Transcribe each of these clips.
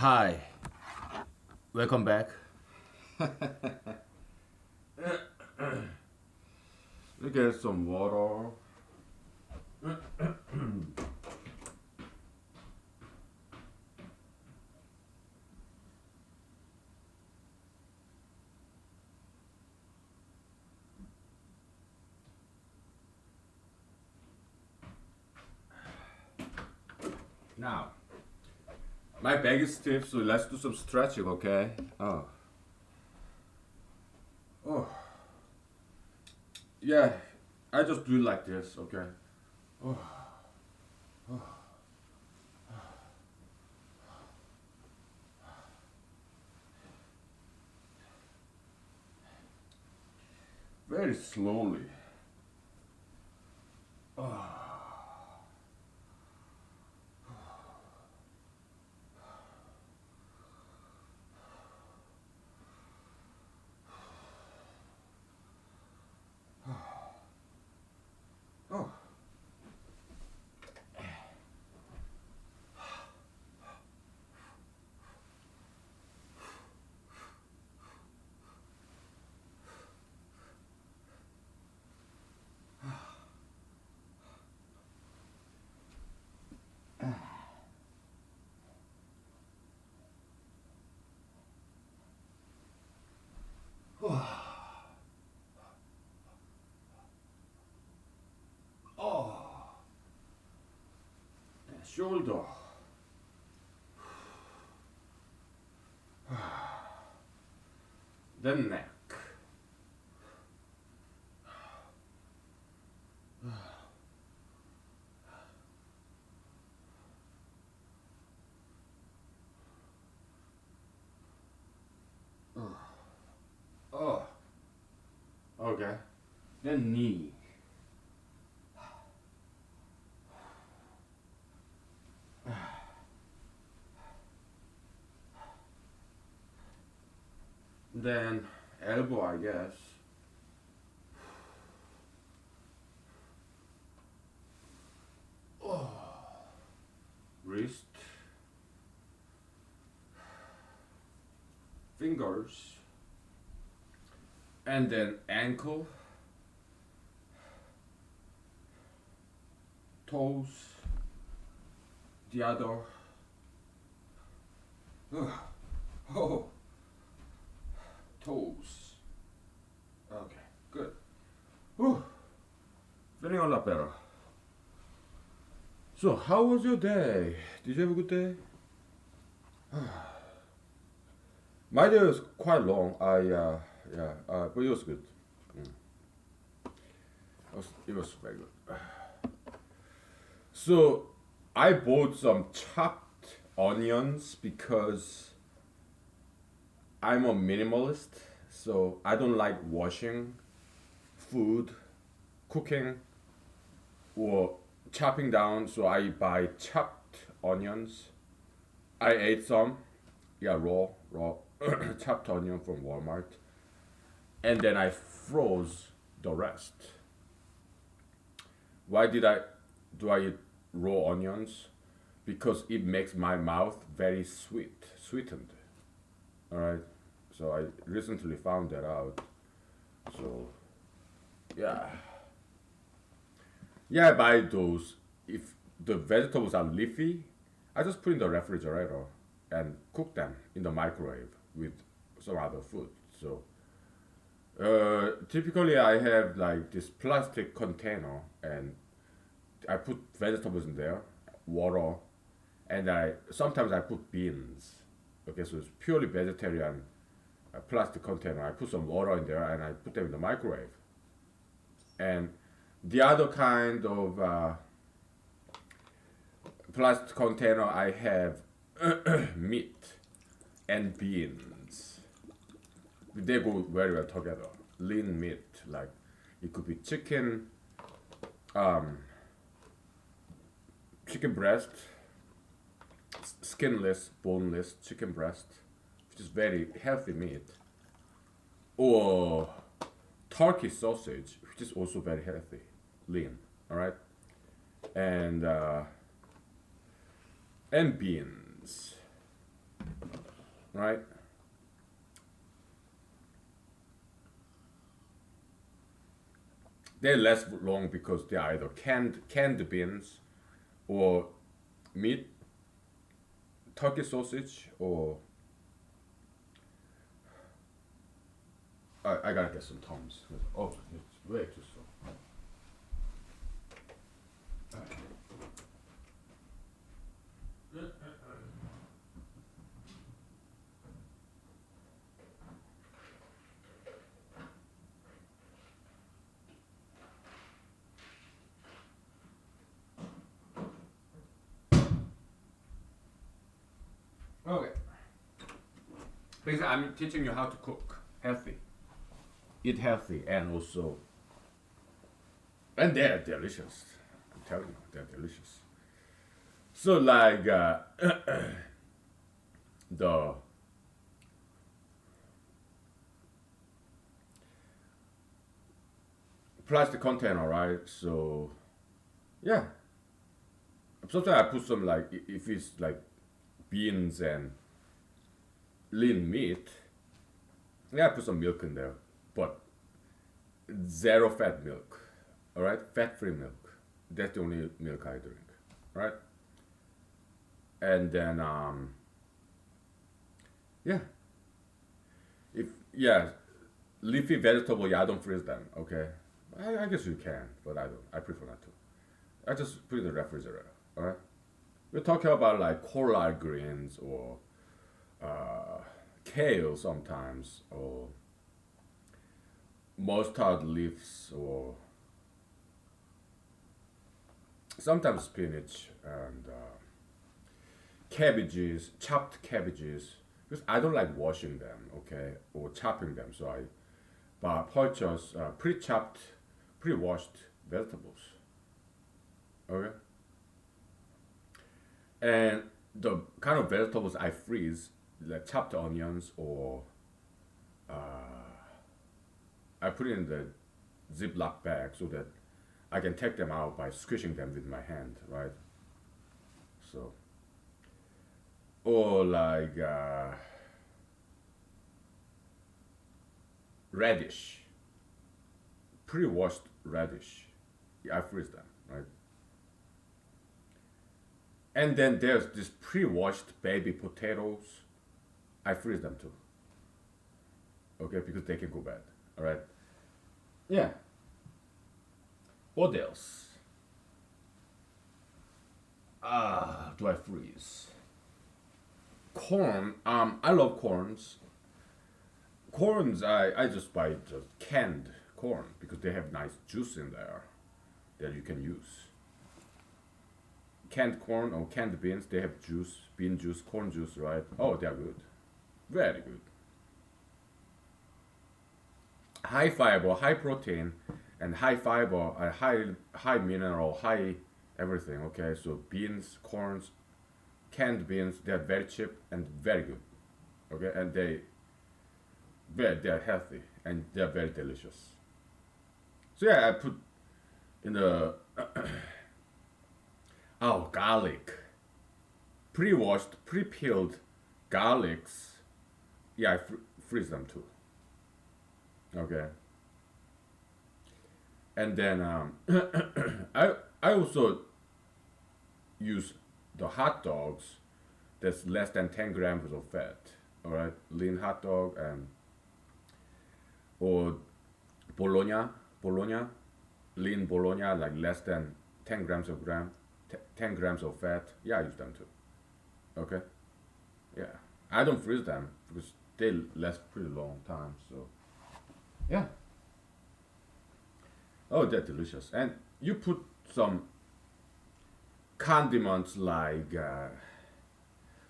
Hi, welcome back. Let me get some water. Now, my back is stiff, so let's do some stretching, okay? Oh, yeah. I just do it like this, okay? Oh, very slowly. Oh, oh, shoulder. Then neck. Oh, okay. Then knee. Then elbow, I guess. Wrist. Fingers. And then ankle. Toes. The other. Oh, toes. Okay, good. Whew. Feeling a lot better. So, how was your day? Did you have a good day? My day was quite long. But it was good. It was very good. So, I bought some chopped onions because I'm a minimalist. So, I don't like washing food, cooking, or chopping down. So, I buy chopped onions. I ate some, yeah, raw chopped onion from Walmart, and then I froze the rest. Why did I do I eat raw onions? Because it makes my mouth very sweetened. All right. So I recently found that out. So yeah, yeah, I buy those. If the vegetables are leafy, I just put in the refrigerator and cook them in the microwave with some other food. So typically I have like this plastic container and I put vegetables in there, water, and I sometimes I put beans. Okay, so it's purely vegetarian plastic container. I put some water in there and I put them in the microwave. And the other kind of plastic container I have meat and beans. They go very well together. Lean meat, like it could be um, chicken breast, skinless, boneless chicken breast, which is very healthy meat, or turkey sausage, which is also very healthy, lean. All right, and and beans. right? They last long because they're either canned beans or meat, turkey sausage, or I gotta get some Tums. Oh, it's way too slow. Okay. Basically, I'm teaching you how to cook healthy, eat healthy, and also, and they're delicious. I'm telling you, they're delicious. So like the plastic container, right? So yeah, sometimes I put some like if it's like beans and lean meat, yeah, I put some milk in there, but zero fat milk. All right, fat-free milk. That's the only milk I drink, right? And then yeah, if yeah, leafy vegetable, yeah, I don't freeze them. Okay, I guess you can, but I don't. I prefer not to. I just put it in the refrigerator. All right. We're talking about like collard greens or uh, kale sometimes, or mustard leaves, or sometimes spinach and cabbages, chopped cabbages. Because I don't like washing them, okay, or chopping them, so I purchase pre-chopped, pre-washed vegetables. Okay, and the kind of vegetables I freeze, like chopped onions, or I put it in the Ziploc bag so that I can take them out by squishing them with my hand, right? So, or like radish, pre-washed radish. Yeah, I freeze them, right? And then there's this pre-washed baby potatoes. I freeze them too, okay, because they can go bad. All right. Yeah. What else? Do I freeze? Corn. I love corns. Corns. I just buy just canned corn because they have nice juice in there that you can use. Canned corn or canned beans, they have juice, bean juice, corn juice, right? Oh, they're good. Very good. High fiber, high protein, and high fiber, high mineral, high everything. Okay, so beans, corns, canned beans, they're very cheap and very good. Okay, and they're healthy and they're very delicious. So yeah, I put in the oh, garlic, pre-washed, pre-peeled garlics. Yeah, I freeze them too. Okay, and then I also use the hot dogs that's less than 10 grams of fat. All right, lean hot dog and or bologna, bologna, lean bologna like less than 10 grams of 10 grams of fat. Yeah, I use them too. Okay, yeah, I don't freeze them because they last pretty long time. So yeah, oh, they're delicious. And you put some condiments like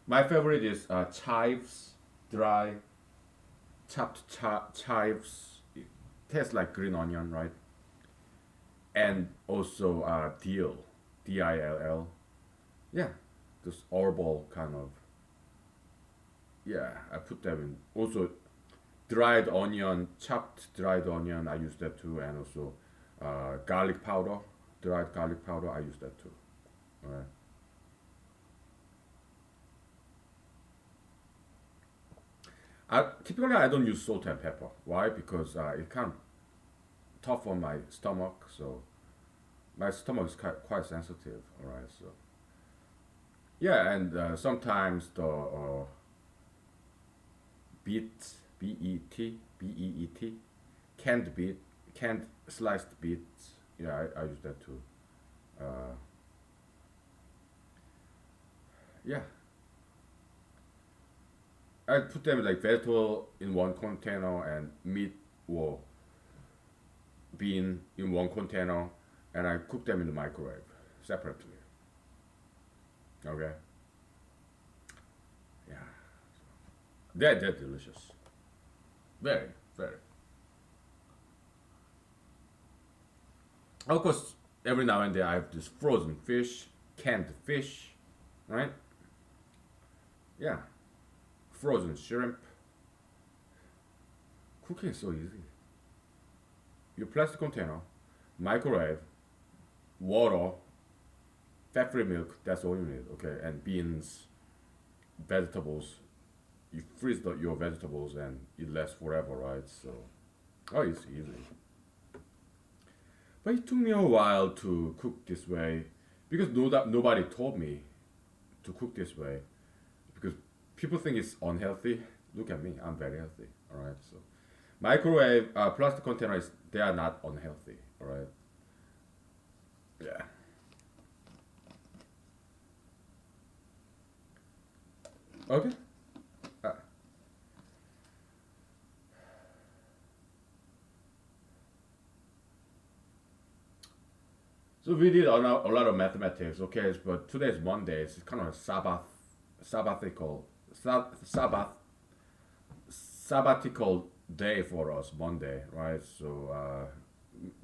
my favorite is chives, dry chopped chives. It tastes like green onion, right? And also dill, dill. Yeah, this herbal kind of. Yeah, I put them in. Also, dried onion, chopped dried onion. I use that too, and also garlic powder, dried garlic powder. I use that too. All right. Typically I don't use salt and pepper. Why? Because it kind of tough on my stomach. So my stomach is quite sensitive. All right. So yeah, and sometimes the beet, canned beet, canned sliced beets. Yeah, I use that too. Uh, yeah, I put them like vegetable in one container and meat or bean in one container, and I cook them in the microwave separately. Okay, yeah, they're delicious. Very, very. Of course, every now and then I have this frozen fish, canned fish, right? Yeah, frozen shrimp. Cooking is so easy. Your plastic container, microwave, water, fat-free milk. That's all you need. Okay, and beans, vegetables. You freeze your vegetables and it lasts forever, right? So, oh, it's easy. But it took me a while to cook this way because nobody told me to cook this way because people think it's unhealthy. Look at me, I'm very healthy. All right, so microwave plastic containers they are not unhealthy. All right, yeah. Okay. Uh, so we did a lot of mathematics. Okay, but today is Monday. It's kind of a sabbatical, sabbatical day for us. Monday, right? So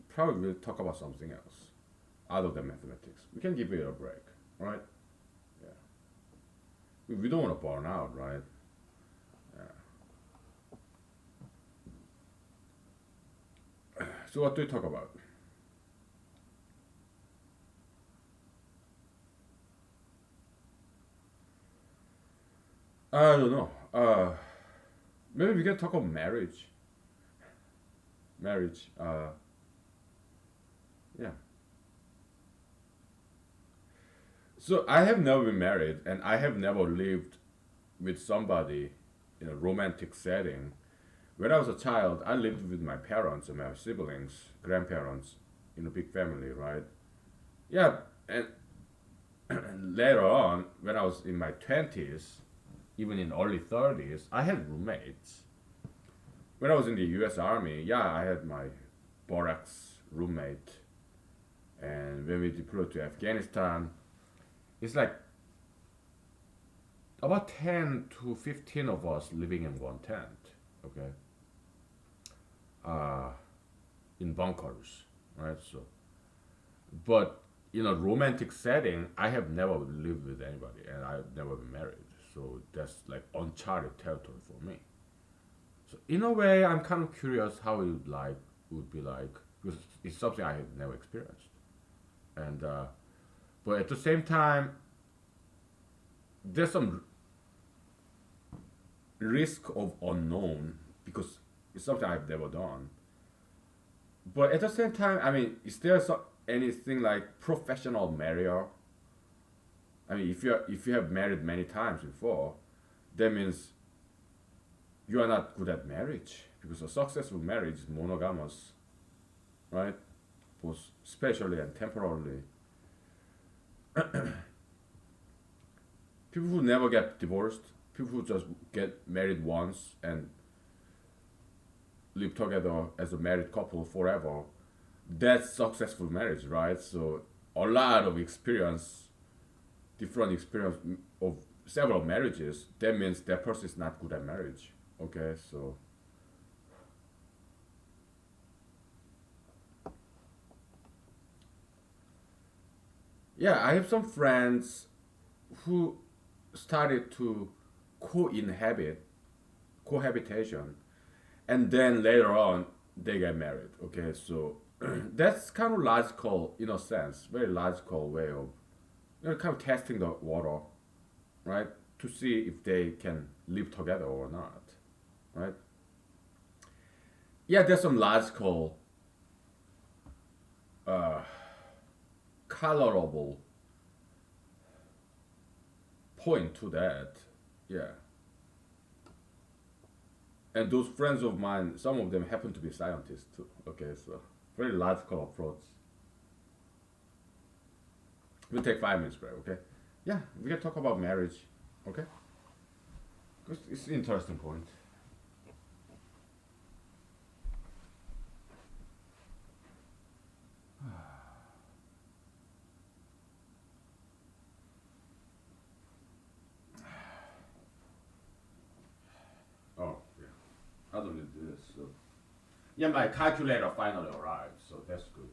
probably we'll talk about something else other than mathematics. We can give it a break, right? Yeah. We don't want to burn out, right? Yeah. So what do we talk about? I don't know. Maybe we can talk about marriage. Marriage. Yeah. So I have never been married, and I have never lived with somebody in a romantic setting. When I was a child, I lived with my parents and my siblings, grandparents, in a big family, right? Yeah, and later on, when I was in my 20s, even in early 30s, I had roommates. When I was in the US Army, yeah, I had my barracks roommate. And when we deployed to Afghanistan, it's like about 10 to 15 of us living in one tent, okay? Uh, in bunkers, right? So, but in a romantic setting, I have never lived with anybody and I've never been married. So that's like uncharted territory for me. So in a way, I'm kind of curious how it would be like because it's something I have never experienced. And but at the same time, there's some risk of unknown because it's something I've never done. But at the same time, I mean, is there anything like professional marrier? I mean, if you have married many times before, that means you are not good at marriage because a successful marriage is monogamous, right? Both spatially and temporally. People who never get divorced, people who just get married once and live together as a married couple forever, that's successful marriage, right? So a lot of experience, different experience of several marriages, that means that person is not good at marriage. Okay, so yeah, I have some friends who started to co-inhabit, cohabitation, and then later on they get married. Okay, so that's kind of logical in a sense, very logical way of kind of testing the water, right, to see if they can live together or not. right? Yeah, there's some logical, uh, colorable point to that. Yeah. And those friends of mine, some of them happen to be scientists too. Okay, so very logical approach. We'll take 5 minutes break, okay? Yeah, we can talk about marriage, okay? Because it's an interesting point. Oh, yeah. I don't need this. So. Yeah, my calculator finally arrived, so that's good.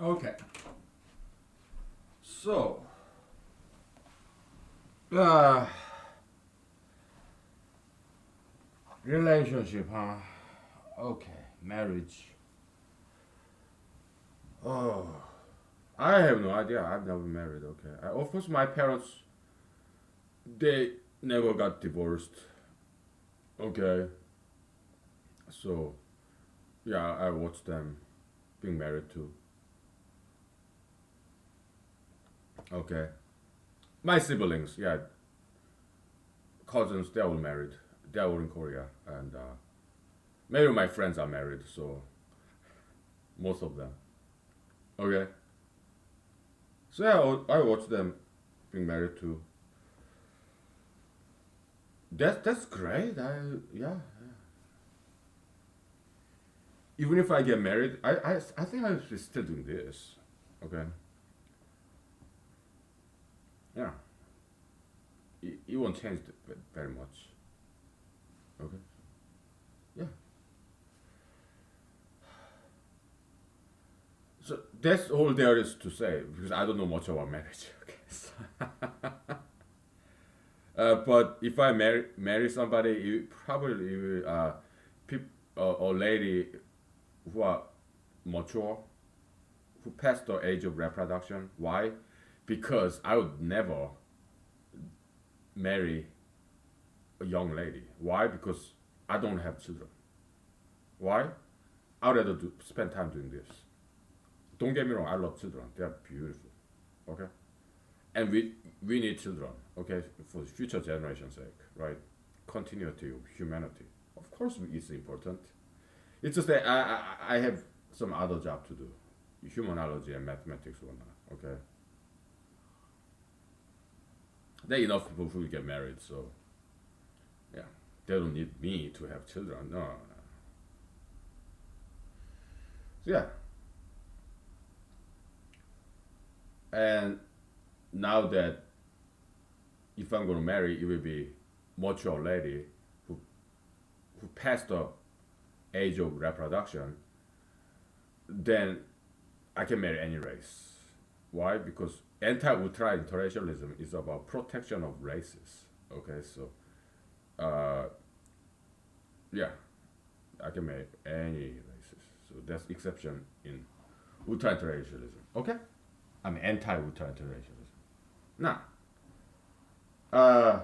Okay. So, uh, relationship, huh? Okay, marriage. Oh, I have no idea. I've never married. Okay, of course, my parents they never got divorced. Okay, so yeah, I watched them being married too. Okay, my siblings, yeah, cousins, they're all married. They're all in Korea, and many of my friends are married. So most of them. Okay, so yeah, I watched them being married too. That's great. Yeah. Even if I get married, I think I should still doing this. Okay. Yeah. It won't change very much. Okay. Yeah. So that's all there is to say because I don't know much about marriage. Okay. But if I marry somebody, you probably peop, or lady who are mature, who passed the age of reproduction. Why? Because I would never marry a young lady. Why? Because I don't have children. Why? I'd rather spend time doing this. Don't get me wrong, I love children. They are beautiful. Okay? And we need children, okay, for the future generation's sake, right? Continuity of humanity. Of course it's important. It's just that I have some other job to do. Humanology and mathematics or not, okay? There are enough people who get married, so yeah. They don't need me to have children. No, no. So yeah. And now that if I'm gonna marry, it will be mature lady who passed the age of reproduction, then I can marry any race. Why? Because anti-ultra interracialism is about protection of races. Okay, so uh, yeah, I can marry any races. So that's exception in ultra interracialism. Okay, I'm anti-ultra interracialism. Now, uh,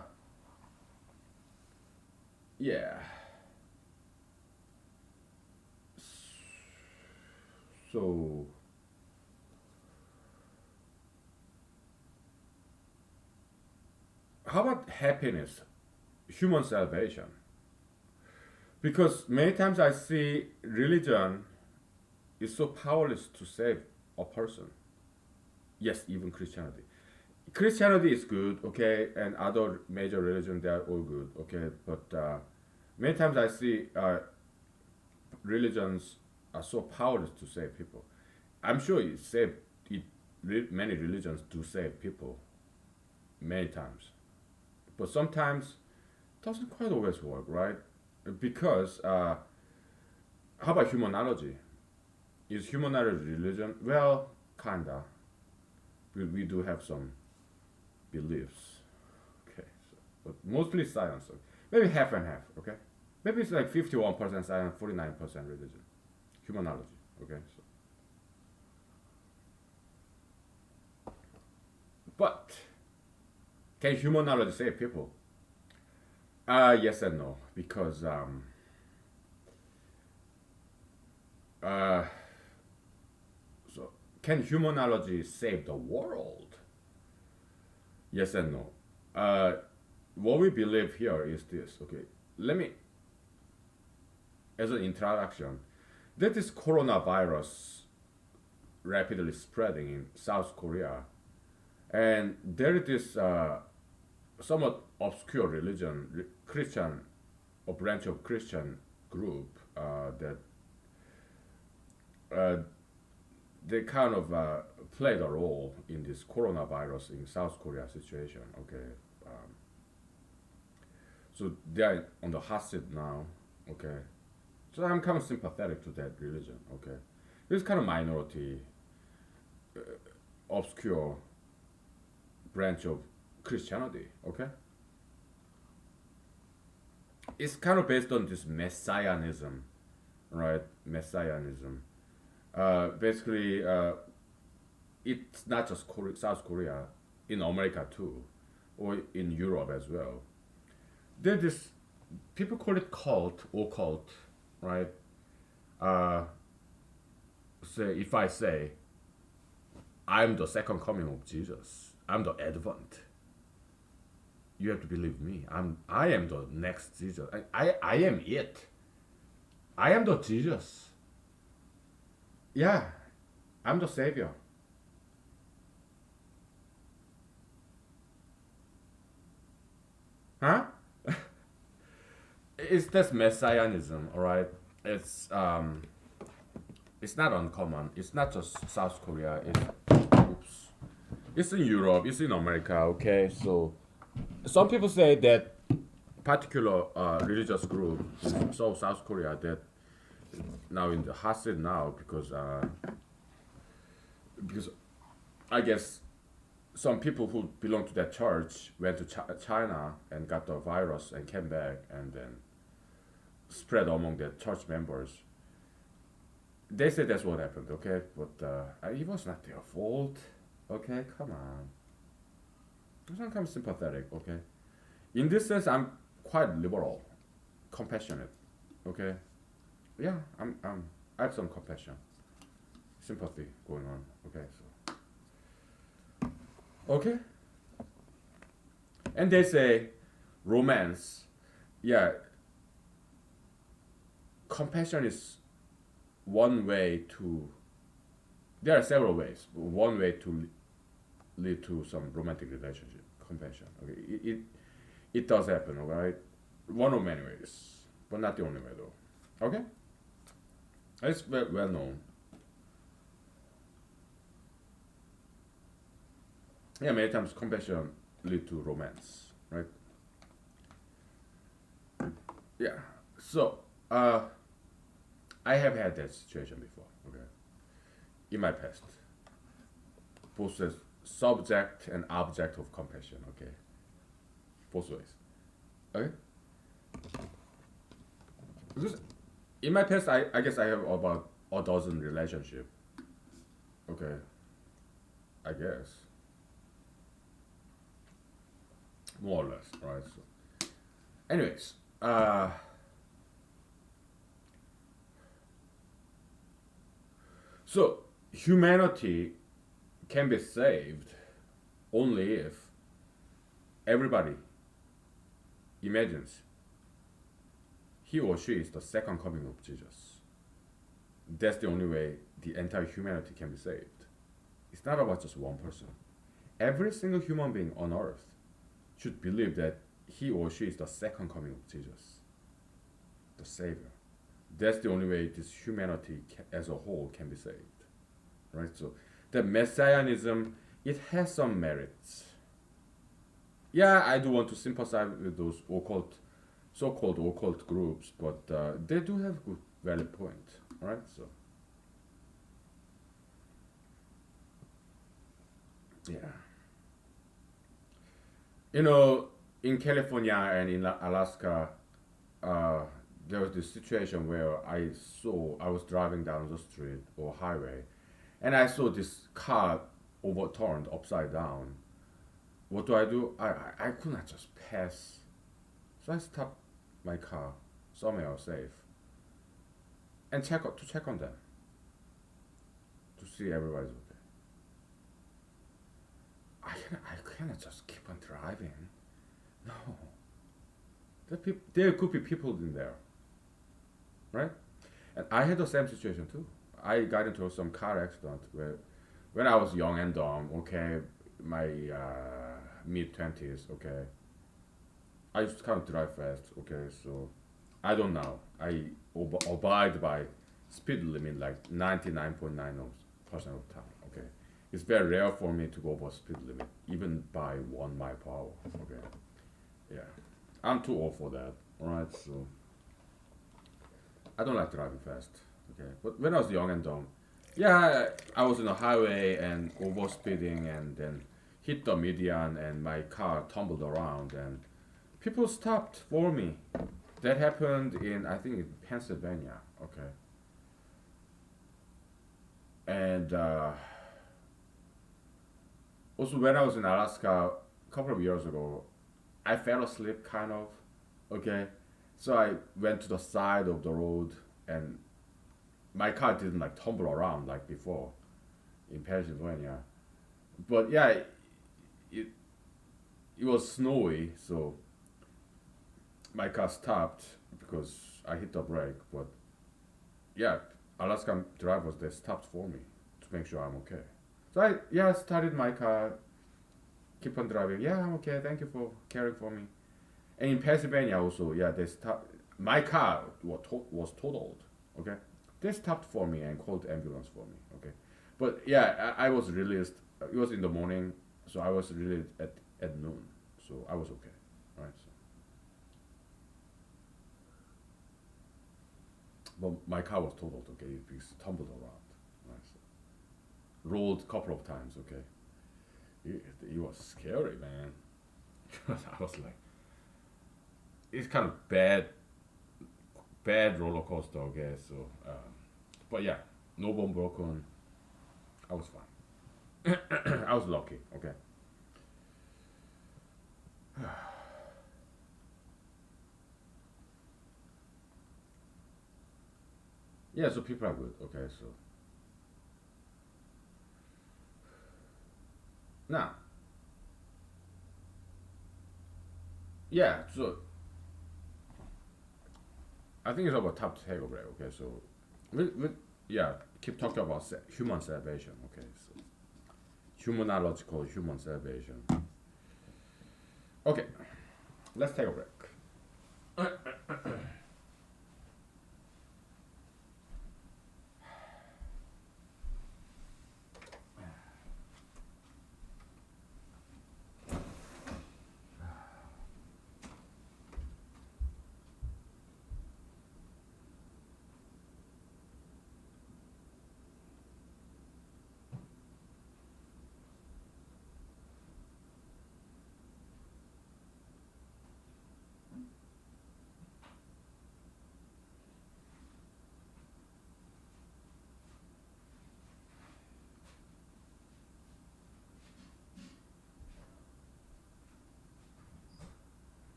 yeah. So how about happiness, human salvation? Because many times I see religion is so powerless to save a person. Yes, even Christianity. Christianity is good, okay, and other major religions they are all good, okay. But many times I see religions are so powerless to save people. I'm sure it save it. Many religions do save people many times, but sometimes it doesn't quite always work, right? Because how about humanology? Is humanology religion? Well, kinda. We do have some beliefs. Okay, so, but mostly science. So maybe half and half. Okay, maybe it's like 51% science, 49% religion. Humanology. Okay, so but can humanology save people? Yes and no because uh, so can humanology save the world? Yes and no. Uh, what we believe here is this. Okay, let me as an introduction that this coronavirus rapidly spreading in South Korea, and there is this somewhat obscure religion, Christian, a branch of Christian group that uh, they kind of played a role in this coronavirus in South Korea situation. Okay, um, so they are on the hot seat now. Okay, so I'm kind of sympathetic to that religion. Okay, it's kind of minority. obscure branch of Christianity. Okay, it's kind of based on this messianism, right? Messianism. Basically, it's not just South Korea, in America too, or in Europe as well. There's this, people call it cult or cult, right? Uh, say if I say I'm the second coming of Jesus, I'm the Advent. You have to believe me. I am the next Jesus. I am it. I am the Jesus. Yeah, I'm the Savior. Huh? It's this messianism, all right. It's um, it's not uncommon. It's not just South Korea. Oops. It's in Europe. It's in America. Okay, so some people say that particular religious group in South Korea that now in the hot seat now because I guess some people who belong to that church went to China and got the virus and came back and then spread among the church members. They say that's what happened, okay? But it was not their fault, okay? Come on. I'm kind of sympathetic, okay? In this sense, I'm quite liberal, compassionate, okay? Yeah, I have some compassion, sympathy going on, okay? So, okay? And they say romance, yeah, compassion is one way to, there are several ways. One way to lead to some romantic relationship, compassion. Okay, it does happen, alright? One of many ways, but not the only way though. Okay, it's well known. Yeah, many times compassion lead to romance, right? Yeah. So, I have had that situation before. Okay, in my past, both as subject and object of compassion. Okay, both ways. Okay, because in my past, I guess I have about a dozen relationship. Okay, I guess more or less, right? So, anyways, so humanity can be saved only if everybody imagines he or she is the second coming of Jesus. That's the only way the entire humanity can be saved. It's not about just one person. Every single human being on earth should believe that he or she is the second coming of Jesus, the Savior. That's the only way this humanity as a whole can be saved, right? So the messianism, it has some merits. Yeah, I do want to sympathize with those occult, so-called occult groups, but they do have good valid point, right? So yeah, you know, in California and in Alaska, uh, there was this situation where I was driving down the street or highway, and I saw this car overturned upside down. What do I do? I could not just pass, so I stopped my car somewhere safe and check on them to see everybody's okay. I cannot just keep on driving. No, there could be people in there, right? And I had the same situation too. I got into some car accident where, when I was young and dumb, okay, my mid 20s, okay, I used to kind of drive fast, okay, so I don't know. I abide by speed limit like 99.9% of the time, okay. It's very rare for me to go over speed limit, even by 1 mile per hour, okay. Yeah, I'm too old for that, alright, so I don't like driving fast, okay. But when I was young and dumb, Yeah, I was in the highway and overspeeding and then hit the median and my car tumbled around and people stopped for me. That happened in I think in Pennsylvania. Okay, and also when I was in Alaska a couple of years ago, I fell asleep kind of. Okay, so I went to the side of the road and my car didn't like tumble around like before in Pennsylvania. But yeah, it it was snowy, so my car stopped because I hit the brake. But yeah, Alaskan drivers they stopped for me to make sure I'm okay. So I yeah started my car, keep on driving. Yeah, I'm okay. Thank you for caring for me. And in Pennsylvania also, yeah, they stopped. My car was totaled. Okay, they stopped for me and called ambulance for me. Okay, but yeah, I was released. It was in the morning, so I was released at noon. So I was okay. Right. So, but my car was totaled. Okay, it tumbled around. Right. So, rolled a couple of times. Okay, it was scary, man. I was like, it's kind of bad roller coaster. Okay, so but yeah, no bone broken. I was fine. I was lucky. Okay. Yeah, so people are good. Okay, so now, yeah, so I think it's about top takeaway. Okay, so we yeah keep talking about human salvation. Okay, so humanological human salvation. Okay, let's take a break.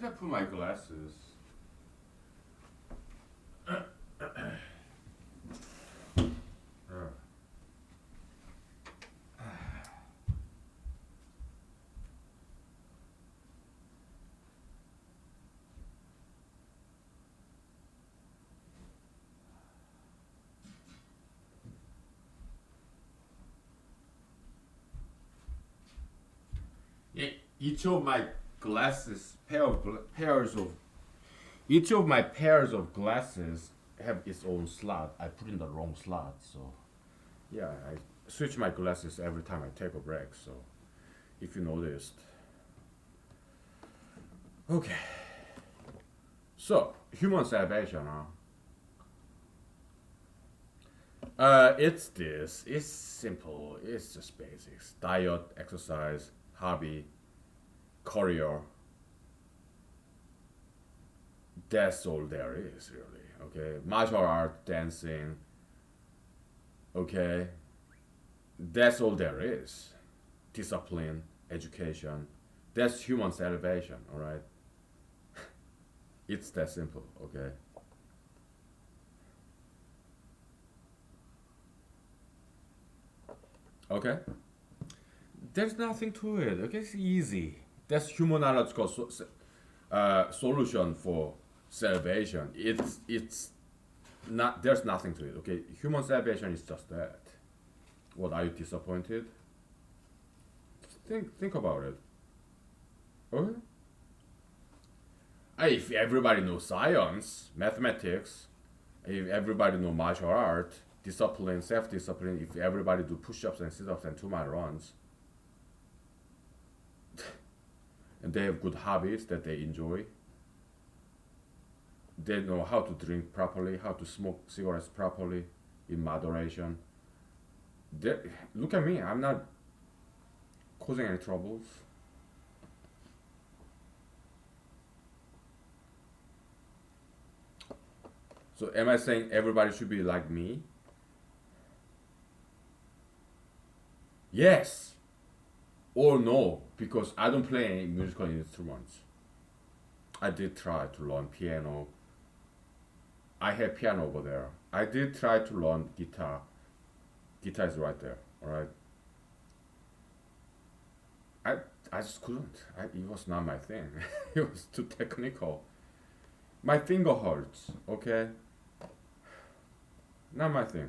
could I put my glasses? Uh, yeah, each of my glasses, pairs of each of my pairs of glasses have its own slot. I put in the wrong slot, so yeah, I switch my glasses every time I take a break. So if you noticed, okay. So human salvation, huh? It's this. It's simple. It's just basics: diet, exercise, hobby, career. That's all there is, really. Okay, martial art, dancing. Okay, that's all there is. Discipline, education. That's human salvation. All right, it's that simple. Okay. Okay. There's nothing to it. Okay, it's easy. That's humanological solution for salvation. It's not. There's nothing to it. Okay, human salvation is just that. What, are you disappointed? Think about it. Okay. If everybody knows science, mathematics, if everybody know martial art, discipline, self-discipline, if everybody do push-ups and sit-ups and 2 mile runs, and they have good habits that they enjoy, they know how to drink properly, how to smoke cigarettes properly, in moderation. They, look at me, I'm not causing any troubles. So am I saying everybody should be like me? Yes or no, because I don't play any musical instruments. I did try to learn piano. I have piano over there. I did try to learn guitar. Guitar is right there. All right. I I just couldn't. It was not my thing. It was too technical. My finger hurts. Okay. Not my thing.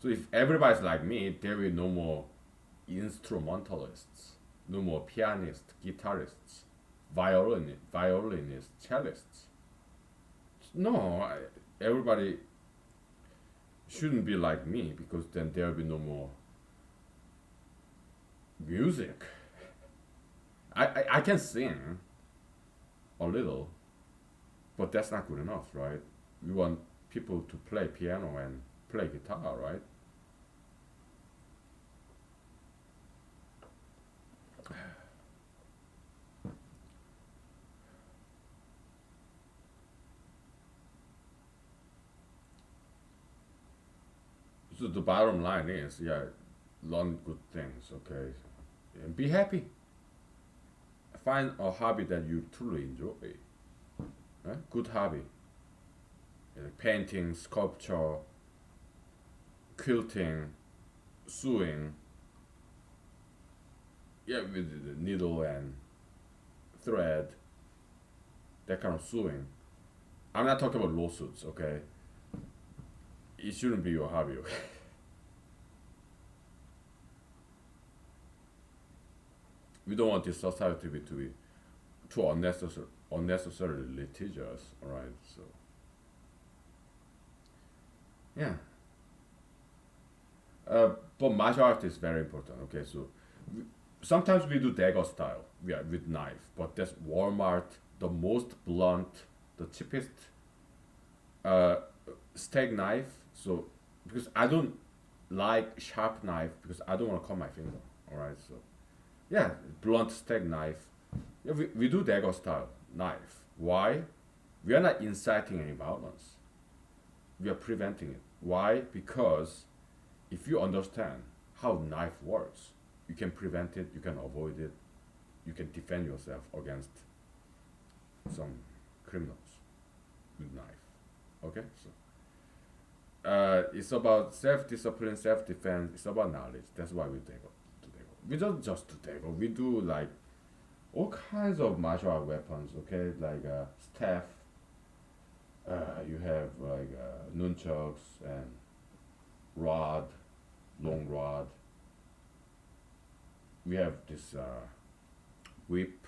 So if everybody's like me, there will be no more instrumentalists, no more pianists, guitarists, violinists, cellists. No, everybody shouldn't be like me, because then there will be no more music. I can sing a little, but that's not good enough, right? We want people to play piano and play guitar, right? So the bottom line is, yeah, learn good things, okay, and be happy. Find a hobby that you truly enjoy. Good hobby, painting, sculpture, quilting, sewing. Yeah, with the needle and thread, that kind of sewing. I'm not talking about lawsuits, okay? It shouldn't be your hobby, okay? We don't want this society to be too unnecessarily litigious, all right? So, yeah. But martial art is very important, okay? So, we, sometimes we do dagger style, yeah, with knife, but that's Walmart, the most blunt, the cheapest uh, steak knife. So, because I don't like sharp knife, because I don't want to cut my finger, all right? So, yeah, blunt steak knife. Yeah, we do dagger style knife. Why? We are not inciting any violence. We are preventing it. Why? Because if you understand how knife works, you can prevent it, you can avoid it, you can defend yourself against some criminals with knife. Okay, so it's about self-discipline, self-defense. It's about knowledge. That's why we take up. We don't just do taekwondo. We do like all kinds of martial art weapons. Okay, like staff. You have like nunchucks and rod, long rod. We have this whip.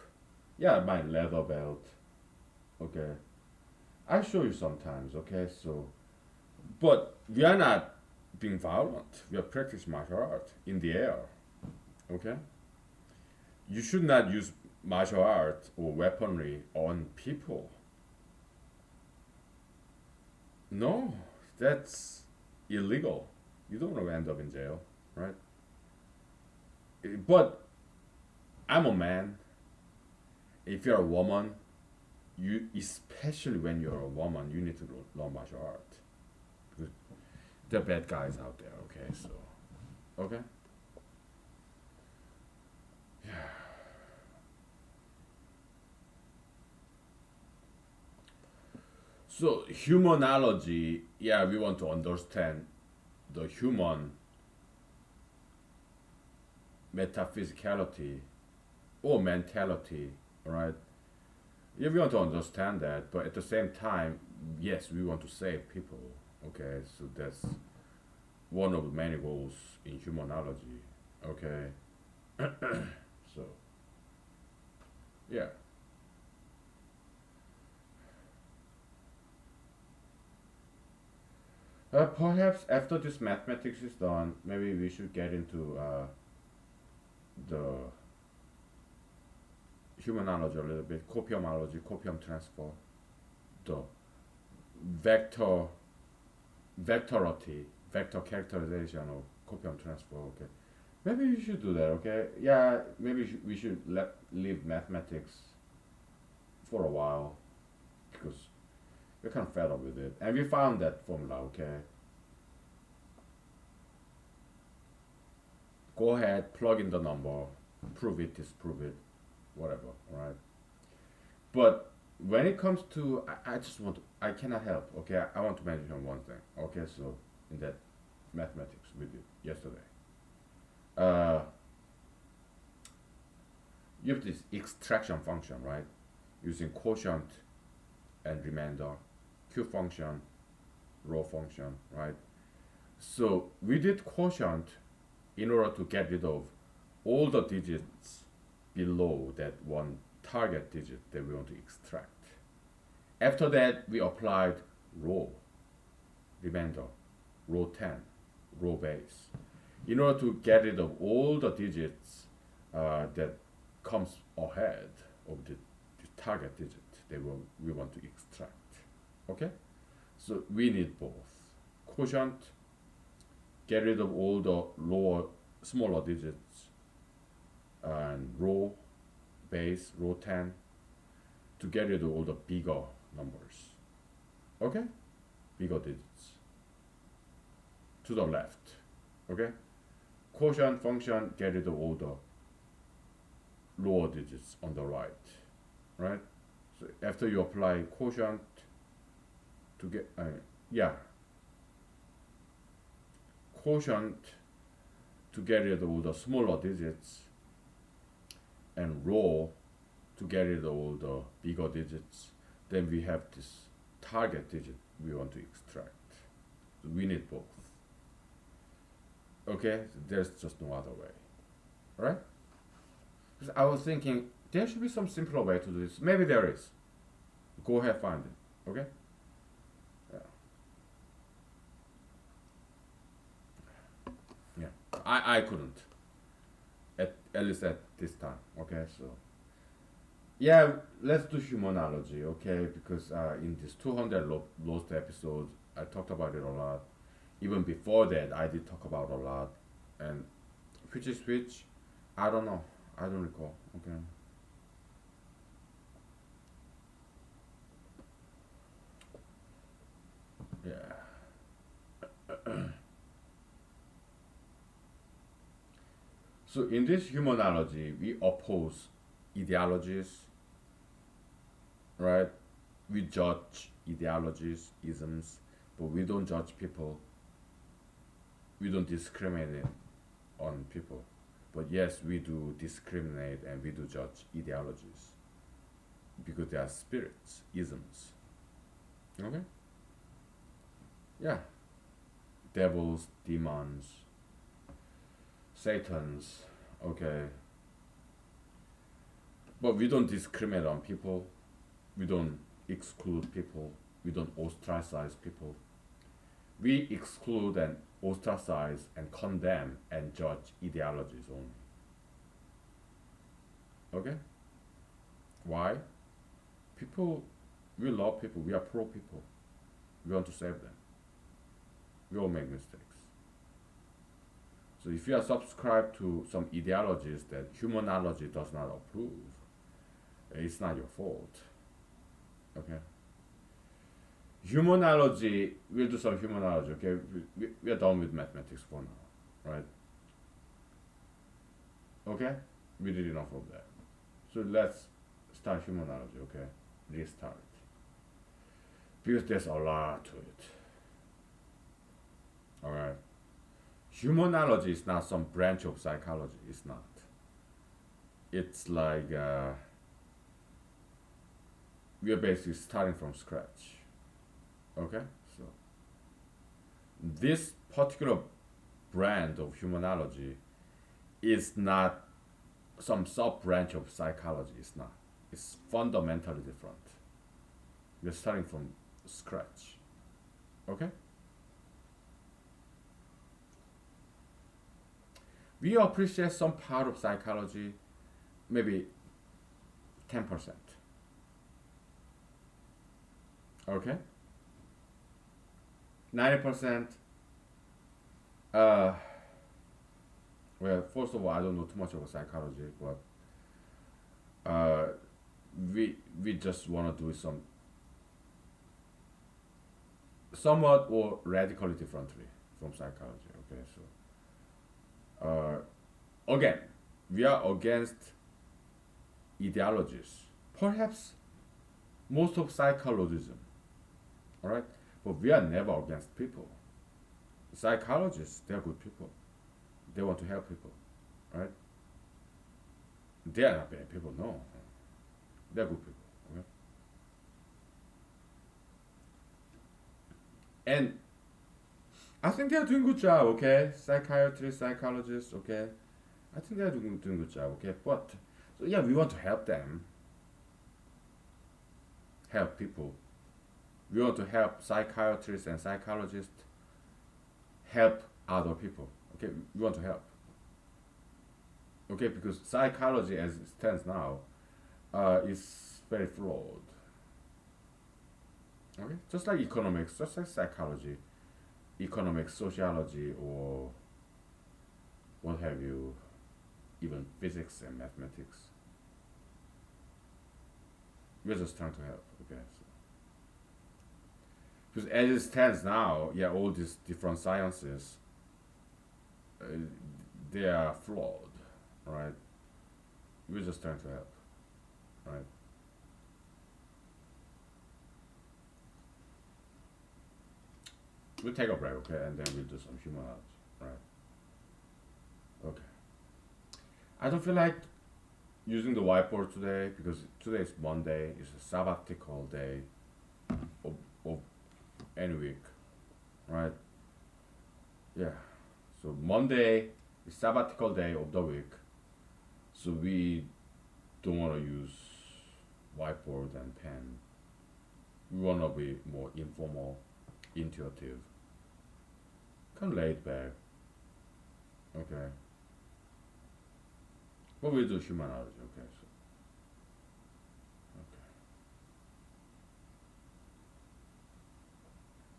Yeah, my leather belt. Okay, I show you sometimes. Okay, so but we are not being violent. We are practicing martial art in the air. Okay, you should not use martial art or weaponry on people. No, that's illegal. You don't want to end up in jail, right? But I'm a man. If you're a woman, you especially when you're a woman, you need to learn martial art because there are bad guys out there. Okay, so okay, so humanology. Yeah, we want to understand the human metaphysicality or mentality, right? Yeah, we want to understand that, but at the same time, yes, we want to save people. Okay, so that's one of the many goals in humanology. Okay, so yeah, perhaps after this mathematics is done, maybe we should get into the humanology a little bit, copiumology, copium transfer, the vector vectority, vector characterization of copium transfer. Okay, maybe we should do that. Okay, yeah, maybe we should leave mathematics for a while because we're kind of fed up with it, and we found that formula. Okay, go ahead, plug in the number, prove it, disprove it, whatever. All right, but when it comes to, I just want to, I cannot help. Okay, I want to mention one thing. Okay, so in that mathematics we did yesterday. Uh, you have this extraction function, right? Using quotient and remainder, Q function, row function, right? So we did quotient in order to get rid of all the digits below that one target digit that we want to extract. After that, we applied row, remainder, row 10, row base, in order to get rid of all the digits that comes ahead of the target digit that we want to extract. Okay? So we need both. Quotient, get rid of all the lower, smaller digits, and row, base, row 10, to get rid of all the bigger numbers. Okay? Bigger digits. To the left. Okay? Quotient function, get rid of all the lower digits on the right. Right? So after you apply quotient to get, yeah, quotient to get rid of all the smaller digits, and row to get rid of all the bigger digits, then we have this target digit we want to extract. So we need both. Okay, there's just no other way, right? Because I was thinking there should be some simpler way to do this. Maybe there is. Go ahead, find it. Okay. Yeah. Yeah. I couldn't. At least at this time. Okay, so yeah, let's do humanology. Okay, because in this 200 lost episodes, I talked about it a lot. Even before that, I did talk about a lot, and which is which, I don't know. I don't recall. Okay. Yeah. So in this humanology, we oppose ideologies, right? We judge ideologies, isms, but we don't judge people. We don't discriminate on people. But yes, we do discriminate and we do judge ideologies because they are spirits, isms. Okay? Yeah. Devils, demons, Satans. Okay. But we don't discriminate on people. We don't exclude people. We don't ostracize people. We exclude and ostracize and condemn and judge ideologies only. Okay? Why? People, we love people. We are pro people. We want to save them. We all make mistakes. So if you are subscribed to some ideologies that humanology does not approve, it's not your fault. Okay? Humanology, we'll do some humanology, okay? We are done with mathematics for now, right? Okay? We did enough of that. So let's start humanology, okay? Restart. Because there's a lot to it. Alright? Humanology is not some branch of psychology. It's not. It's like we are basically starting from scratch. Okay? So this particular brand of humanology is not some sub branch of psychology. It's not. It's fundamentally different. We're starting from scratch. Okay? We appreciate some part of psychology, maybe 10%. Okay? 90%, uh, well, first of all, I don't know too much about psychology, but we just want to do some somewhat or radically differently from psychology. Okay, so again, we are against ideologies, perhaps most of psychologism, all right, but we are never against people. Psychologists, they're good people. They want to help people, right? They are not bad people, no. They're good people, okay? And I think they're doing a good job, okay? Psychiatrists, psychologists, okay? I think they're doing a good job, okay? But, so yeah, we want to help them, help people. We want to help psychiatrists and psychologists help other people, okay? We want to help, okay? Because psychology as it stands now is very flawed, okay? Just like economics, just like psychology, economics, sociology, or what have you, even physics and mathematics. We're just trying to help, okay? So, because as it stands now, yeah, all these different sciences, uh, they are flawed, right? We're just trying to help, right? We'll take a break, okay, and then we'll do some humanology, right? Okay. I don't feel like using the whiteboard today because today is Monday. It's a sabbatical day of, of any week, right? Yeah. So Monday is sabbatical day of the week. So we don't want to use whiteboard and pen. We want to be more informal, intuitive, kind of laid back. Okay. But we do humanology. Okay. So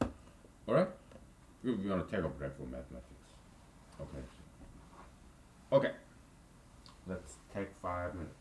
okay. All right. We're gonna take a break from mathematics. Okay. Okay. Let's take 5 minutes.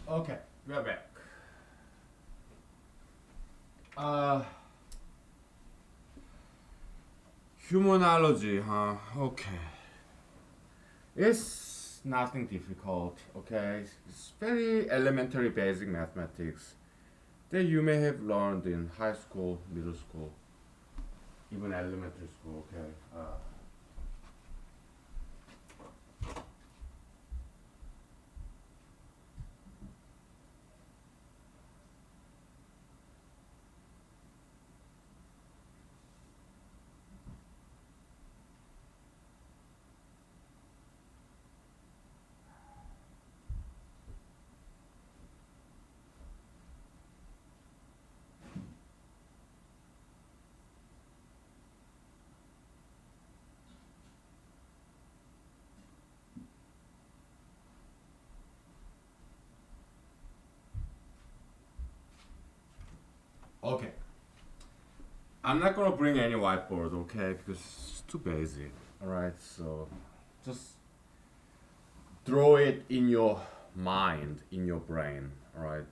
Okay, we are back. Uh, humanology, huh? Okay. It's nothing difficult, okay? It's very elementary basic mathematics that you may have learned in high school, middle school, even elementary school, okay? Okay. I'm not gonna bring any whiteboard, okay? Because it's too basic. Alright, so just throw it in your mind, in your brain, alright?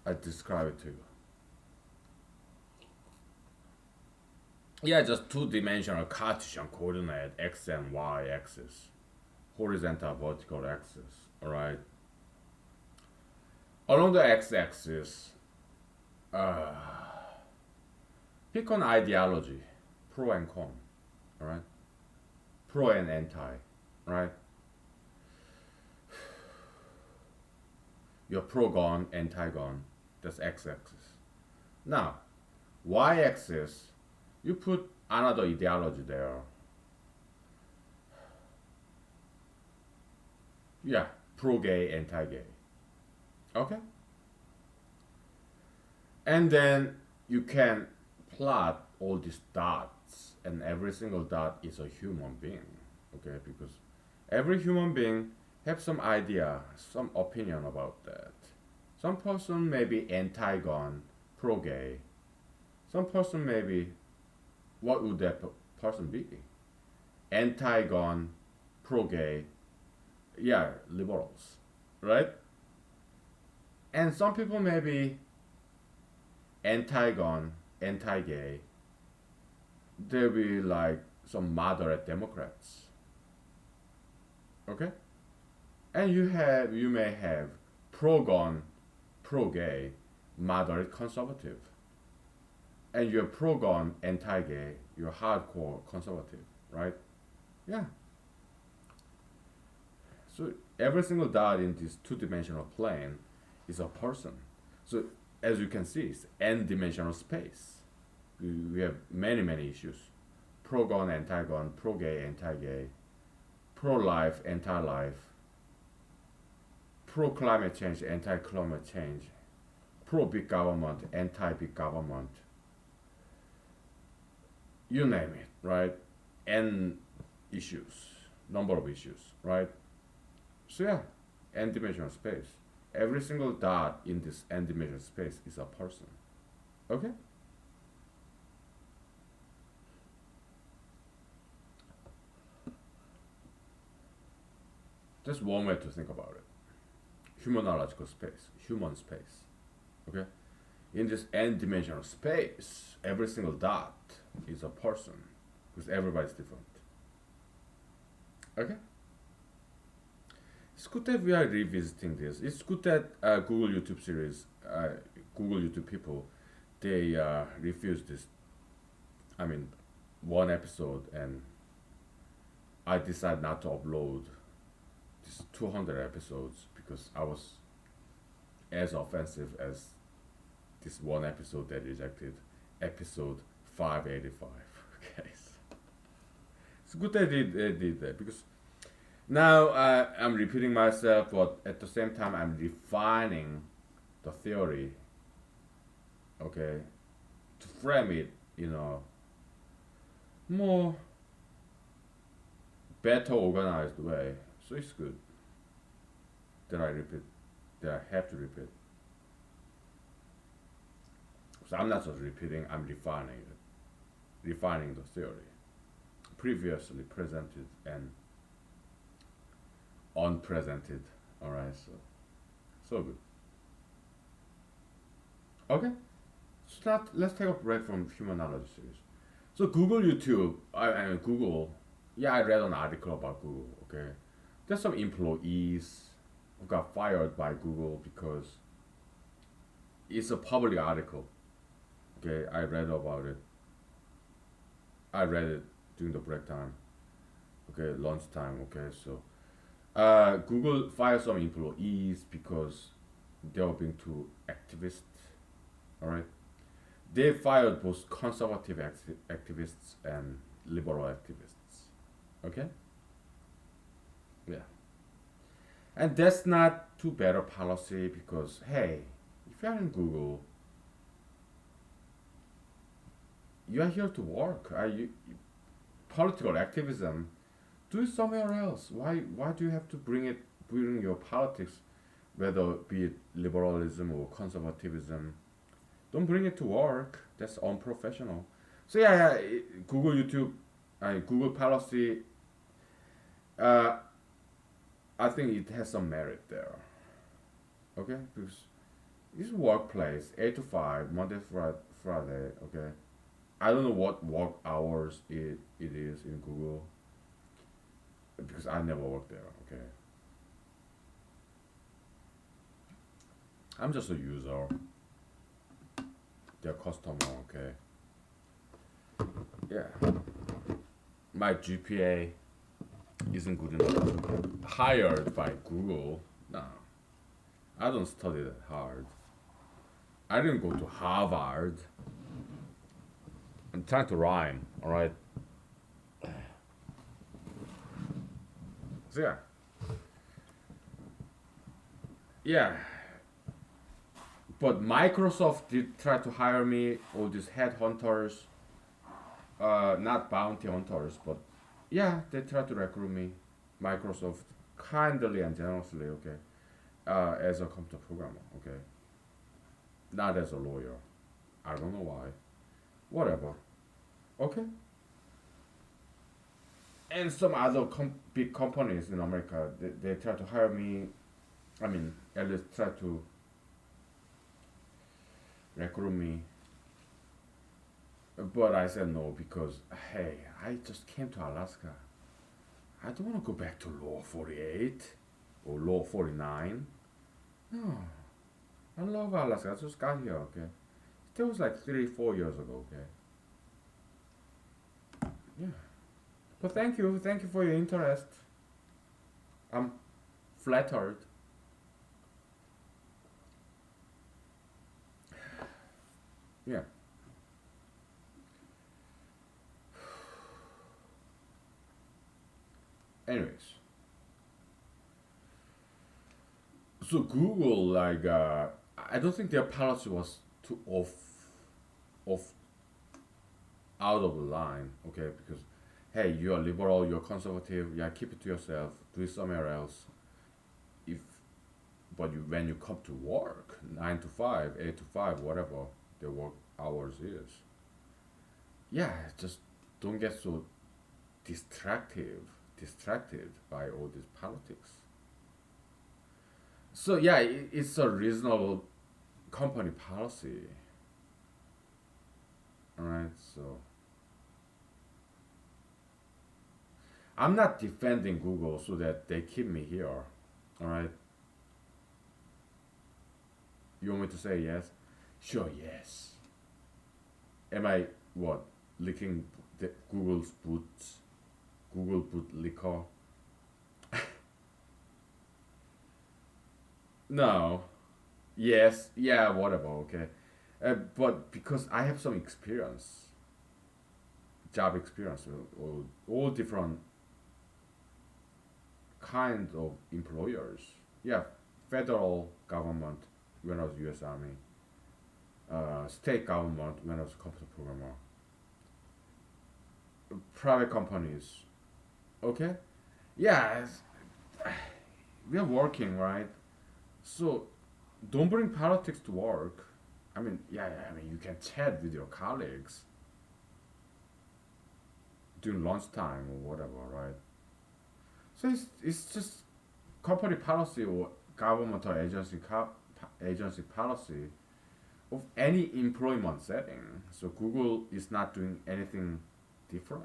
I describe it to you. Yeah, just two-dimensional Cartesian coordinate x and y axis, horizontal, vertical axis, alright? Along the x-axis, uh, pick an ideology, pro and con, alright? Pro and anti, right? Your pro-gon, anti-gon, that's x-axis. Now, y-axis, you put another ideology there. Yeah, pro-gay, anti-gay. Okay? And then you can plot all these dots, and every single dot is a human being. Okay? Because every human being have some idea, some opinion about that. Some person may be anti-gun, pro-gay. Some person may be, what would that person be? Anti-gun, pro-gay, yeah, liberals, right? And some people may be anti-gun, anti-gay. They'll be like some moderate Democrats, okay? And you may have pro-gun, pro-gay, moderate conservative. And you're pro-gun, anti-gay, you're hardcore conservative, right? Yeah. So every single dot in this two-dimensional plane is a person. So as you can see, it's n-dimensional space. We have many, many issues. Pro-gun, anti-gun, pro-gay, anti-gay, pro-life, anti-life, pro-climate change, anti-climate change, pro-big government, anti-big government, you name it, right? N issues, number of issues, right? So yeah, n-dimensional space. Every single dot in this n-dimensional space is a person. Okay? That's one way to think about it. Humanological space, human space. Okay? In this n-dimensional space, every single dot is a person because everybody's different. Okay? It's good that we are revisiting this. It's good that Google YouTube series, Google YouTube people, they refuse this. I mean, one episode, and I decided not to upload these 200 episodes because I was as offensive as this one episode that rejected, episode 585. Okay, it's good that they did that because now I'm repeating myself, but at the same time I'm refining the theory. Okay, to frame it, more better organized way. So it's good that I repeat, that I have to repeat. So I'm not just repeating, I'm refining it, refining the theory previously presented and unpresented. All right, so So good. Okay, so let's take a break from humanology series. So Google YouTube, I mean Google. Yeah, I read an article about Google. Okay, there's some employees who got fired by Google because it's a public article. Okay, I read about it. I read it during the break time. Okay, lunchtime. Okay, so Google fired some employees because they were being too activist. All right, they fired both conservative activists and liberal activists. Okay, yeah, and that's not too bad a policy because hey, if you're in Google, you are here to work. Political activism, do it somewhere else. Why do you have to bring your politics, whether be it liberalism or conservatism? Don't bring it to work. That's unprofessional. So yeah, Google YouTube, Google policy. Uh, I think it has some merit there. Okay, because this workplace 8 to 5, Monday Friday. Okay, I don't know what work hours it is in Google because I never worked there. Okay, I'm just a user, their customer. Okay, yeah, my GPA isn't good enough to be hired by Google. No, I don't study that hard. I didn't go to Harvard. I'm trying to rhyme, all right? So yeah, yeah. But Microsoft did try to hire me. All these headhunters, not bounty hunters, but yeah, they tried to recruit me. Microsoft kindly and generously, okay, as a computer programmer, okay, not as a lawyer. I don't know why. Whatever. Okay. And some other big companies in America, they try to hire me. I mean, at least try to recruit me. But I said no because, hey, I just came to Alaska. I don't want to go back to Law 48 or Law 49. No, I love Alaska. I just got here, okay? That was like 3, 4 years ago, okay? Yeah. But thank you. Thank you for your interest. I'm flattered. Yeah. Anyways, so Google, like, I don't think their policy was too off, out of line, okay? Because, hey, you're liberal, you're conservative, yeah, keep it to yourself, do it somewhere else. If, but when you come to work, 9 to 5, 8 to 5, whatever the work hours is, yeah, just don't get so distracted by all this politics. So yeah, it's a reasonable company policy. All right, so I'm not defending Google so that they keep me here. All right, you want me to say yes? Sure, yes. Am I what licking Google's boots? Google boot liquor? No. Yes. Yeah. Whatever. Okay. But because I have some experience, job experience, all different kind of employers. Yeah, federal government when I was U.S. Army, state government when I was a computer programmer, private companies. Okay, yeah, we are working right. So don't bring politics to work. I mean, yeah, I mean you can chat with your colleagues during lunchtime or whatever, right? So it's just company policy or governmental agency policy of any employment setting. So Google is not doing anything different.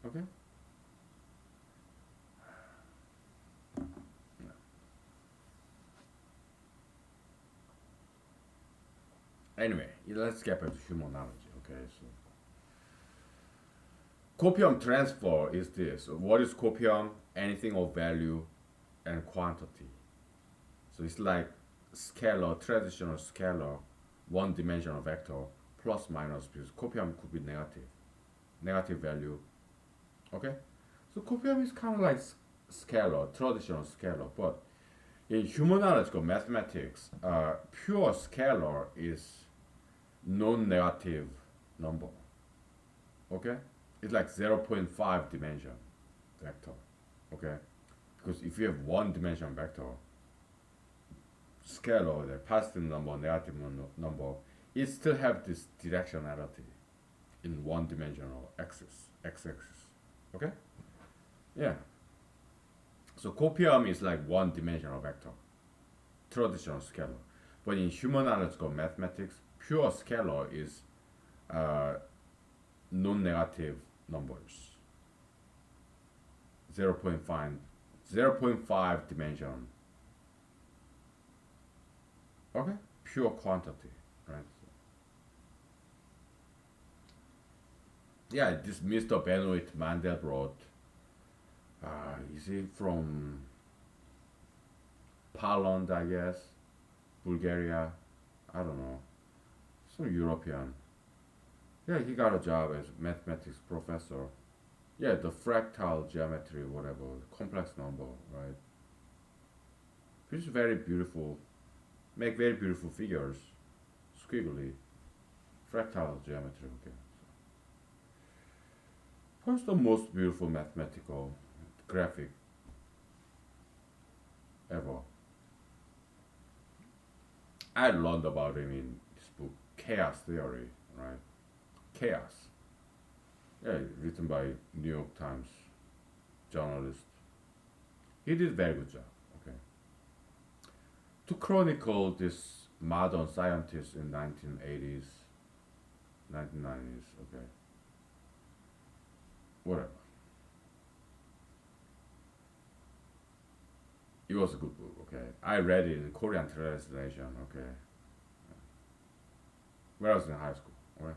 Okay. Anyway, let's get back to humanology. Okay, so copium transfer is this. What is copium? Anything of value and quantity. So it's like scalar, traditional scalar, one-dimensional vector, plus minus, because copium could be negative value. Okay, so copium is kind of like scalar, traditional scalar, but in human-analytical mathematics, pure scalar is non-negative number. Okay, it's like 0.5 dimension vector. Okay, because if you have one dimension vector, scalar, the positive number, negative number, it still have this directionality in one dimensional x-axis. Okay, yeah. So copium is like one dimensional vector, traditional scalar. But in human analytical mathematics, pure scalar is uh, non-negative numbers. 0.5, 0.5 dimension. Okay, pure quantity, right? Yeah, this Mr. Benoit Mandelbrot, is he from Poland, I guess, Bulgaria? I don't know, some European. Yeah, he got a job as mathematics professor. Yeah, the fractal geometry, whatever, complex number, right? Which is very beautiful, make very beautiful figures, squiggly, fractal geometry. Okay, what's the most beautiful mathematical graphic ever? I learned about him in this book, Chaos Theory, right? Chaos. Yeah, written by New York Times journalist. He did a very good job. Okay. To chronicle this modern scientist in 1980s, 1990s. Okay. Whatever. It was a good book. Okay. I read it in Korean translation. Okay. When I was in high school. Okay.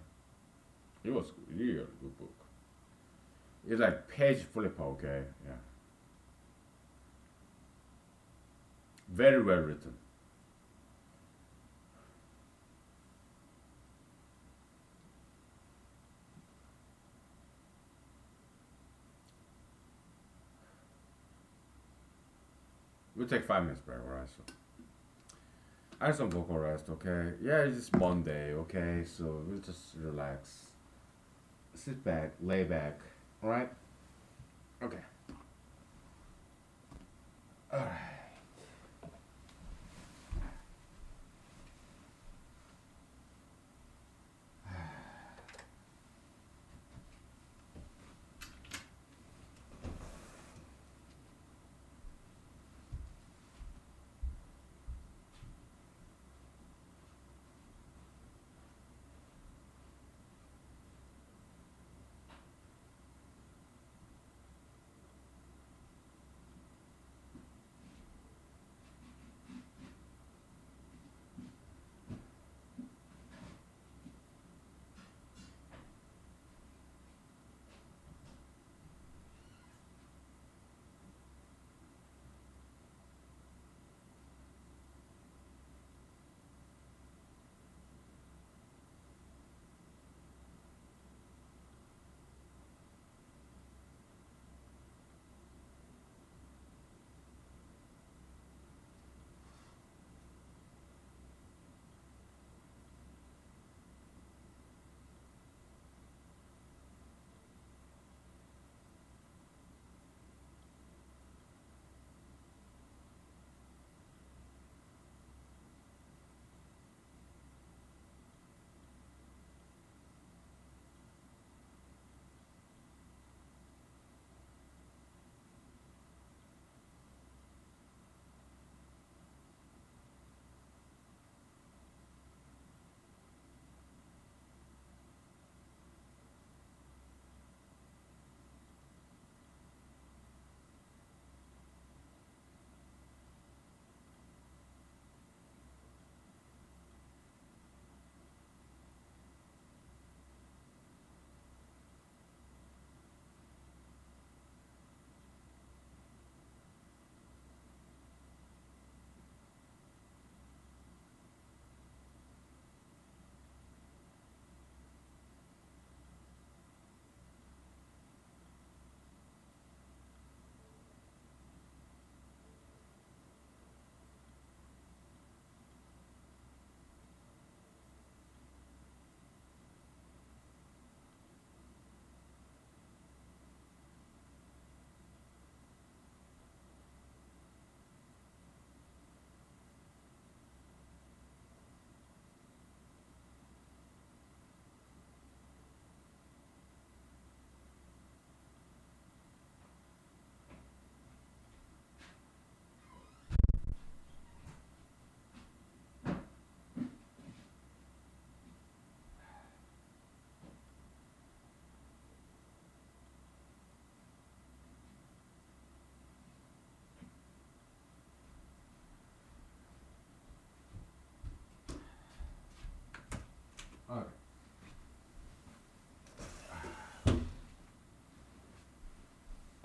It was really a good book. It's like page flipper. Okay. Yeah. Very well written. We'll take 5 minutes break, alright? So I have some vocal rest, okay? Yeah, it's just Monday, okay? So we'll just relax. Sit back, lay back, alright? Okay. Alright.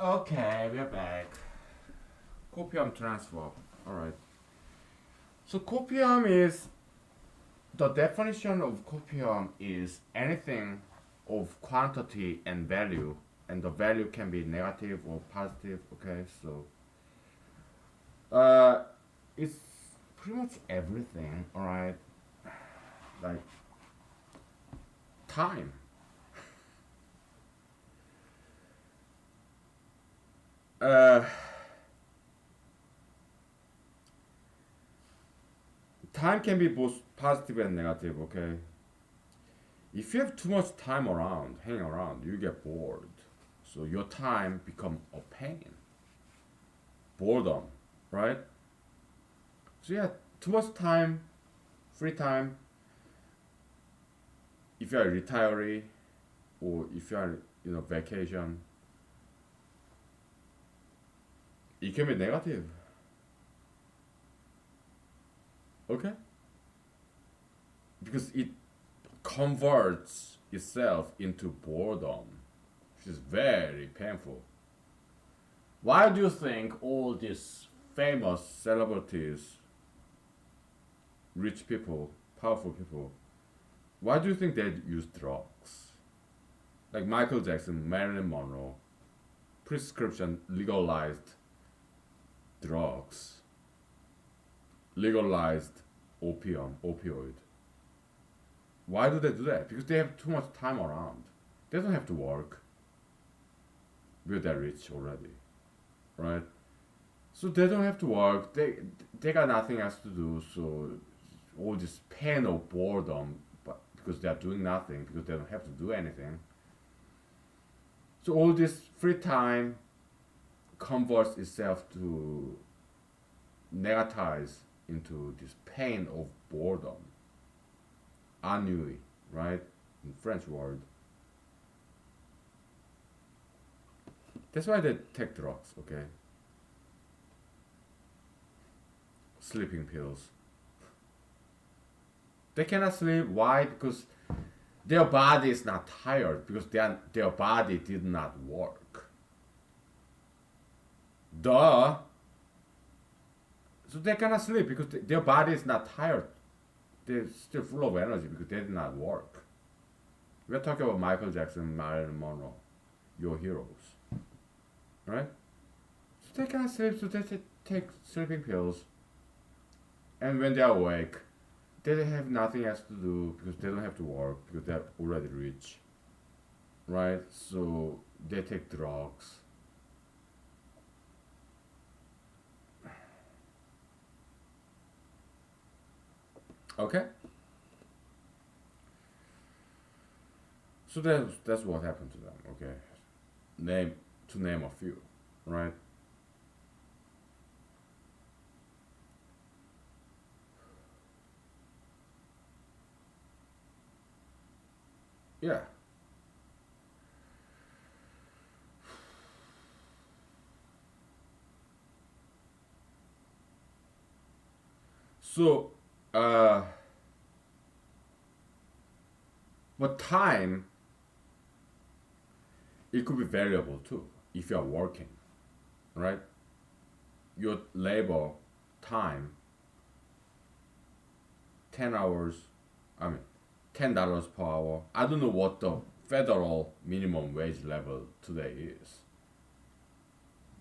Okay, we're back. Copium transfer. All right. So copium is the definition of copium is anything of quantity and value, and the value can be negative or positive. Okay, so uh, it's pretty much everything. All right, like time. Uh, Time can be both positive and negative. Okay, if you have too much time around, hanging around, you get bored. So your time become a pain, boredom, right? So yeah, too much time, free time. If you are a retiree or if you are vacation, it can be negative. Okay, because it converts itself into boredom, which is very painful. Why do you think all these Famous celebrities, rich people, powerful people, why do you think they use drugs? Like Michael Jackson, Marilyn Monroe, prescription legalized drugs, legalized opioid. Why do they do that? Because they have too much time around. They don't have to work because they're rich already, right? So they don't have to work. They got nothing else to do. So all this pain of boredom, but because they are doing nothing, because they don't have to do anything. So all this free time converts itself to negatize into this pain of boredom, ennui, right? In French word. That's why they take drugs, okay? Sleeping pills. They cannot sleep. Why? Because their body is not tired because their body did not work. Duh. So they cannot sleep because their body is not tired. They're still full of energy because they did not work. We're talking about Michael Jackson, Marilyn Monroe, your heroes, right? So they cannot sleep, so they take sleeping pills, and when they're awake, they have nothing else to do because they don't have to work because they're already rich, right? So they take drugs. Okay, so that's what happened to them. Okay, name to name a few, right? Yeah. So, uh, but time it could be variable too if you are working, right? Your labor time 10 hours. I mean, $10 per hour. I don't know what the federal minimum wage level today is.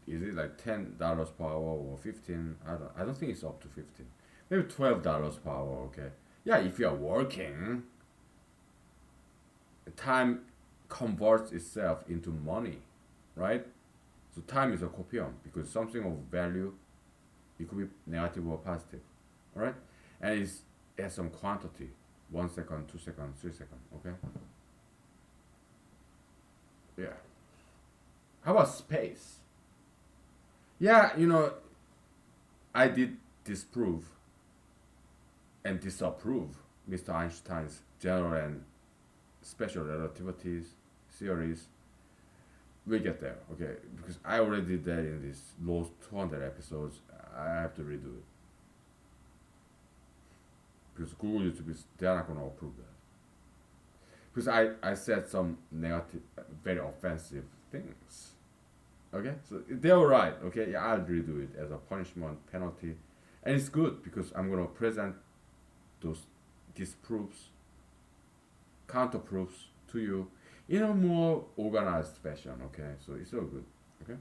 Is it like $10 per hour or 15? I don't think it's up to 15. Maybe $12 per hour. Okay. Yeah, if you are working, time converts itself into money, right? So time is a copium because something of value, it could be negative or positive, all right? And it has some quantity, 1 second, 2 seconds, 3 seconds, okay? Yeah. How about space? Yeah, I did disprove and disapprove Mr. Einstein's general and special relativities theories. We get there, okay? Because I already did that in these lost 200 episodes. I have to redo it because Google YouTube is they're not gonna approve that. Because I said some negative, very offensive things. Okay, so they're right. Okay, yeah, I'll redo it as a punishment penalty, and it's good because I'm gonna present those disproofs, counter proofs to you in a more organized fashion. Okay, so it's all good. Okay.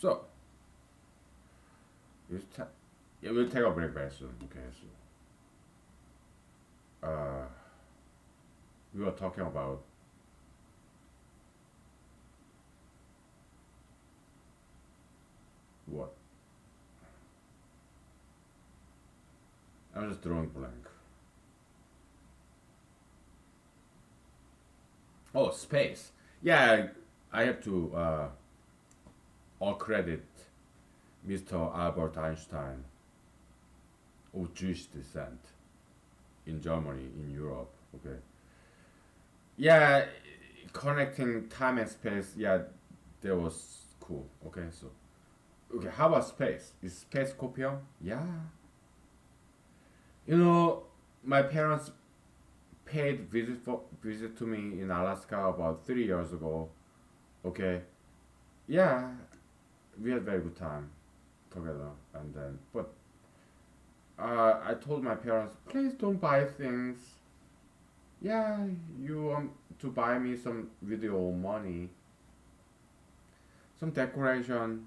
So we'll ta- yeah, we'll take a break very soon. Okay, so we were talking about what? I'm just drawing blank. Oh, space. Yeah, I have to all credit Mr. Albert Einstein of Jewish descent in Germany, in Europe. Okay. Yeah, connecting time and space. Yeah, that was cool. Okay, so okay, how about space? Is space copium? Yeah. You know, my parents paid visit to me in Alaska about 3 years ago. Okay. Yeah, we had very good time together, and then but I told my parents, please don't buy things. Yeah, you want to buy me some video money, some decoration,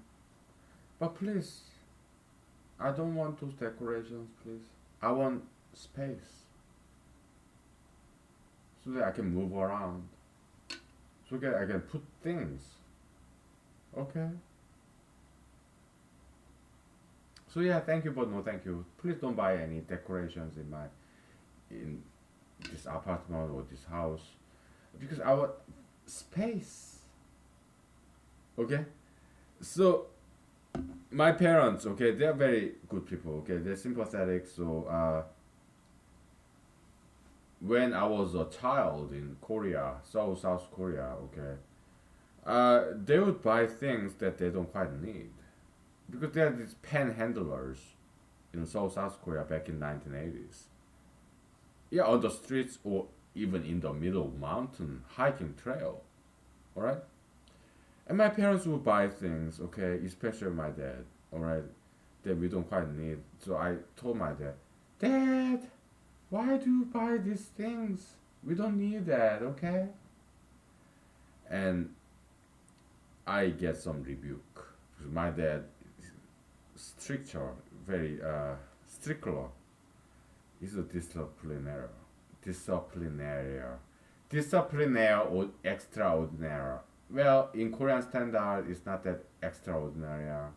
but please, I don't want those decorations, please. I want space so that I can move around, so that I can put things. Okay. So yeah, thank you, but no thank you. Please don't buy any decorations in this apartment or this house because I want space. Okay. So my parents, okay, they're very good people. Okay, they're sympathetic. So when I was a child in Korea, South Korea, okay, they would buy things that they don't quite need because they are these panhandlers in South Korea back in 1980s. Yeah, on the streets or even in the middle of mountain hiking trail. All right, and my parents would buy things, okay, especially my dad. All right, that we don't quite need. So I told my dad, Dad, why do you buy these things? We don't need that, okay? And I get some rebuke because my dad is stricter, very stricter. He's a disciplinarian, disciplinarian, disciplinary or extraordinary. Well, in Korean standard, it's not that extraordinary,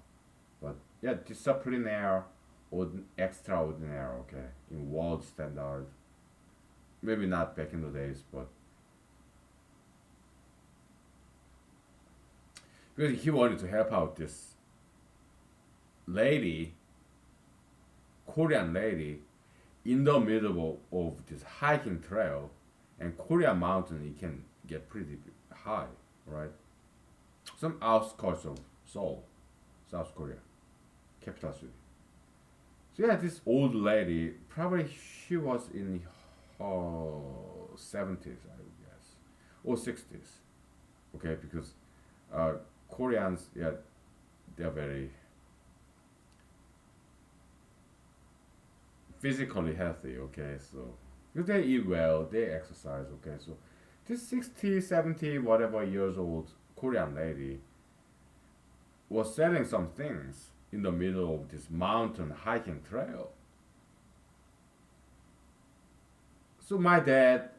but yeah, disciplinary or extraordinary. Okay, in world standard, maybe not back in the days, but because he wanted to help out this lady, Korean lady, in the middle of this hiking trail, and Korean mountain it can get pretty high, right? Some outskirts of Seoul, South Korea, capital city. So yeah, this old lady, probably she was in her 70s, I would guess, or 60s. Okay, because uh, Koreans, yeah, they're very physically healthy. Okay, so because they eat well, they exercise. Okay, so this 60, 70, whatever years old Korean lady was selling some things in the middle of this mountain hiking trail. So my dad,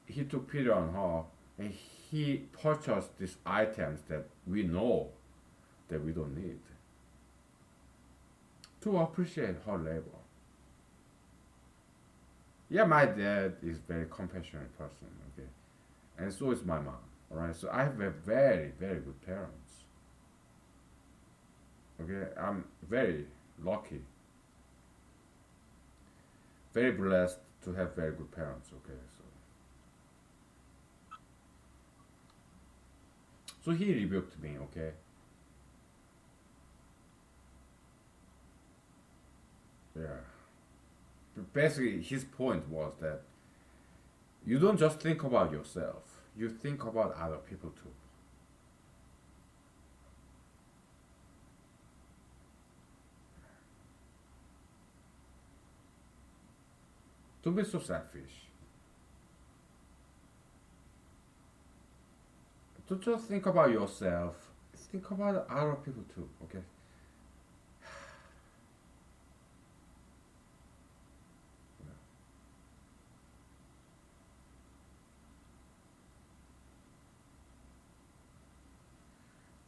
he took pity on her and he purchased these items that we know that we don't need to appreciate her labor. Yeah, my dad is very compassionate person, okay, and so is my mom. All right, so I have a very very good parents. Okay, I'm very lucky, very blessed to have very good parents. Okay, so he rebuked me. Okay, Yeah. Basically, his point was that you don't just think about yourself, you think about other people too. Don't be so selfish. Don't just think about yourself, think about other people too, okay?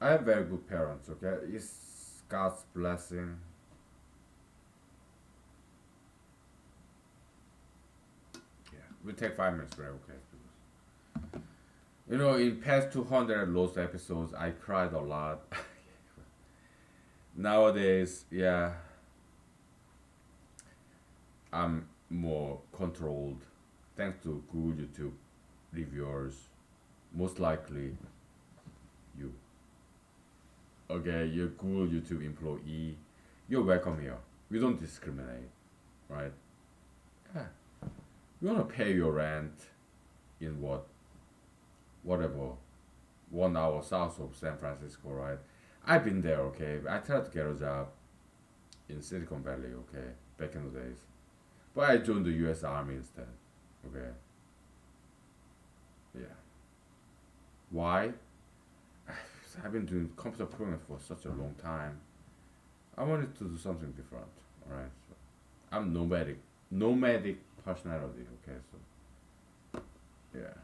I have very good parents, okay? It's God's blessing. Yeah. We take 5 minutes break, okay? You know, in past 200 lost episodes, I cried a lot. Nowadays, yeah, I'm more controlled thanks to good YouTube reviewers. Most likely, you. Okay, you're good YouTube employee. You're welcome here. We don't discriminate, right? Yeah. You wanna pay your rent in whatever 1 hour south of San Francisco, right? I've been there, okay. I tried to get a job in Silicon Valley, okay, back in the days. But I joined the U.S. Army instead, okay. Yeah. Why? I've been doing computer programming for such a long time. I wanted to do something different, alright. So I'm nomadic personality, okay. So yeah.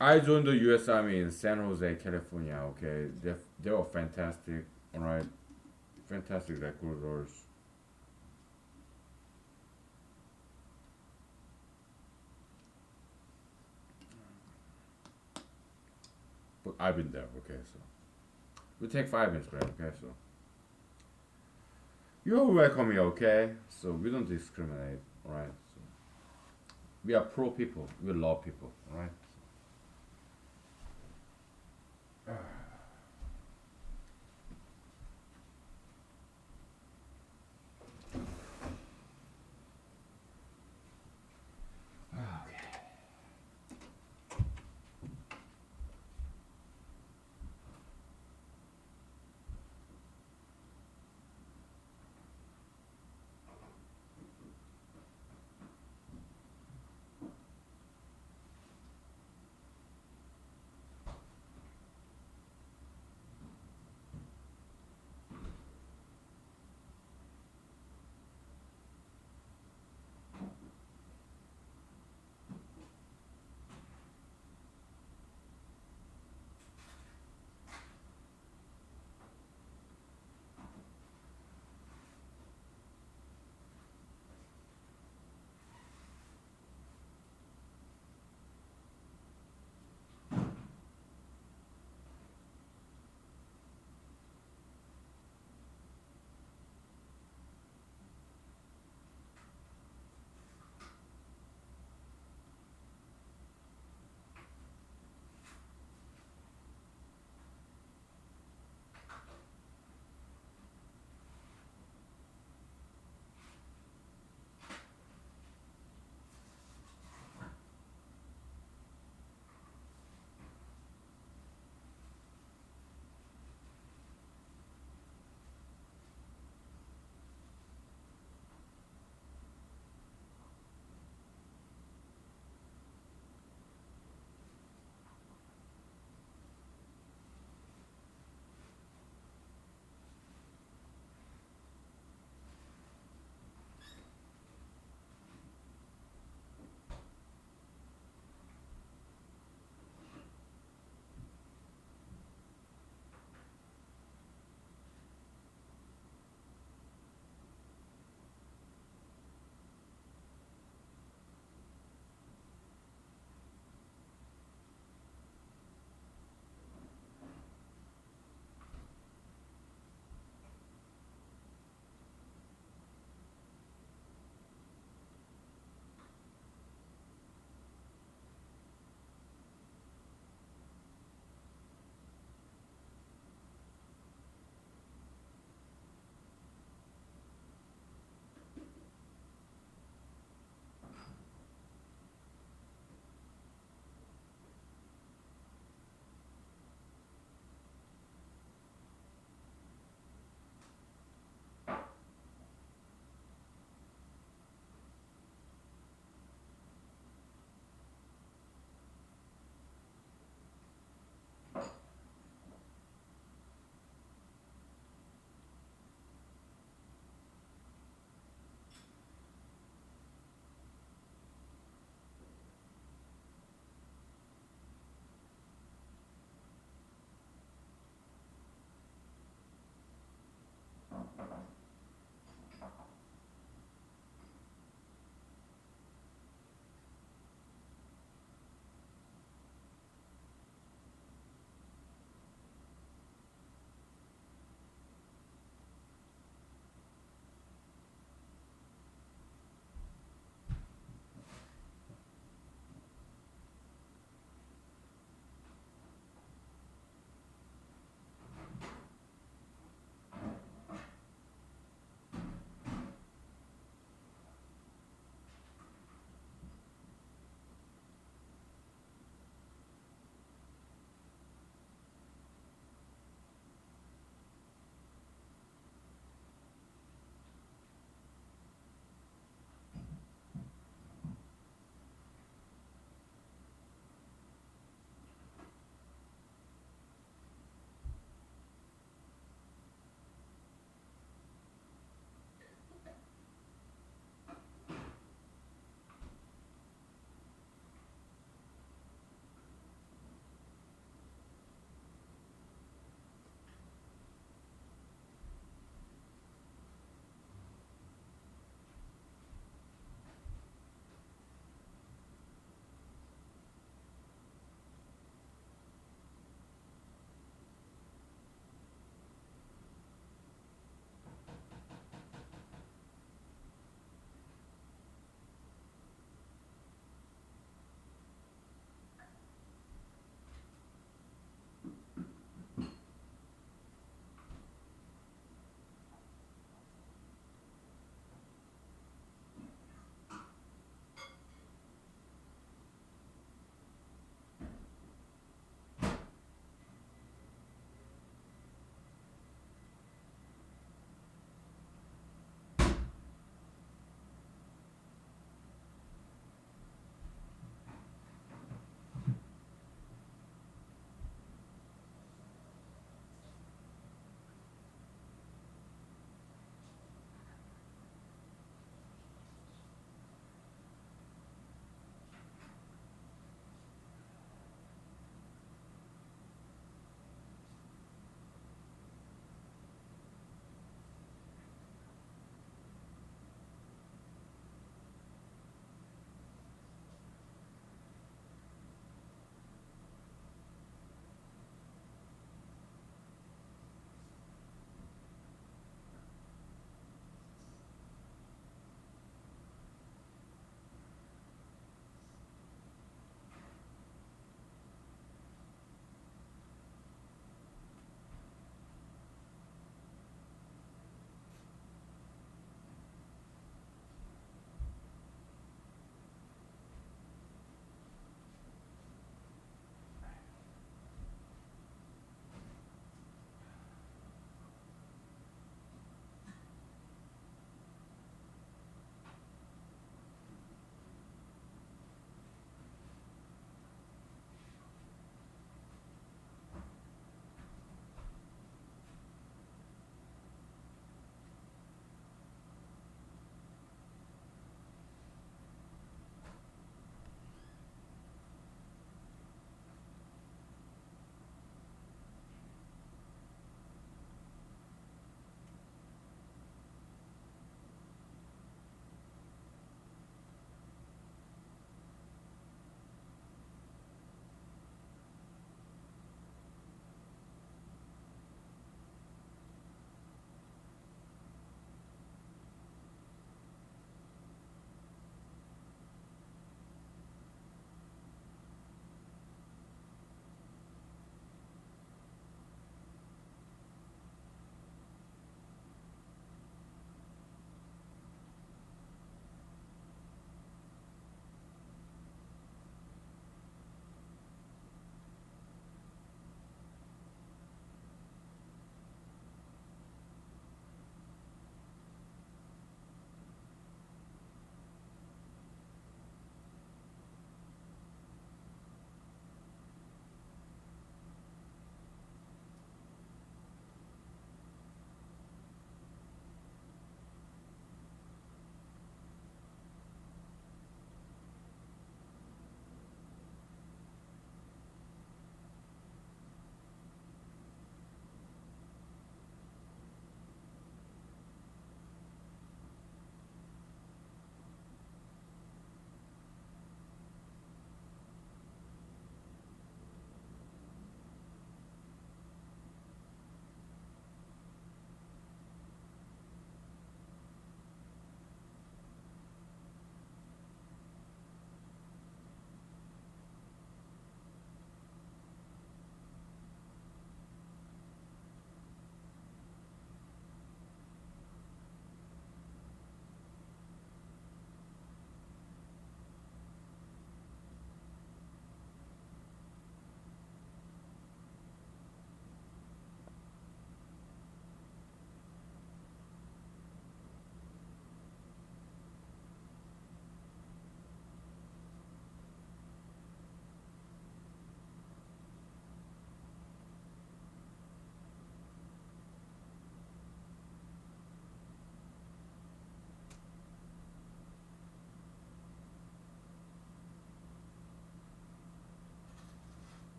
I joined the U.S. Army in San Jose, California. Okay, they were fantastic. All right, fantastic recruiters. But I've been there. Okay, so we take 5 minutes break. Okay, so you're welcome here. Okay, so we don't discriminate. All right, so we are pro people. We love people. All right.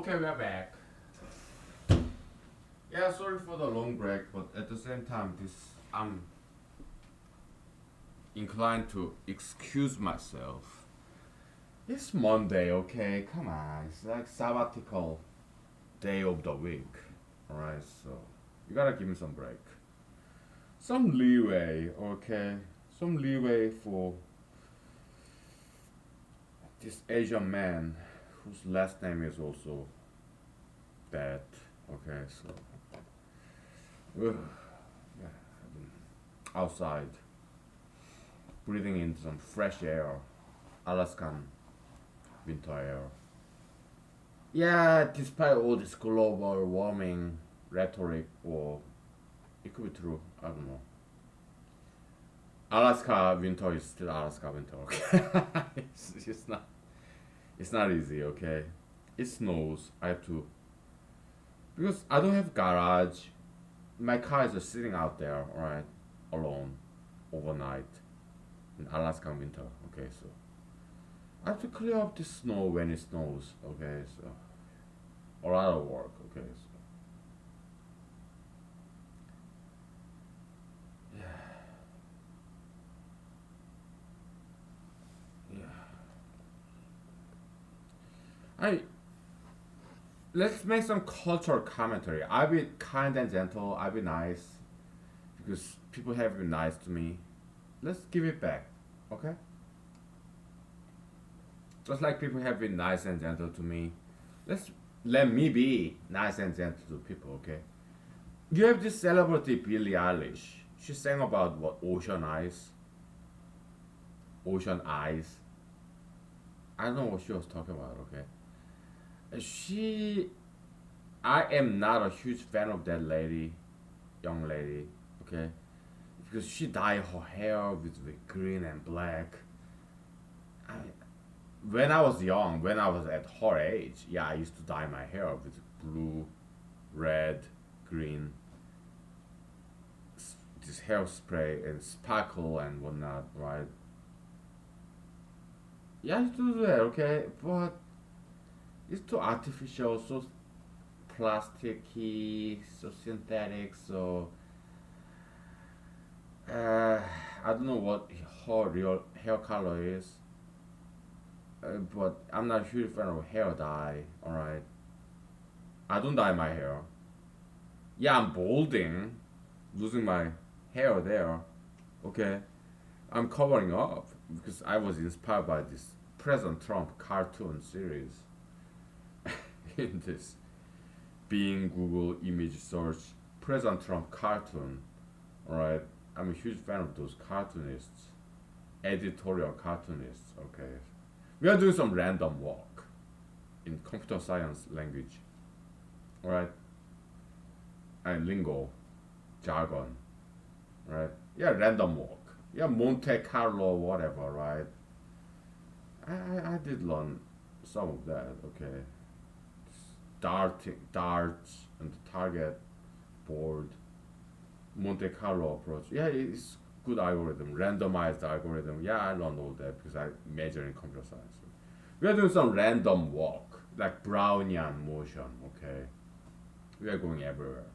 Okay, we're back. Yeah, sorry for the long break, but at the same time, this I'm inclined to excuse myself. It's Monday, okay? Come on, it's like sabbatical day of the week, alright? So you gotta give me some break, some leeway, okay? Some leeway for this Asian man whose last name is also that, okay? So ugh, yeah, I've been outside breathing in some fresh air, Alaskan winter air. Yeah, despite all this global warming rhetoric, or it could be true, I don't know. Alaska winter is still Alaska winter, okay? It's not easy, okay? It snows. I have to, because I don't have garage. My car is just sitting out there, right, alone, overnight in Alaskan winter. Okay, so I have to clear up the snow when it snows. Okay, so a lot of work. Okay, so yeah, yeah. I Let's make some cultural commentary. I'll be kind and gentle. I'll be nice because people have been nice to me. Let's give it back, okay? Just like people have been nice and gentle to me, let's let me be nice and gentle to people, okay? You have this celebrity Billie Eilish. She sang about what, ocean eyes. I don't know what she was talking about, okay? She, I am not a huge fan of that lady, young lady, okay? Because she dyed her hair with green and black. I, when I was young, when I was at her age, yeah, I used to dye my hair with blue, red, green, this hairspray and sparkle and whatnot, right? Yeah, I used to do that, okay? But it's too artificial, so plasticky, so synthetic, so I don't know what her real hair color is, but I'm not a huge fan of hair dye. All right, I don't dye my hair. Yeah, I'm balding, losing my hair there. Okay, I'm covering up because I was inspired by this President Trump cartoon series in this Bing Google image search President Trump cartoon. All right, I'm a huge fan of those cartoonists, editorial cartoonists. Okay, we are doing some random walk in computer science language. All right, and lingo, jargon. Right? Yeah, random walk. Yeah, Monte Carlo, whatever. Right? I did learn some of that. Okay, darts and the target board, Monte Carlo approach. Yeah, it's good algorithm, randomized algorithm. Yeah, I learned all that because I major in computer science. We are doing some random walk, like Brownian motion. Okay, we are going everywhere,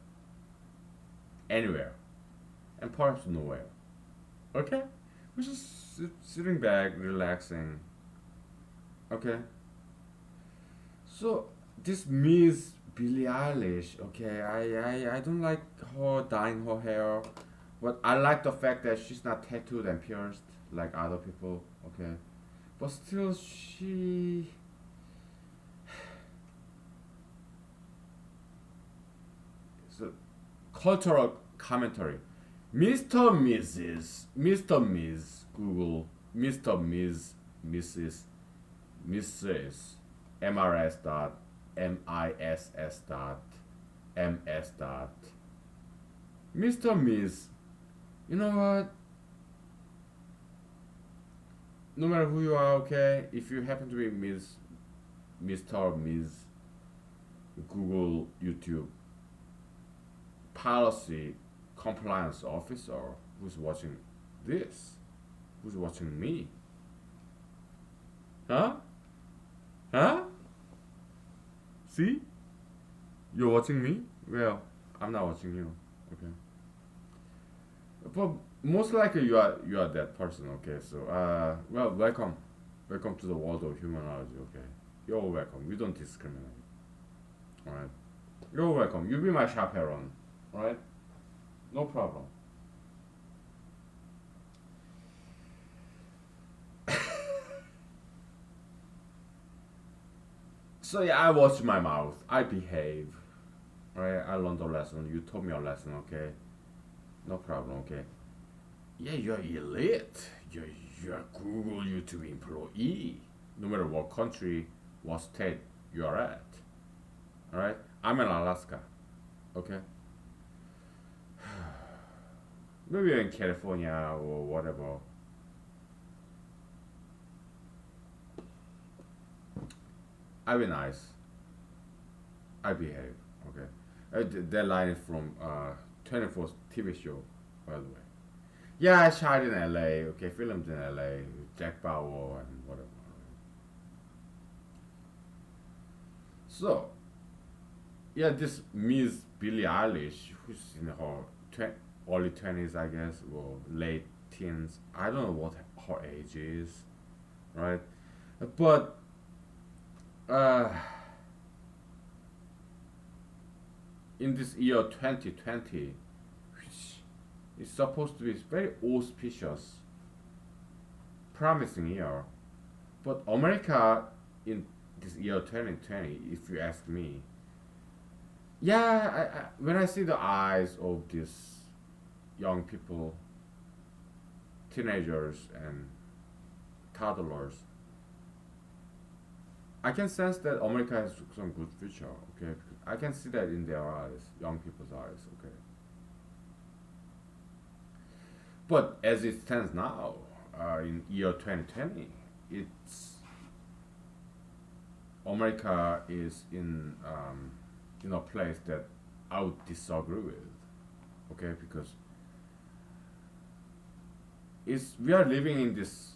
anywhere, and perhaps nowhere. Okay, we're just sitting back, relaxing. Okay, so this Miss Billie Eilish. Okay, I don't like her dyeing her hair, but I like the fact that she's not tattooed and pierced like other people. Okay, but still she. So cultural commentary. Mr. Ms. Google, Mr. Ms. Mrs. MRS dot MISS dot MS dot Mr. Ms. You know what? No matter who you are, okay. If you happen to be Mr. Ms. Google, YouTube policy compliance officer who's watching this, who's watching me, huh? Huh? See? You're watching me? Well, I'm not watching you. Okay. But most likely you are that person. Okay. So well, welcome to the world of humanology. Okay. You're welcome. We don't discriminate. All right. You're welcome. You be my chaperone. All right. No problem. So yeah, I watch my mouth. I behave. Right. I learned a lesson. You taught me a lesson. Okay. No problem. Okay. Yeah, you're elite. You're a Google YouTube employee. No matter what country, what state you are at. All right. I'm in Alaska. Okay. Maybe you're in California or whatever. I be nice. I behave. Okay. That line is from 24th TV show, by the way. Yeah, I shot in LA. Okay, filmed in LA. Jack Bauer and whatever. So, yeah, this Miss Billie Eilish, who's in her early 20s, I guess, or late teens. I don't know what her age is, right? But uh, in this year 2020, which is supposed to be very auspicious, promising year, but America in this year 2020, if you ask me, yeah, when I see the eyes of these young people, teenagers and toddlers, I can sense that America has some good future. Okay, I can see that in their eyes, young people's eyes. Okay, but as it stands now, in year 2020, it's America is in a place that I would disagree with. Okay, because we are living in this.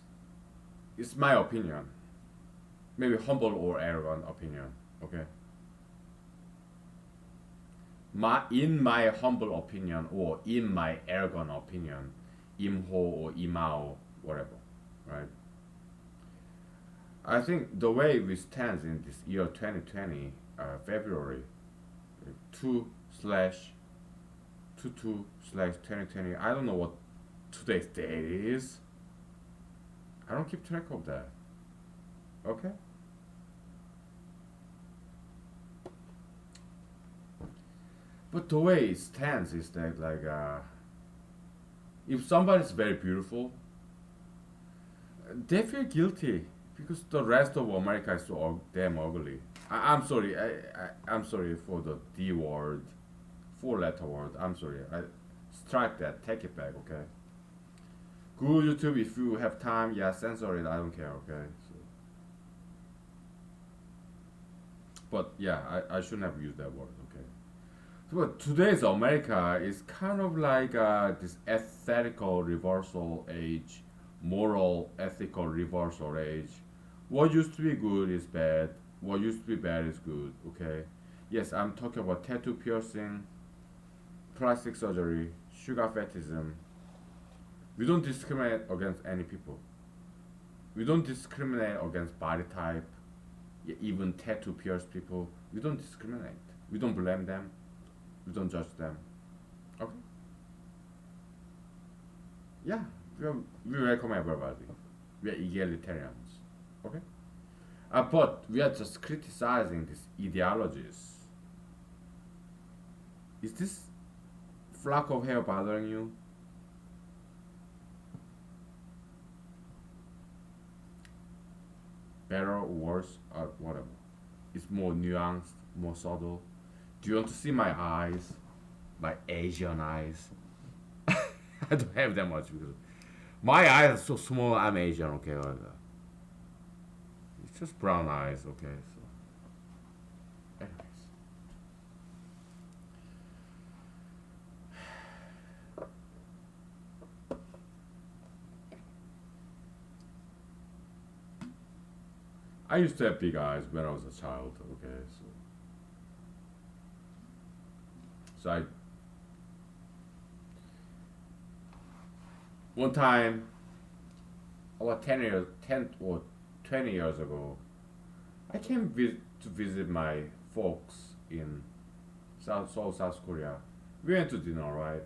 It's my opinion, maybe humble or arrogant opinion. Okay, in my humble opinion or in my arrogant opinion, imho or imao, whatever, right? I think the way we stand in this year 2020, February 2 slash 22 slash 2020. I don't know what today's date is. I don't keep track of that. Okay. But the way it stands is that like if somebody's very beautiful, they feel guilty because the rest of America is so damn ugly. I'm sorry. I'm sorry for the D word, four-letter word. I'm sorry. I strike that. Take it back. Okay. Google YouTube if you have time. Yeah, censor it. I don't care. Okay. So, but yeah, I shouldn't have used that word. Okay. But today's America is kind of like this ethical reversal age, moral ethical reversal age. What used to be good is bad. What used to be bad is good. Okay. Yes, I'm talking about tattoo piercing, plastic surgery, sugar fetishism. We don't discriminate against any people. We don't discriminate against body type, even tattoo pierced people. We don't discriminate. We don't blame them. We don't judge them. Okay? Yeah, we welcome everybody. We are egalitarians. Okay? But we are just criticizing these ideologies. Is this flock of hair bothering you? Better or worse or whatever? It's more nuanced, more subtle. Do you want to see my eyes? My Asian eyes? I don't have that much because my eyes are so small. I'm Asian, okay? It's just brown eyes, okay? So, anyways. I used to have big eyes when I was a child, okay? So, So I one time about 10 or 20 years ago, I came to visit my folks in South Korea. We went to dinner, right?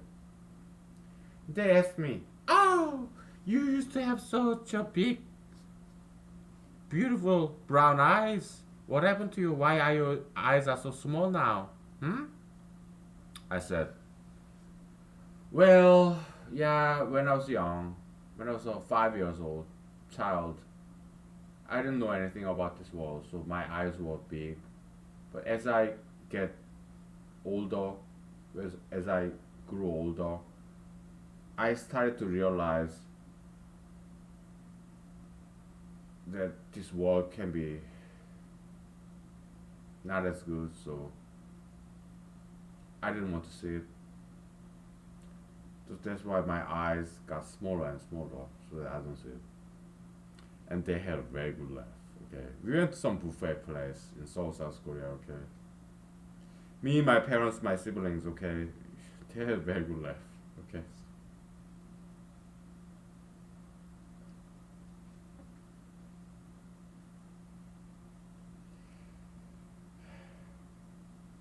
They asked me, "Oh, you used to have such a big, beautiful brown eyes. What happened to you? Why are your eyes are so small now?" Hmm? I said, "Well, yeah, when I was young, when I was a 5 years old child, I didn't know anything about this world, so my eyes were big. But as I get older, as I grew older, I started to realize that this world can be not as good, so I didn't want to see it. So that's why my eyes got smaller and smaller, so that I don't see it." And they had a very good laugh. Okay, we went to some buffet place in Seoul, South Korea. Okay, me, my parents, my siblings. Okay, they had a very good laugh. Okay,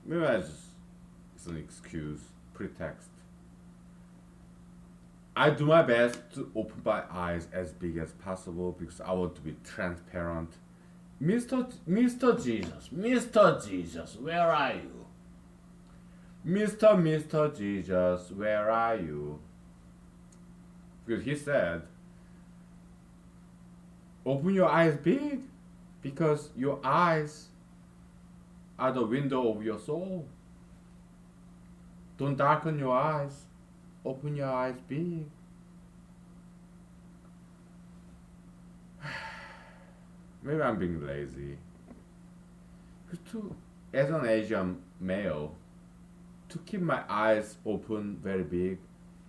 maybe I just it's an excuse, pretext. I do my best to open my eyes as big as possible because I want to be transparent. Mr. Jesus, Mr. Jesus, where are you? Mr. Jesus, where are you? Because he said, open your eyes big because your eyes are the window of your soul. Don't darken your eyes. Open your eyes big. Maybe I'm being lazy. As an Asian male, to keep my eyes open very big,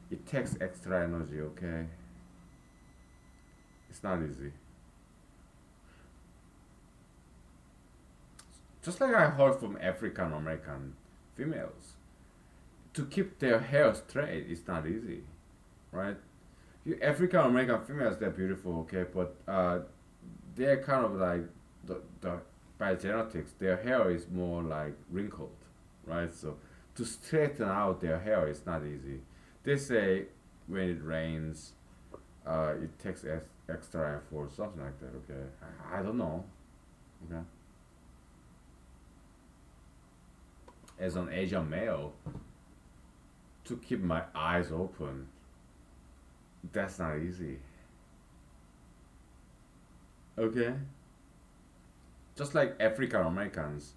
it takes extra energy, okay? It's not easy. Just like I heard from African American females, to keep their hair straight is not easy, right? You African American females, they're beautiful, okay, but they're kind of like the by genetics, their hair is more like wrinkled, right? So to straighten out their hair is not easy. They say when it rains, it takes extra effort, something like that. Okay, I don't know. Okay, as an Asian male, to keep my eyes open, that's not easy. Okay, just like African Americans,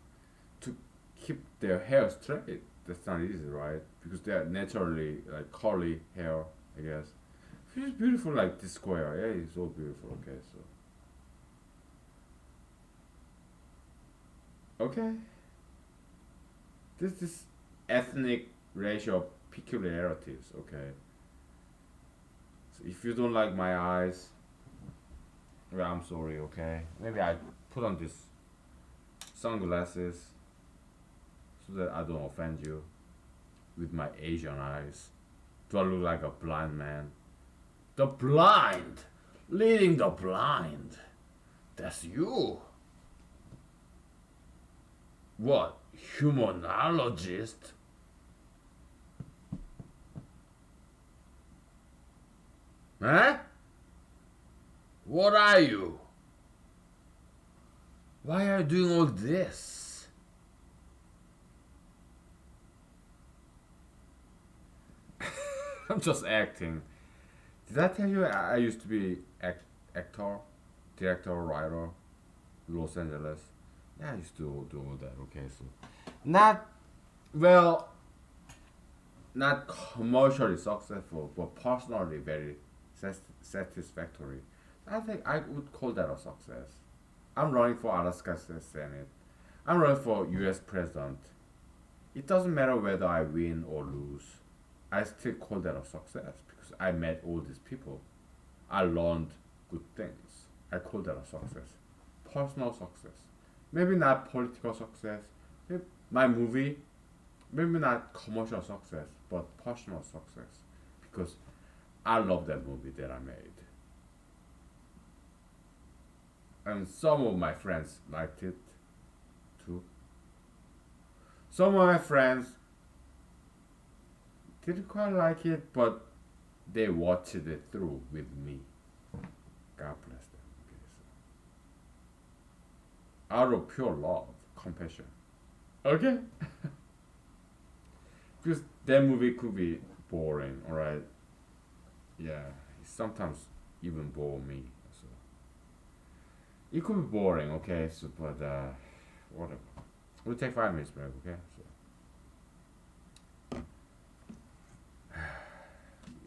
to keep their hair straight, that's not easy, right? Because they are naturally like curly hair, I guess. She's beautiful like this square. Yeah, it's so beautiful. Okay, so okay, this ethnic racial peculiarities. Okay, so if you don't like my eyes, well, I'm sorry. Okay, maybe I put on this sunglasses so that I don't offend you with my Asian eyes. Do I look like a blind man? The blind, leading the blind. That's you. What? Humanologist? Huh? What are you? Why are you doing all this? I'm just acting. Did I tell you I used to be actor, director, writer, Los Angeles? Yeah, I used to do all that. Okay, so not well, not commercially successful, but personally very satisfactory. I think I would call that a success. I'm running for Alaska Senate. I'm running for U.S. President. It doesn't matter whether I win or lose. I still call that a success because I met all these people. I learned good things. I call that a success. Personal success. Maybe not political success. My movie, maybe not commercial success, but personal success, because I love that movie that I made, and some of my friends liked it too. Some of my friends didn't quite like it, but they watched it through with me. God bless them. Okay, so out of pure love, compassion. Okay, because that movie could be boring. All right, yeah, sometimes even bore me. So it could be boring. Okay, so but whatever. We'll take 5 minutes break. Okay, so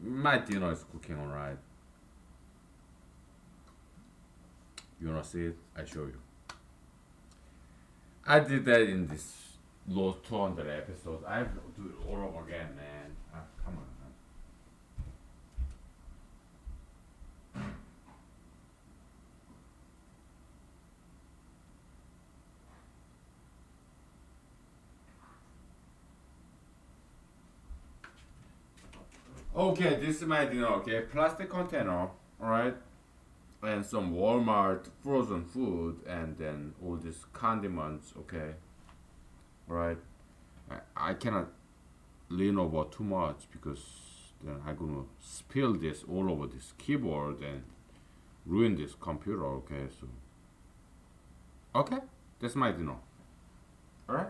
my dinner is cooking. All right, you wanna see it? I show you. I did that in this low 200 episodes. I have to do it all over again, man. Come on. Okay, this is my dinner. Okay, plastic container. All right, and some Walmart frozen food, and then all these condiments. Okay, all right. I cannot lean over too much because then I'm gonna spill this all over this keyboard and ruin this computer. Okay, so okay, that's my dinner. All right.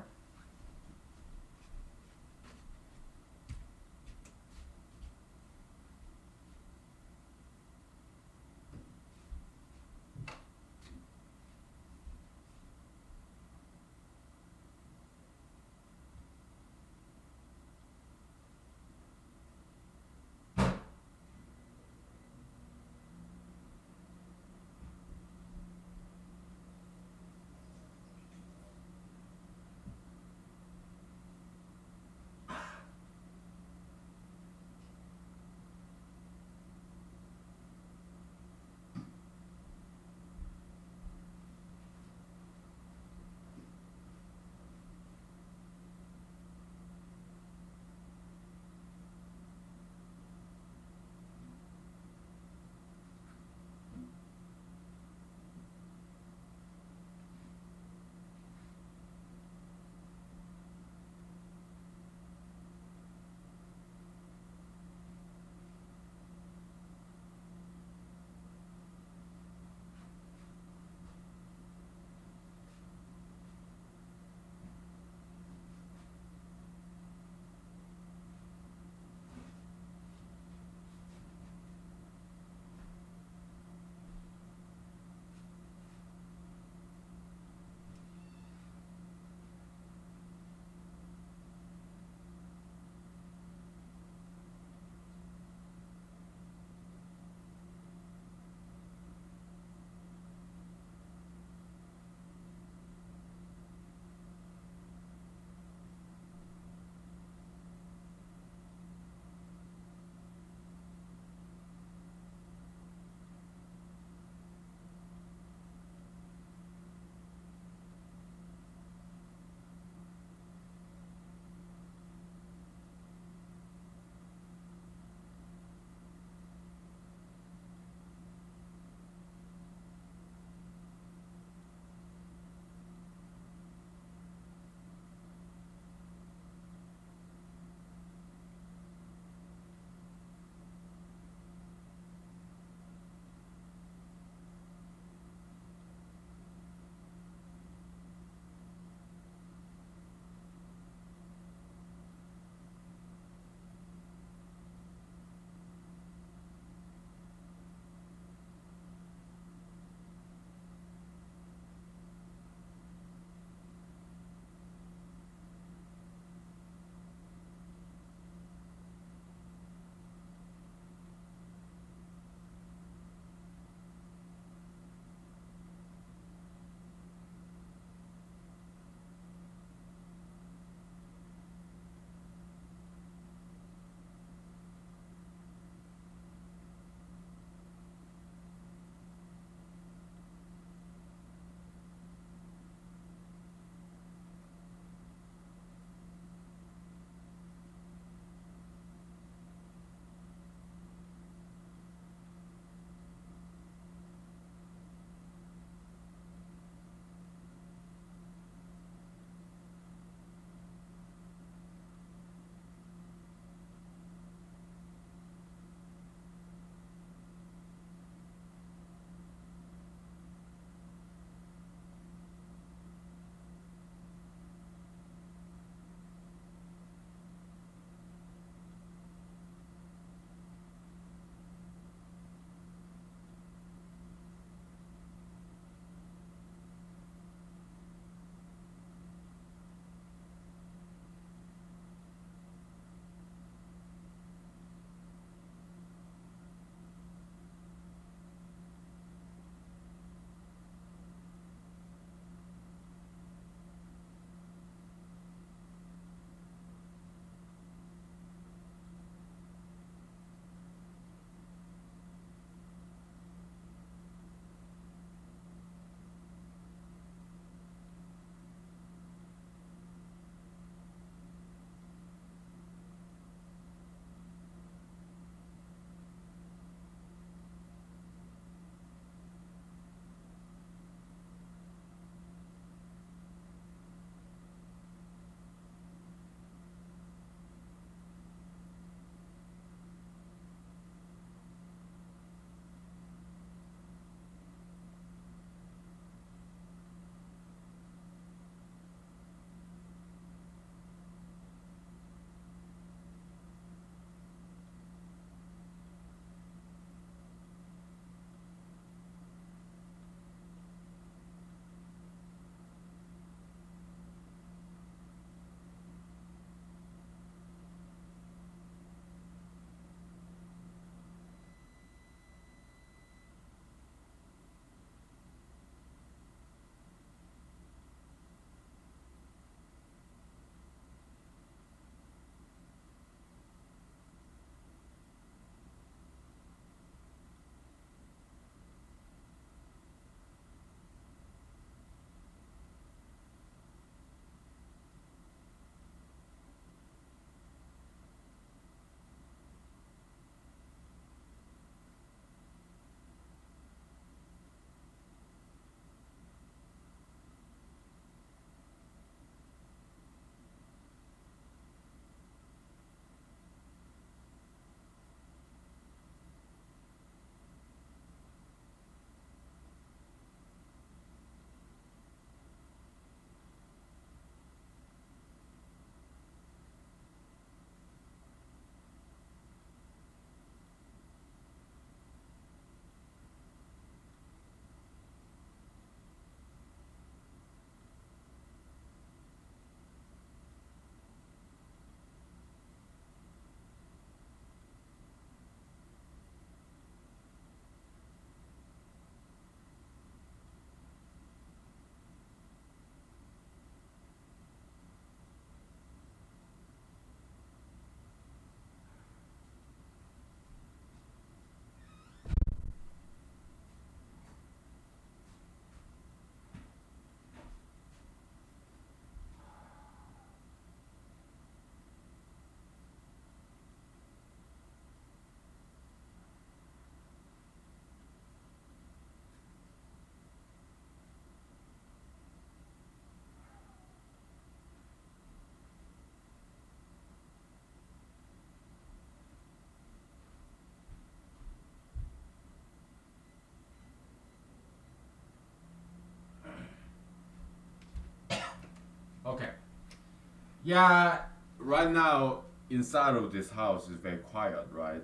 Yeah, right now inside of this house is very quiet, right?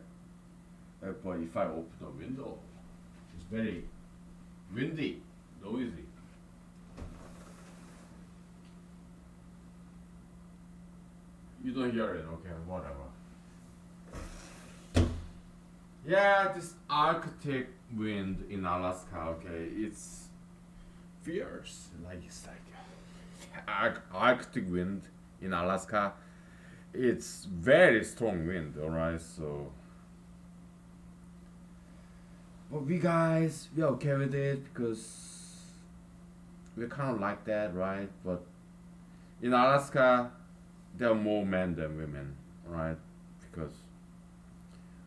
But if I open the window, it's very windy, noisy. You don't hear it, okay? Whatever. Yeah, this Arctic wind in Alaska, okay, it's fierce. Like it's like Arctic wind in Alaska. It's very strong wind, alright. So, but we guys, we are okay with it because we kind of like that, right? But in Alaska, there are more men than women, right? Because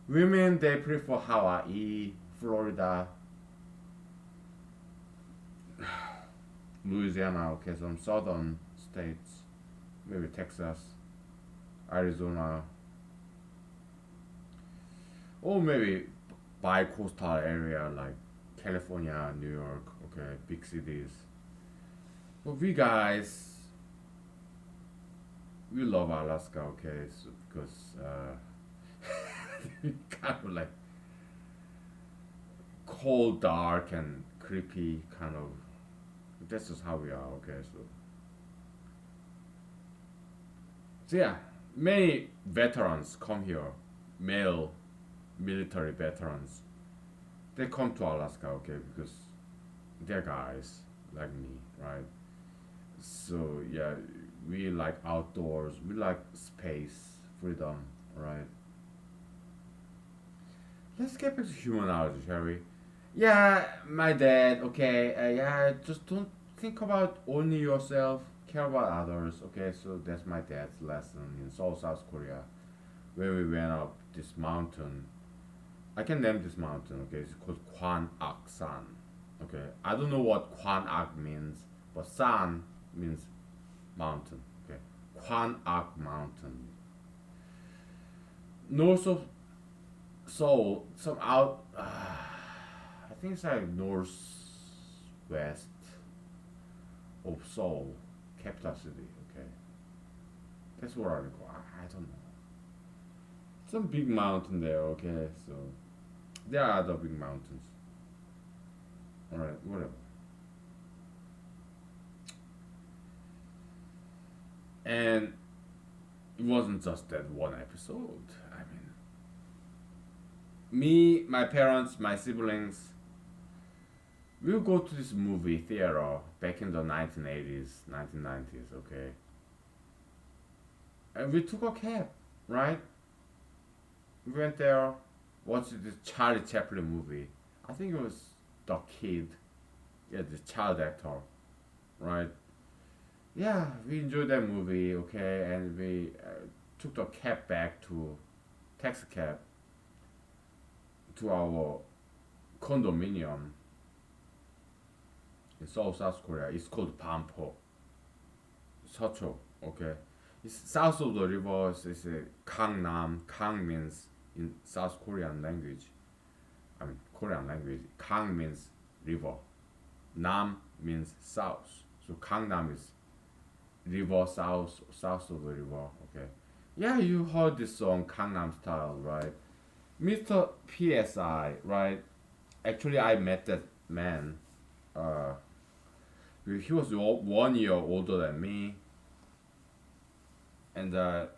women they prefer Hawaii, Florida, Louisiana, okay, some southern states, maybe Texas, Arizona, or maybe bi-coastal area like California, New York, okay, big cities. But we guys, we love Alaska, okay, so because we kind of like cold, dark, and creepy kind of. That's just how we are, okay. So yeah, many veterans come here, male military veterans. They come to Alaska, okay, because they're guys like me, right? So yeah, we like outdoors, we like space, freedom, right? Let's get back to humanology, shall we? Yeah, my dad, okay, yeah, just don't think about only yourself, care about others, okay? So that's my dad's lesson in Seoul, South Korea, where we went up this mountain. I can name this mountain, okay? It's called Kwan Ak San, okay? I don't know what Kwan Ak means, but San means mountain, okay? Kwan Ak Mountain. North of Seoul, some out. I think it's like northwest of Seoul, capital city. Okay, that's where I recall. I don't know. Some big mountain there. Okay, so there are other big mountains. All right, whatever. And it wasn't just that one episode. I mean, me, my parents, my siblings, we would go to this movie theater back in the 1980s, 1990s, okay? And we took a cab, right? We went there, watched this Charlie Chaplin movie. I think it was The Kid, yeah, the child actor, right? Yeah, we enjoyed that movie, okay? And we took the cab back to, taxi cab, to our condominium in Seoul, South Korea. It's called Bampo. Seocho, okay? It's south of the river. It's a Gangnam. Gang means in South Korean language. I mean Korean language. Gang means river. Nam means south. So Gangnam is river south of the river. Okay. Yeah, you heard this song Gangnam Style, right? Mr. PSI, right? Actually, I met that man. Uh, he was 1 year older than me, and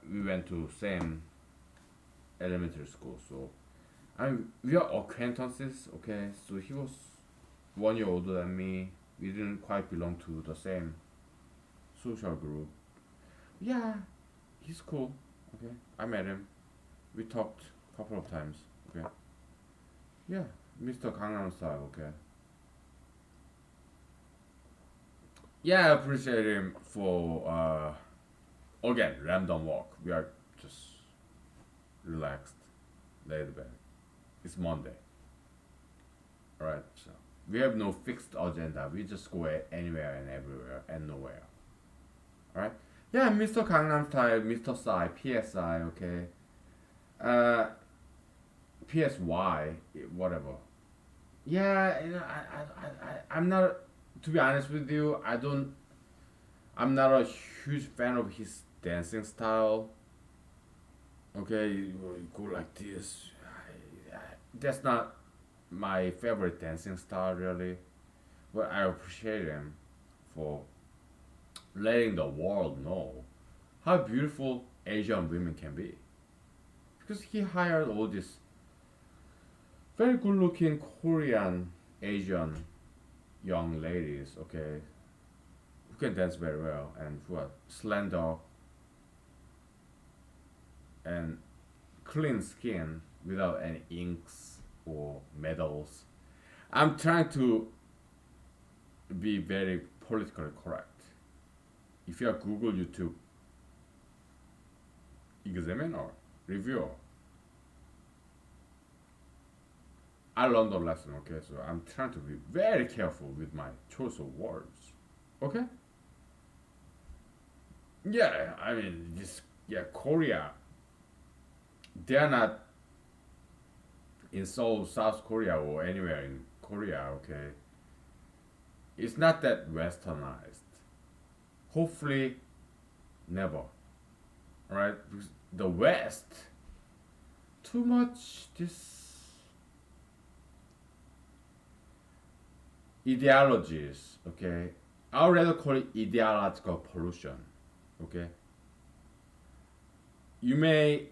we went to same elementary school. So we are acquaintances. Okay, so he was 1 year older than me. We didn't quite belong to the same social group. Yeah, he's cool. Okay, I met him. We talked a couple of times. Okay, yeah, Mr. Gangnam Style. Okay, yeah, I appreciate him for again random walk. We are just relaxed, laid back. It's Monday, alright? So we have no fixed agenda. We just go anywhere and everywhere and nowhere. Alright? Yeah, Mr. Gangnam Style, Mr. Psy, PSI, okay. Uh, PSY, whatever. Yeah, I'm not. To be honest with you, I don't. I'm not a huge fan of his dancing style. Okay, you go like this. That's not my favorite dancing style really, but I appreciate him for letting the world know how beautiful Asian women can be. Because he hired all these very good looking Korean Asian young ladies, okay, who can dance very well and who are slender and clean skin without any inks or medals. I'm trying to be very politically correct. If you are Google YouTube examiner, reviewer, I learned a lesson, okay? So I'm trying to be very careful with my choice of words, okay? Yeah, I mean, this, yeah, Korea, they're not in Seoul, South Korea, or anywhere in Korea, okay? It's not that westernized. Hopefully, never, right? Because the West, too much this ideologies, okay? I would rather call it ideological pollution, okay? You may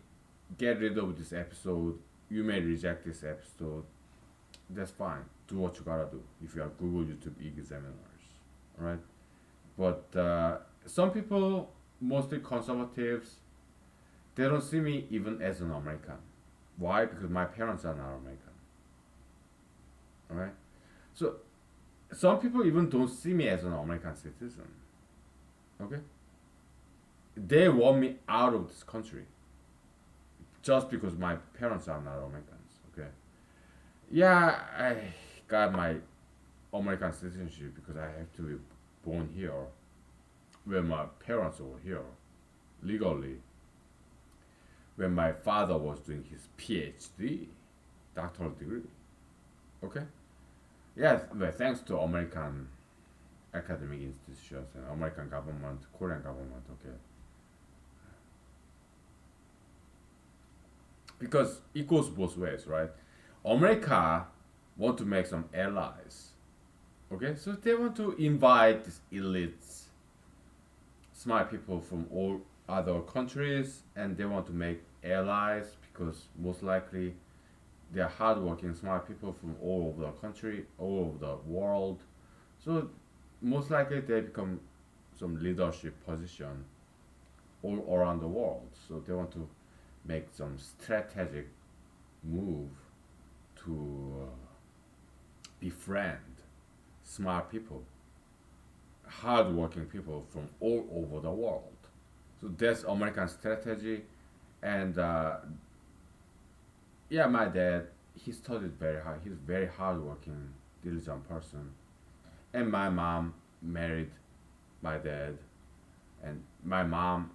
get rid of this episode, you may reject this episode, that's fine. Do what you gotta do if you are Google YouTube examiners, right? But some people, mostly conservatives, they don't see me even as an American. Why? Because my parents are not American, alright? So some people even don't see me as an American citizen, okay? They want me out of this country just because my parents are not Americans, okay? Yeah, I got my American citizenship because I have to be born here when my parents were here legally when my father was doing his PhD, doctoral degree. Okay? Yes, well, thanks to American academic institutions and American government, Korean government, okay? Because it goes both ways, right? America want to make some allies, okay? So they want to invite these elites, smart people from all other countries, and they want to make allies because most likely they are hardworking, smart people from all over the country, all over the world. So most likely they become some leadership position all around the world. So they want to make some strategic move to befriend smart people, hardworking people from all over the world. So that's American strategy, and yeah, my dad, he studied very hard. He's a very hardworking, diligent person. And my mom married my dad, and my mom,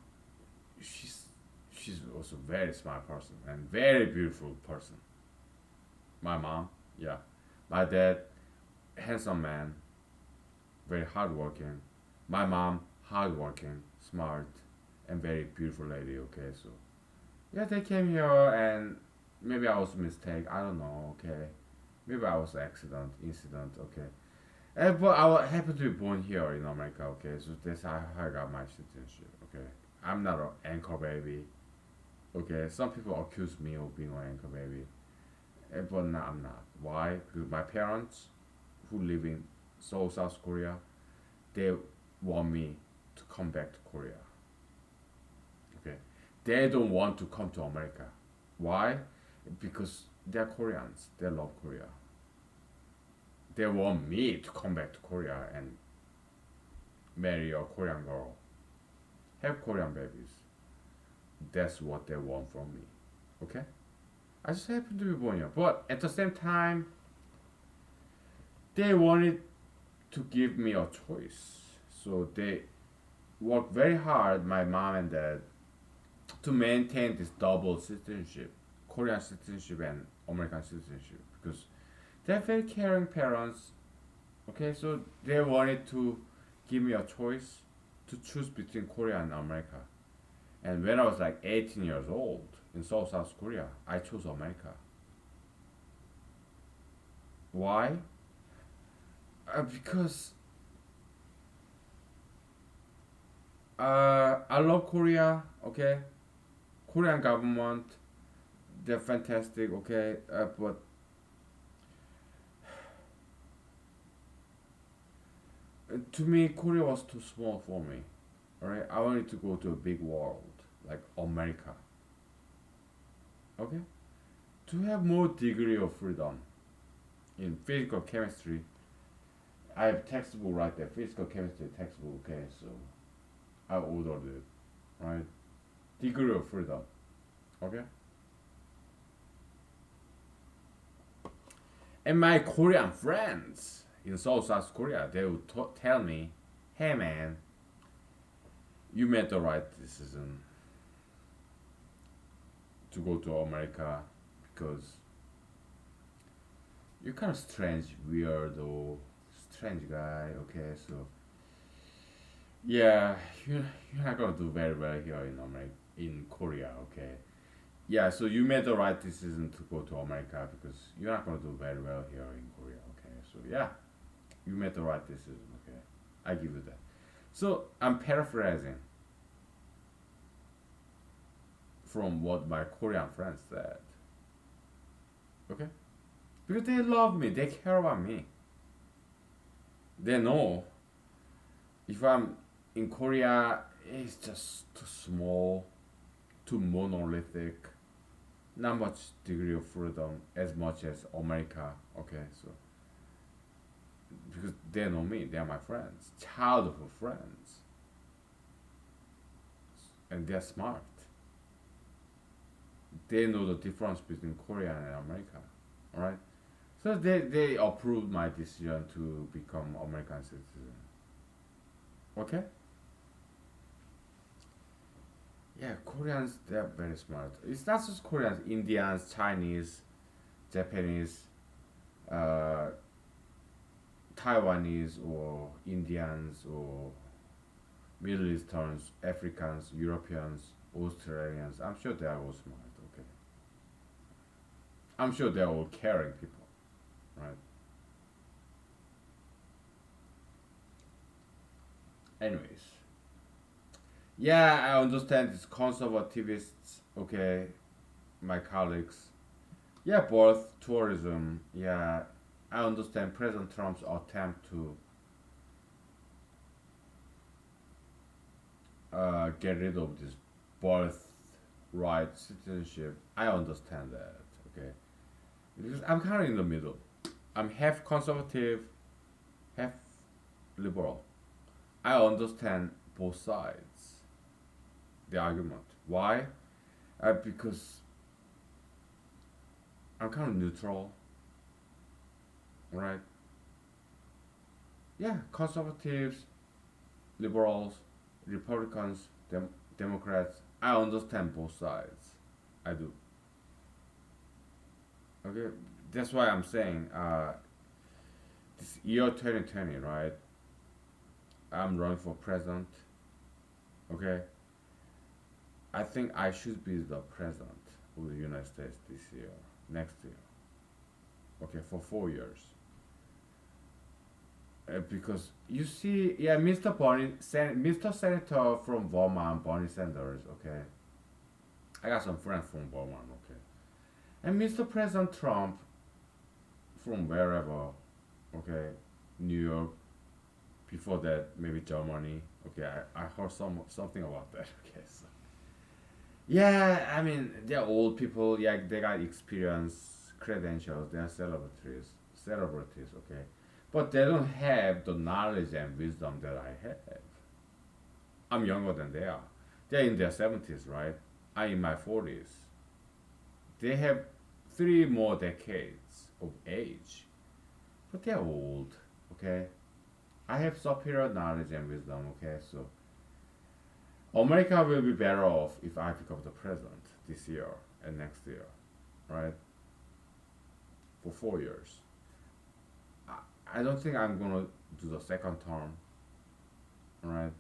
she's she's also a very smart person and very beautiful person. My mom, yeah, my dad, handsome man, very hardworking. My mom, hardworking, smart, and very beautiful lady. Okay, so yeah, they came here and maybe I was a mistake. I don't know. Okay, maybe I was accident, incident. Okay, but happened to be born here in America. Okay, so that's how I got my citizenship. Okay, I'm not an anchor baby. Okay, some people accuse me of being an anchor baby, but no, I'm not. Why? Because my parents, who live in Seoul, South Korea, they want me to come back to Korea. Okay, they don't want to come to America. Why? Because they're Koreans. They love Korea. They want me to come back to Korea and marry a Korean girl, have Korean babies. That's what they want from me. Okay? I just happen to be born here. But at the same time, they wanted to give me a choice. So they worked very hard, my mom and dad, to maintain this double citizenship, Korean citizenship and American citizenship. Because they're very caring parents. Okay, so they wanted to give me a choice to choose between Korea and America. And when I was like 18 years old in South Korea, I chose America. Why? Because I love Korea. Okay, Korean government, they're fantastic. Okay, but to me, Korea was too small for me. Alright, I wanted to go to a big world like America. Okay, to have more degree of freedom in physical chemistry. I have textbook right there, physical chemistry textbook. Okay, so I ordered it. Right, degree of freedom. Okay, and my Korean friends in South Korea, they would tell me, "Hey man, you made the right decision to go to America because you're kind of strange, weirdo, strange guy. Okay, so yeah, you're not gonna do very well here in America, in Korea. Okay, yeah, so you made the right decision to go to America because you're not gonna do very well here in Korea. Okay, so yeah, you made the right decision. Okay, I give you that. So I'm paraphrasing from what my Korean friends said. Okay, because they love me, they care about me. They know if I'm in Korea, it's just too small, too monolithic, not much degree of freedom as much as America. Okay, so because they know me, they are my friends, childhood friends, and they're smart. They know the difference between Korea and America. All right, so they approved my decision to become American citizen. Okay, yeah, Koreans they're very smart. It's not just Koreans, Indians, Chinese, Japanese, uh, Taiwanese or Indians or Middle Easterns, Africans, Europeans, Australians. I'm sure they are all smart. Okay, I'm sure they are all caring people, right? Anyways, yeah, I understand it's conservativists. Okay, my colleagues. Yeah, both tourism. Yeah, I understand President Trump's attempt to get rid of this birthright citizenship. I understand that. Okay, because I'm kind of in the middle. I'm half conservative, half liberal. I understand both sides. The argument. Why? Because I'm kind of neutral, right? Yeah, conservatives, liberals, Republicans, Democrats. I understand both sides. I do. Okay, that's why I'm saying this year 2020, right? I'm running for president. Okay, I think I should be the president of the United States this year, next year. Okay, for 4 years. Because you see, yeah, Mr. Senator from Vermont, Bernie Sanders. Okay, I got some friends from Vermont. Okay, and Mr. President Trump from wherever. Okay, New York. Before that, maybe Germany. Okay, I heard something about that. Okay, so yeah, I mean they're old people. Yeah, they got experience, credentials. They're celebrities. Okay, but they don't have the knowledge and wisdom that I have. I'm younger than they are. They're in their 70s, right? I'm in my 40s. They have 3 more decades of age, but they're old. Okay, I have superior knowledge and wisdom. Okay, so America will be better off if I become the president this year and next year, right? For 4 years. I don't think I'm gonna do the second term, right?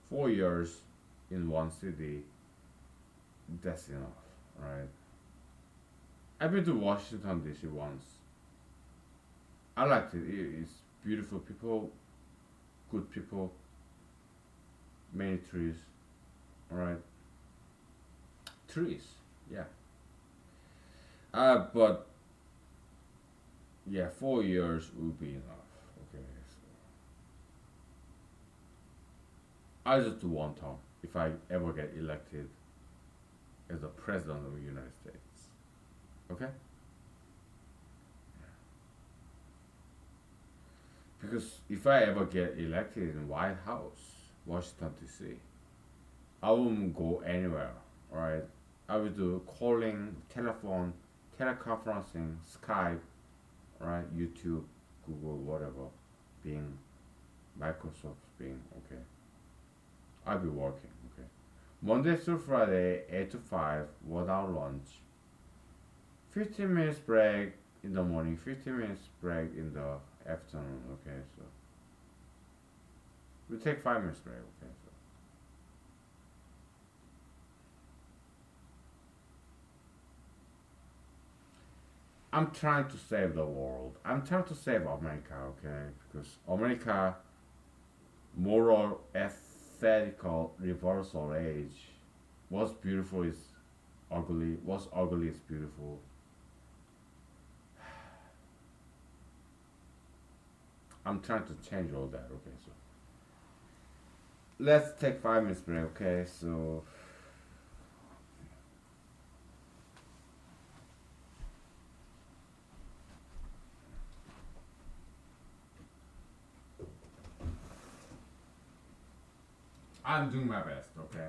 4 years in one city. that's enough, right? I've been to Washington D.C. once. I liked it. It's beautiful people, good people, many trees. All right, trees. Yeah. But yeah, 4 years would be enough. Okay. So I just do one term if I ever get elected as the president of the United States. Okay. Because if I ever get elected in White House, Washington D.C., I won't go anywhere. All right. I will do calling, telephone, teleconferencing, Skype, right? YouTube, Google, whatever, Bing, Microsoft Bing. Okay. I'll be working. Okay. Monday through Friday, 8 to 5, 1 hour lunch, 15 minutes break in the morning, 15 minutes break in the afternoon. Okay. So we take 5 minutes break. Okay. So I'm trying to save the world. I'm trying to save America, okay? Because America moral ethical reversal age. What's beautiful is ugly. What's ugly is beautiful. I'm trying to change all that, okay? So let's take 5 minutes break, okay? So I'm doing my best, okay?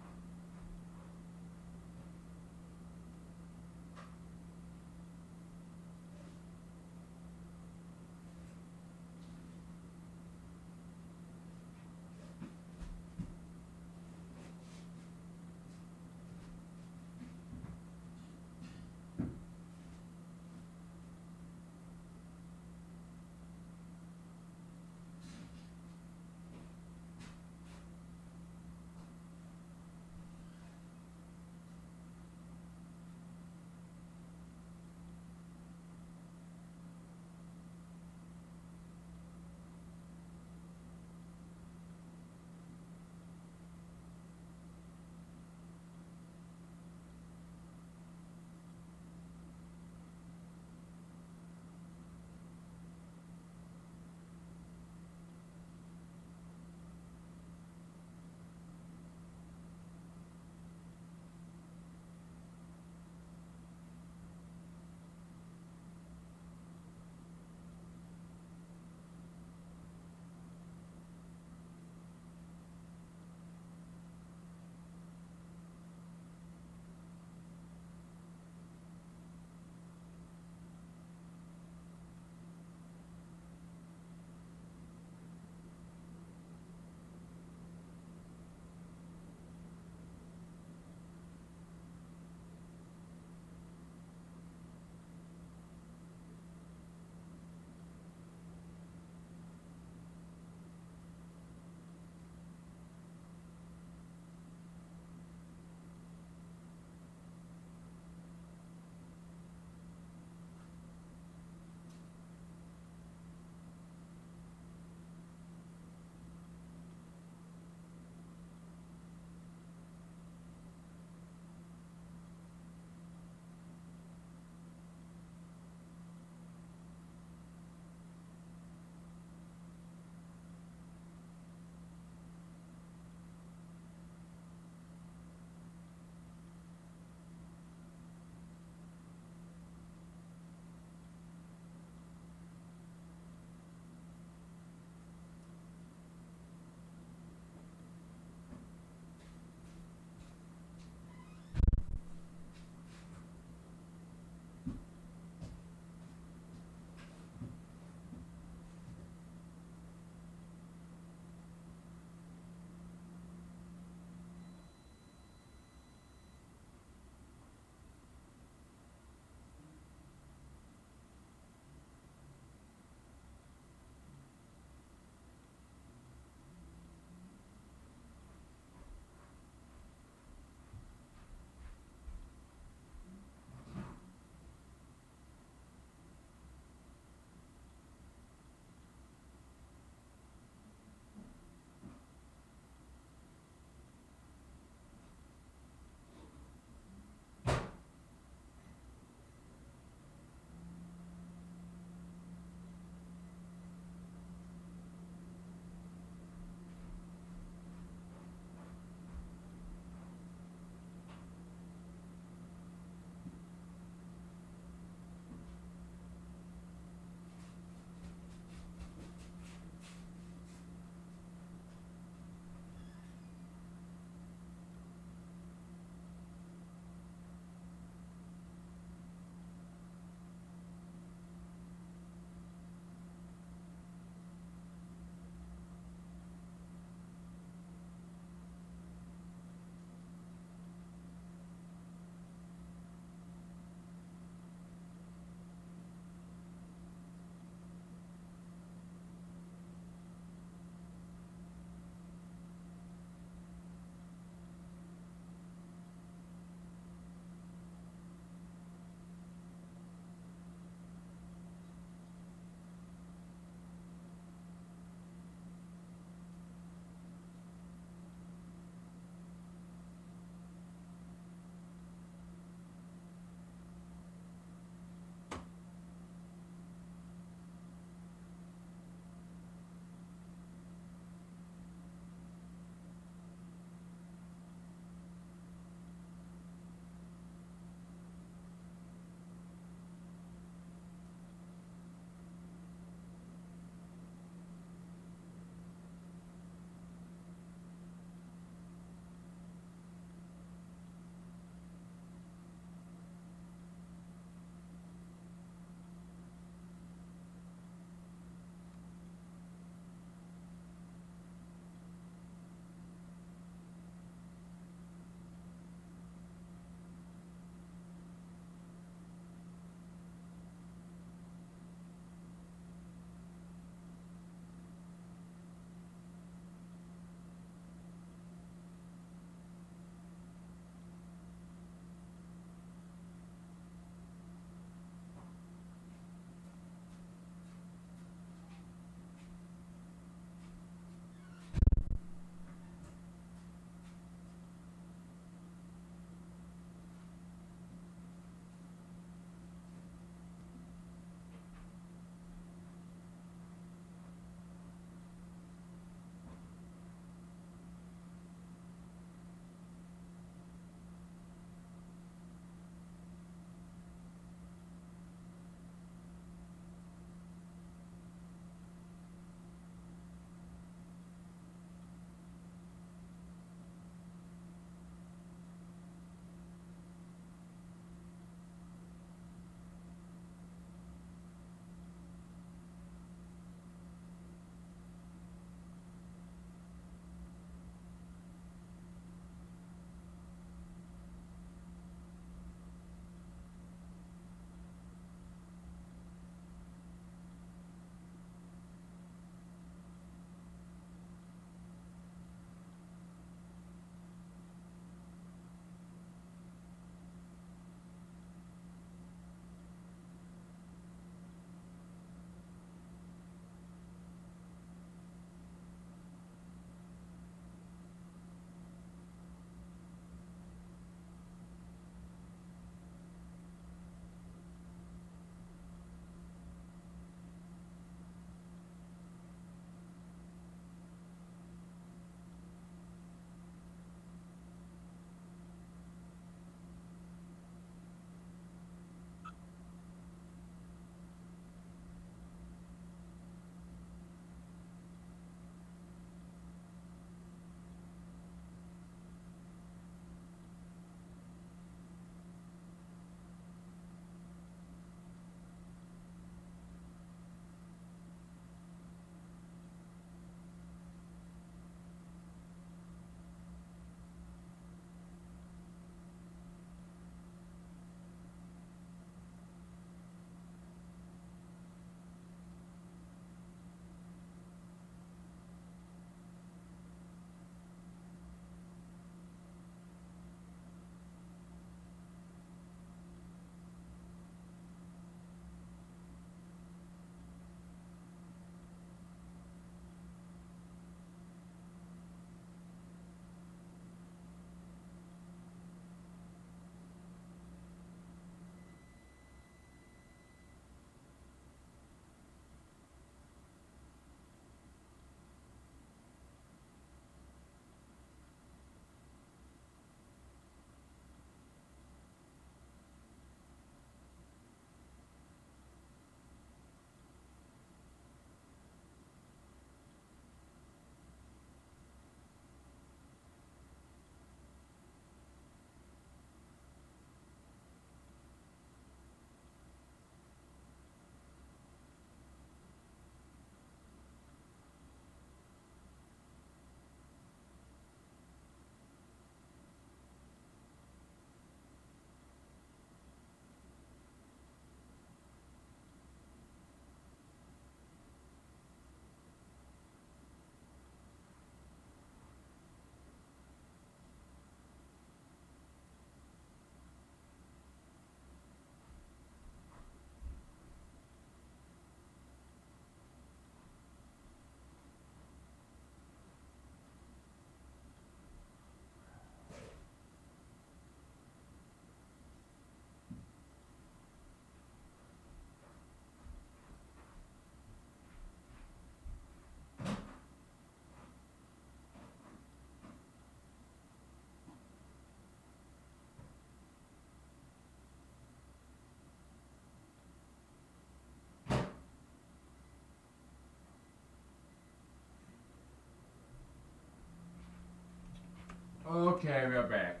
Okay, we're back.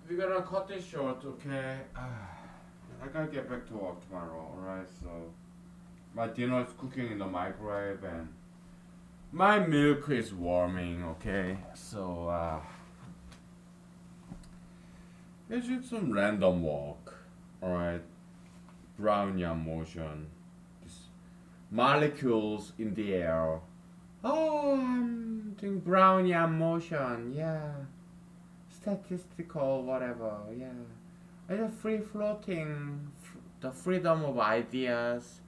We're gonna cut this short, okay? I gotta get back to work tomorrow, alright? So, my dinner is cooking in the microwave and my milk is warming, okay? So, let's do some random walk, alright? Brownian motion. Just molecules in the air. Oh, I'm doing Brownian motion, yeah. Statistical, whatever, yeah. It's a free floating, the freedom of ideas,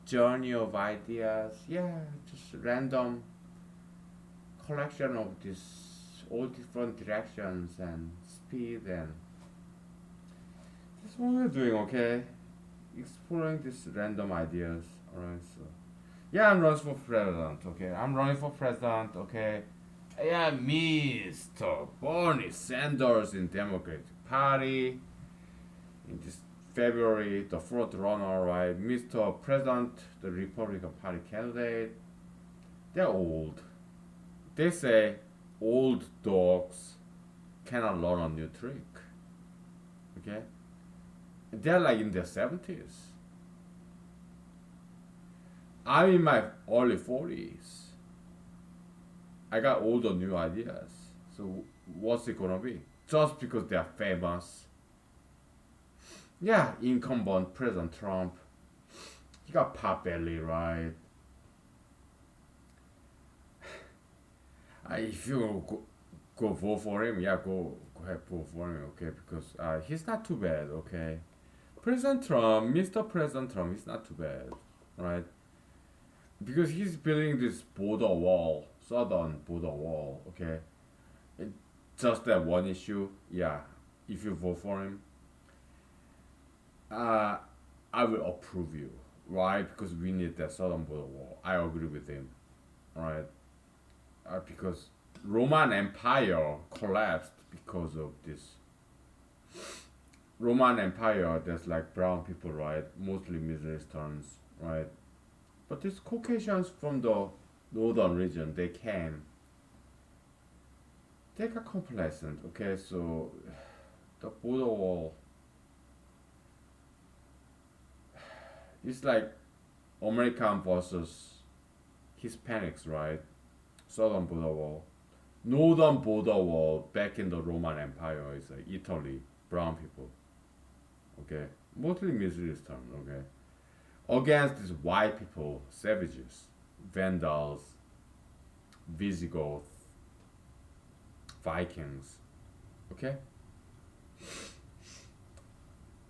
journey of ideas, yeah, just random collection of this all different directions and speed and that's what we're doing, okay? Exploring these random ideas, alright, so yeah, I'm running for president, okay? I'm running for president, okay? Yeah, Mr. Bernie Sanders in Democratic Party in this February, the front runner, right? Mr. President, the Republican Party candidate. They're old. They say old dogs cannot learn a new trick. Okay? They're like in their 70s. I'm in my early 40s. I got all the new ideas. So what's it gonna be? Just because they're famous. Yeah, incumbent President Trump. He got pot belly, right? If you go vote for him, yeah, go ahead vote for him, okay? Because he's not too bad, okay? President Trump, Mr. President Trump, he's not too bad, right? Because he's building this border wall, southern border wall, okay? It, just that one issue, yeah. If you vote for him, uh, I will approve you, right? Because we need that southern border wall. I agree with him, right? Because Roman Empire collapsed because of this. Roman Empire, there's like brown people, right? Mostly Middle Easterns, right? But these Caucasians from the northern region, they came. They got complacent, okay? So the border wall, it's like American versus Hispanics, right? Southern border wall. Northern border wall back in the Roman Empire is like Italy, brown people, okay? Mostly Middle Eastern, okay? Against these white people, savages, Vandals, Visigoths, Vikings, okay?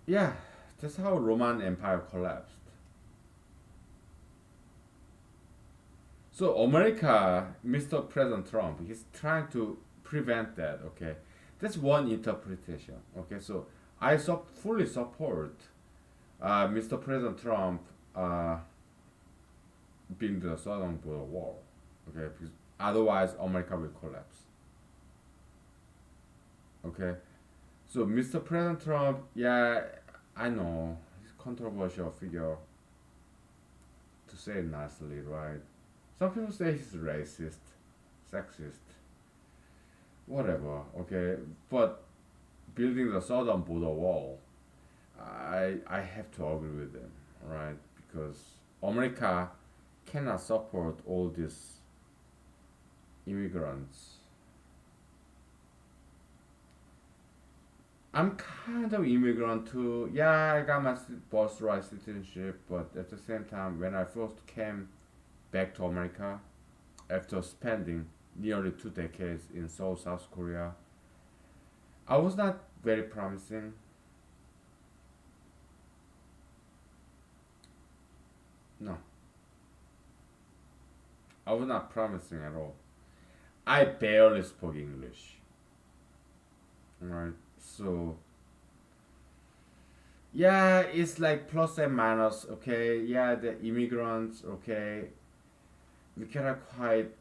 Yeah, that's how Roman Empire collapsed. So America, Mr. President Trump, he's trying to prevent that. Okay, that's one interpretation. Okay, so I fully support Mr. President Trump being the southern border wall. Okay, because otherwise America will collapse. Okay, so Mr. President Trump, yeah, I know he's a controversial figure to say it nicely, right? Some people say he's racist, sexist, whatever, okay? But building the southern border wall, I have to agree with them, right? Because America cannot support all these immigrants. I'm kind of immigrant too. Yeah, I got my birthright citizenship, but at the same time, when I first came back to America after spending nearly 2 decades in Seoul, South Korea, I was not very promising. No, I was not promising at all. I barely spoke English. Right? So, yeah, it's like plus and minus, okay? Yeah, the immigrants, okay? We cannot quite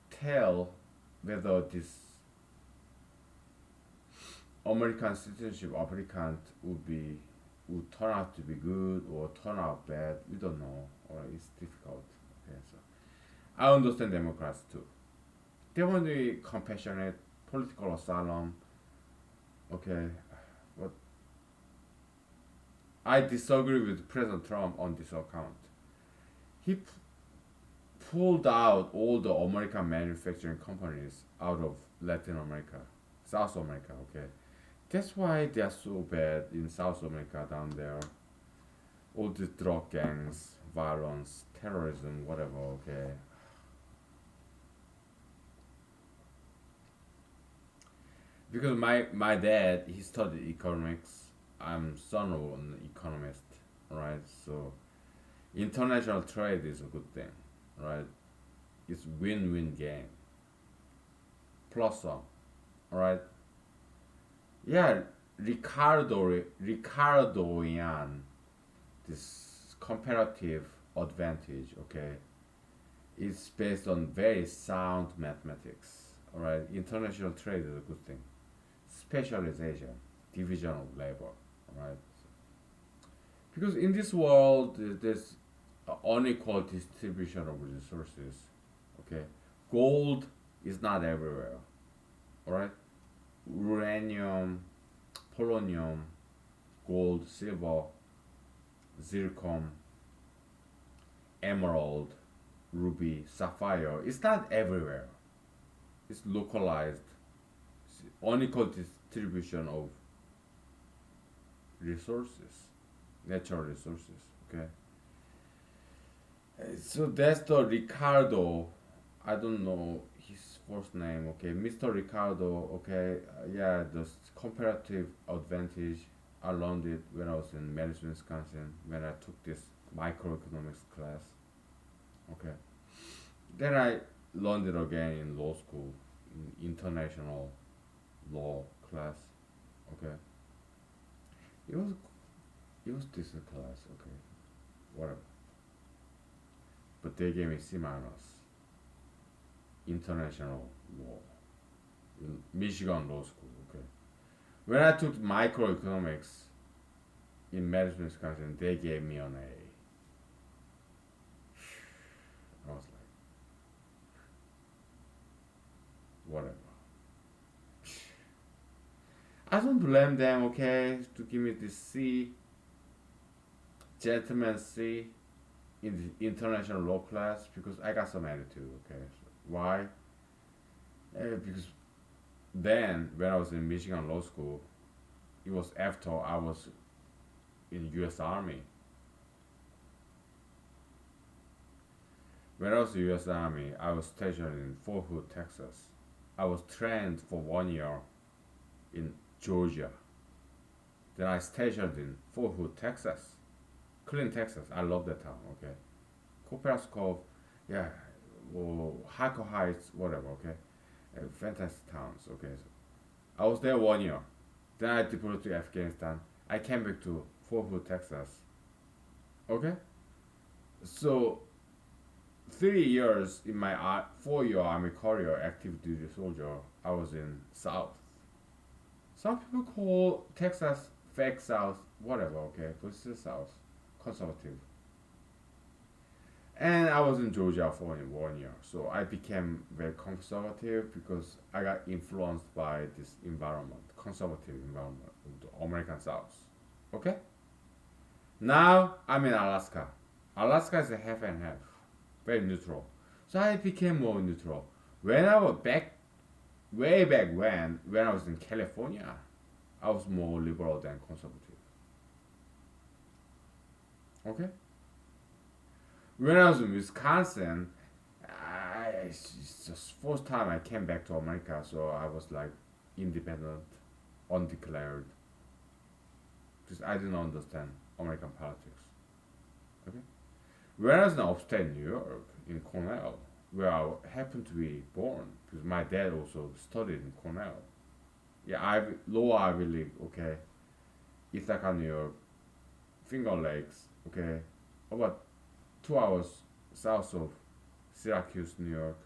tell whether this American citizenship applicant would turn out to be good or turn out bad. We don't know, or it's difficult. Okay, so I understand Democrats too. They want to be compassionate, political asylum. Okay, but I disagree with President Trump on this account. He pulled out all the American manufacturing companies out of Latin America, South America. Okay, that's why they are so bad in South America down there. All the drug gangs, violence, terrorism, whatever. Okay, because my dad he studied economics. I'm son of an economist, right? So international trade is a good thing, right? It's win-win game. Plus some, right? Yeah, Ricardoian, this comparative advantage, okay, is based on very sound mathematics. All right, international trade is a good thing. Specialization, division of labor, right? Because in this world, there's unequal distribution of resources. Okay, gold is not everywhere. All right, uranium, polonium, gold, silver, zircon, emerald, ruby, sapphire. It's not everywhere. It's localized, unequal distribution of resources, natural resources. Okay, so that's the Ricardo. I don't know his first name. Okay, Mr. Ricardo. Okay, yeah, the comparative advantage. I learned it when I was in Madison, Wisconsin, when I took this microeconomics class. Okay, then I learned it again in law school, in international law class. Okay, it was it was decent class. Okay, whatever. But they gave me C minus international law in Michigan Law School. Okay, when I took microeconomics in Madison, Wisconsin, they gave me an A. I was like, whatever. I don't blame them. Okay, to give me this C, gentleman C, in the international law class because I got some attitude. Okay, so why? Because then when I was in Michigan Law School, it was after I was in U.S. Army. When I was in U.S. Army, I was stationed in Fort Hood, Texas. I was trained for 1 year in Georgia. Then I stationed in Fort Hood, Texas. Clean, Texas. I love that town. Okay, Cooper's Cove, yeah, or Haco Heights, whatever. Okay, fantastic towns. Okay, so I was there 1 year. Then I deported to Afghanistan. I came back to Fort Hood, Texas. Okay, so 3 years in my 4 year Army career, active duty soldier, I was in South. Some people call Texas fake South, whatever. Okay, but it's still South, conservative. And I was in Georgia for 1 year, so I became very conservative because I got influenced by this environment, conservative environment of the American South. Okay? Now I'm in Alaska. Alaska is a half and half, very neutral. So I became more neutral. When I was back, way back when I was in California, I was more liberal than conservative. Okay? When I was in Wisconsin, it's just first time I came back to America, so I was like independent, undeclared, because I didn't understand American politics. Okay, when I was in upstate New York in Cornell, where I happened to be born, because my dad also studied in Cornell. Yeah, lower Ivy League. Okay, Ithaca, New York, Finger Lakes. Okay, about 2 hours south of Syracuse, New York.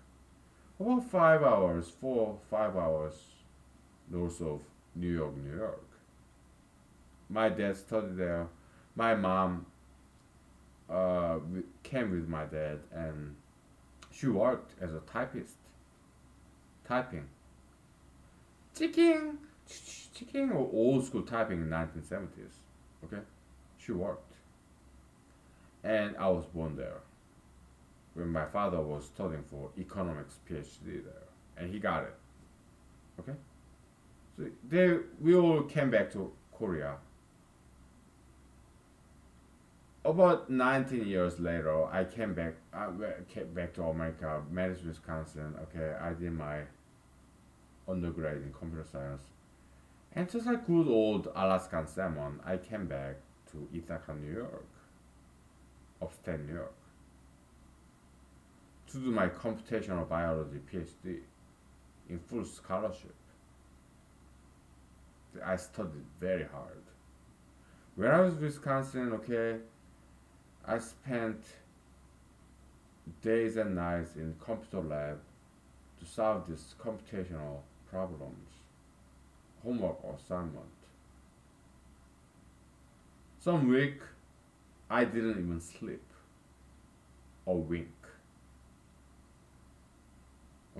About 5 hours, 4 5 hours north of New York, New York. My dad studied there. My mom came with my dad, and She worked as a typist, typing, ticking, ticking, or old school typing in 1970s. Okay, she worked, and I was born there. When my father was studying for economics PhD there, and he got it. Okay, so they we all came back to Korea. About 19 years later, I came back. Came back to America, Madison, Wisconsin. Okay, I did my undergrad in computer science, and just like good old Alaskan salmon, I came back to Ithaca, New York, upstate New York, to do my computational biology PhD in full scholarship. I studied very hard. When I was in Wisconsin, okay, I spent days and nights in computer lab to solve these computational problems, homework or assignment. Some week I didn't even sleep or wink.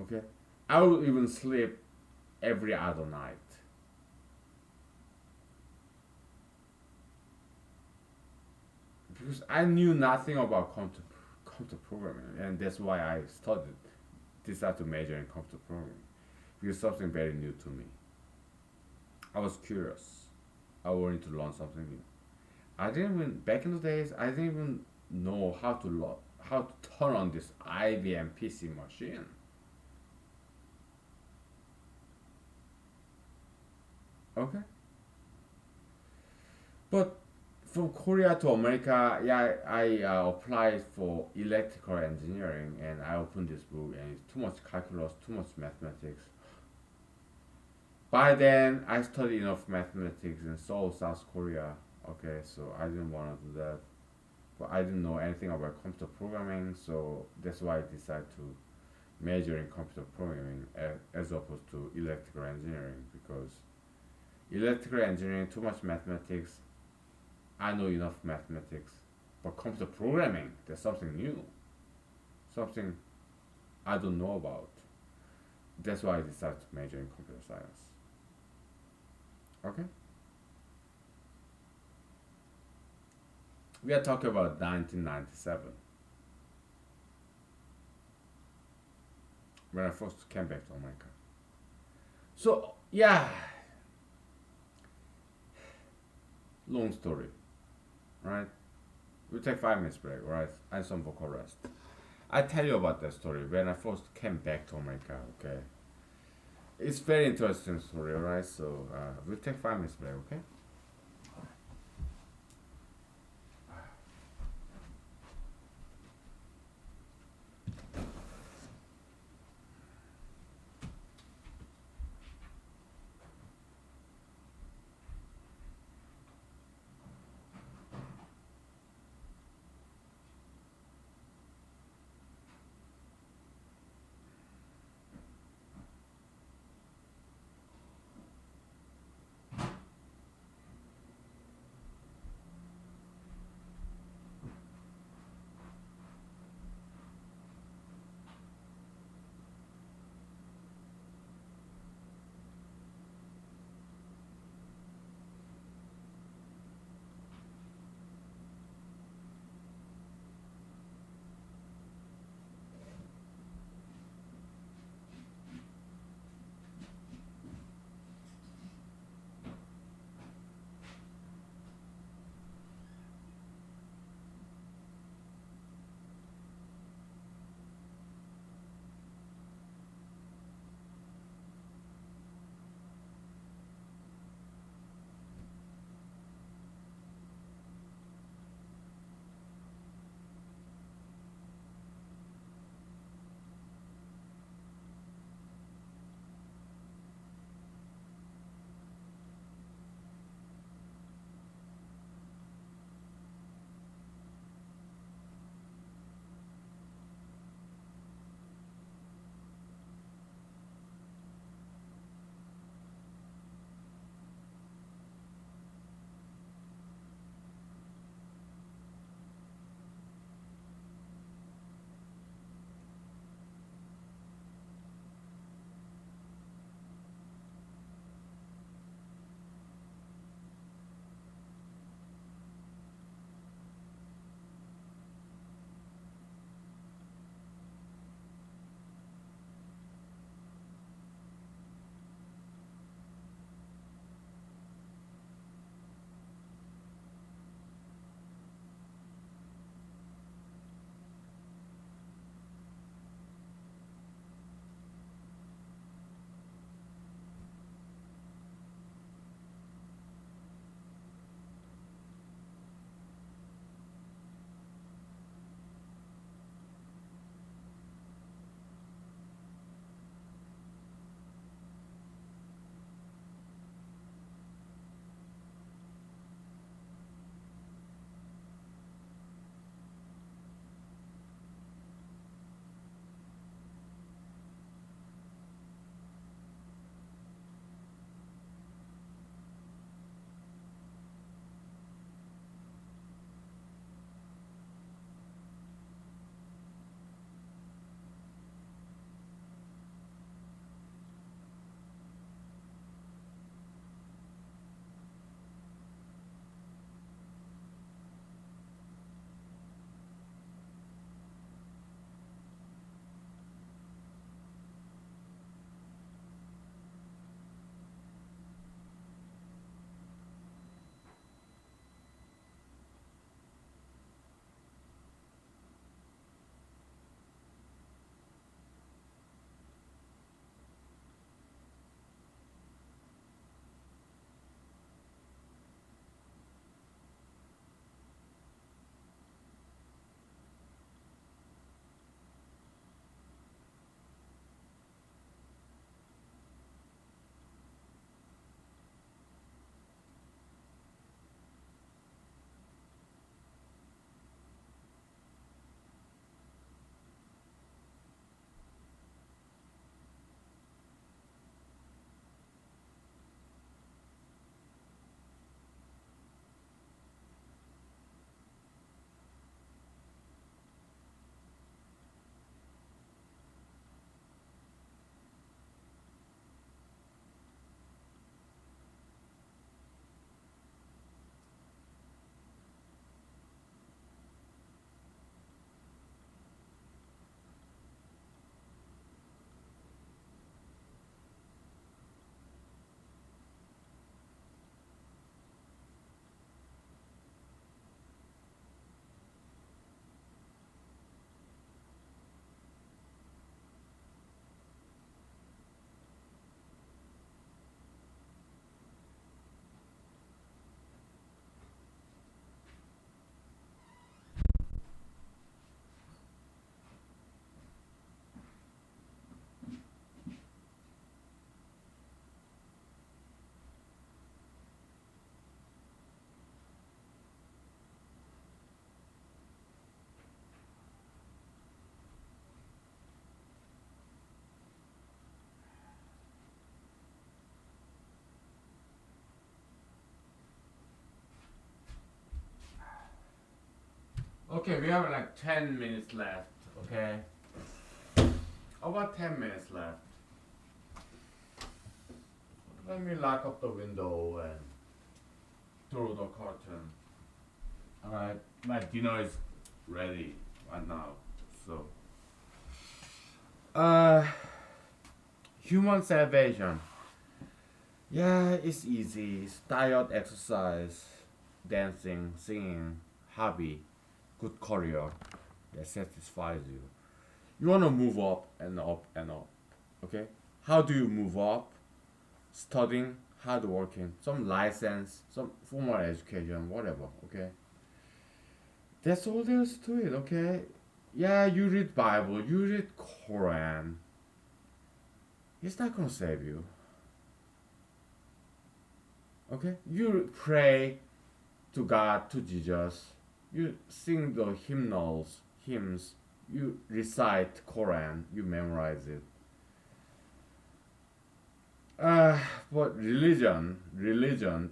Okay, I would even sleep every other night because I knew nothing about computer programming, and that's why I studied, decided to major in computer programming because something very new to me. I was curious. I wanted to learn something new. I didn't even back in the days. I didn't even know how to turn on this IBM PC machine. Okay, but from Korea to America, yeah, I applied for electrical engineering, and I opened this book, and it's too much calculus, too much mathematics. By then, I studied enough mathematics in Seoul, South Korea. Okay, so I didn't want to do that. But I didn't know anything about computer programming, so that's why I decided to major in computer programming as opposed to electrical engineering because electrical engineering too much mathematics. I know enough mathematics, but computer programming there's something new, something I don't know about. That's why I decided to major in computer science. Okay, we are talking about 1997 when I first came back to America. So yeah, long story, right? We take 5 minutes break, right? And some vocal rest. I tell you about that story when I first came back to America. Okay, it's very interesting story, right? So we'll take 5 minutes break, okay? Okay, we have like 10 minutes left. Okay, about 10 minutes left. Let me lock up the window and throw the curtain. Alright, my dinner is ready right now. So, uh, human salvation. Yeah, it's easy. It's diet, exercise, dancing, singing, hobby, good career that satisfies you. You want to move up and up and up. Okay? How do you move up? Studying, hard working, some license, some formal education, whatever. Okay? That's all there is to it. Okay? Yeah, you read Bible, you read Quran. It's not gonna save you. Okay? You pray to God, to Jesus. You sing the hymns. You recite Quran. You memorize it. Uh, but religion,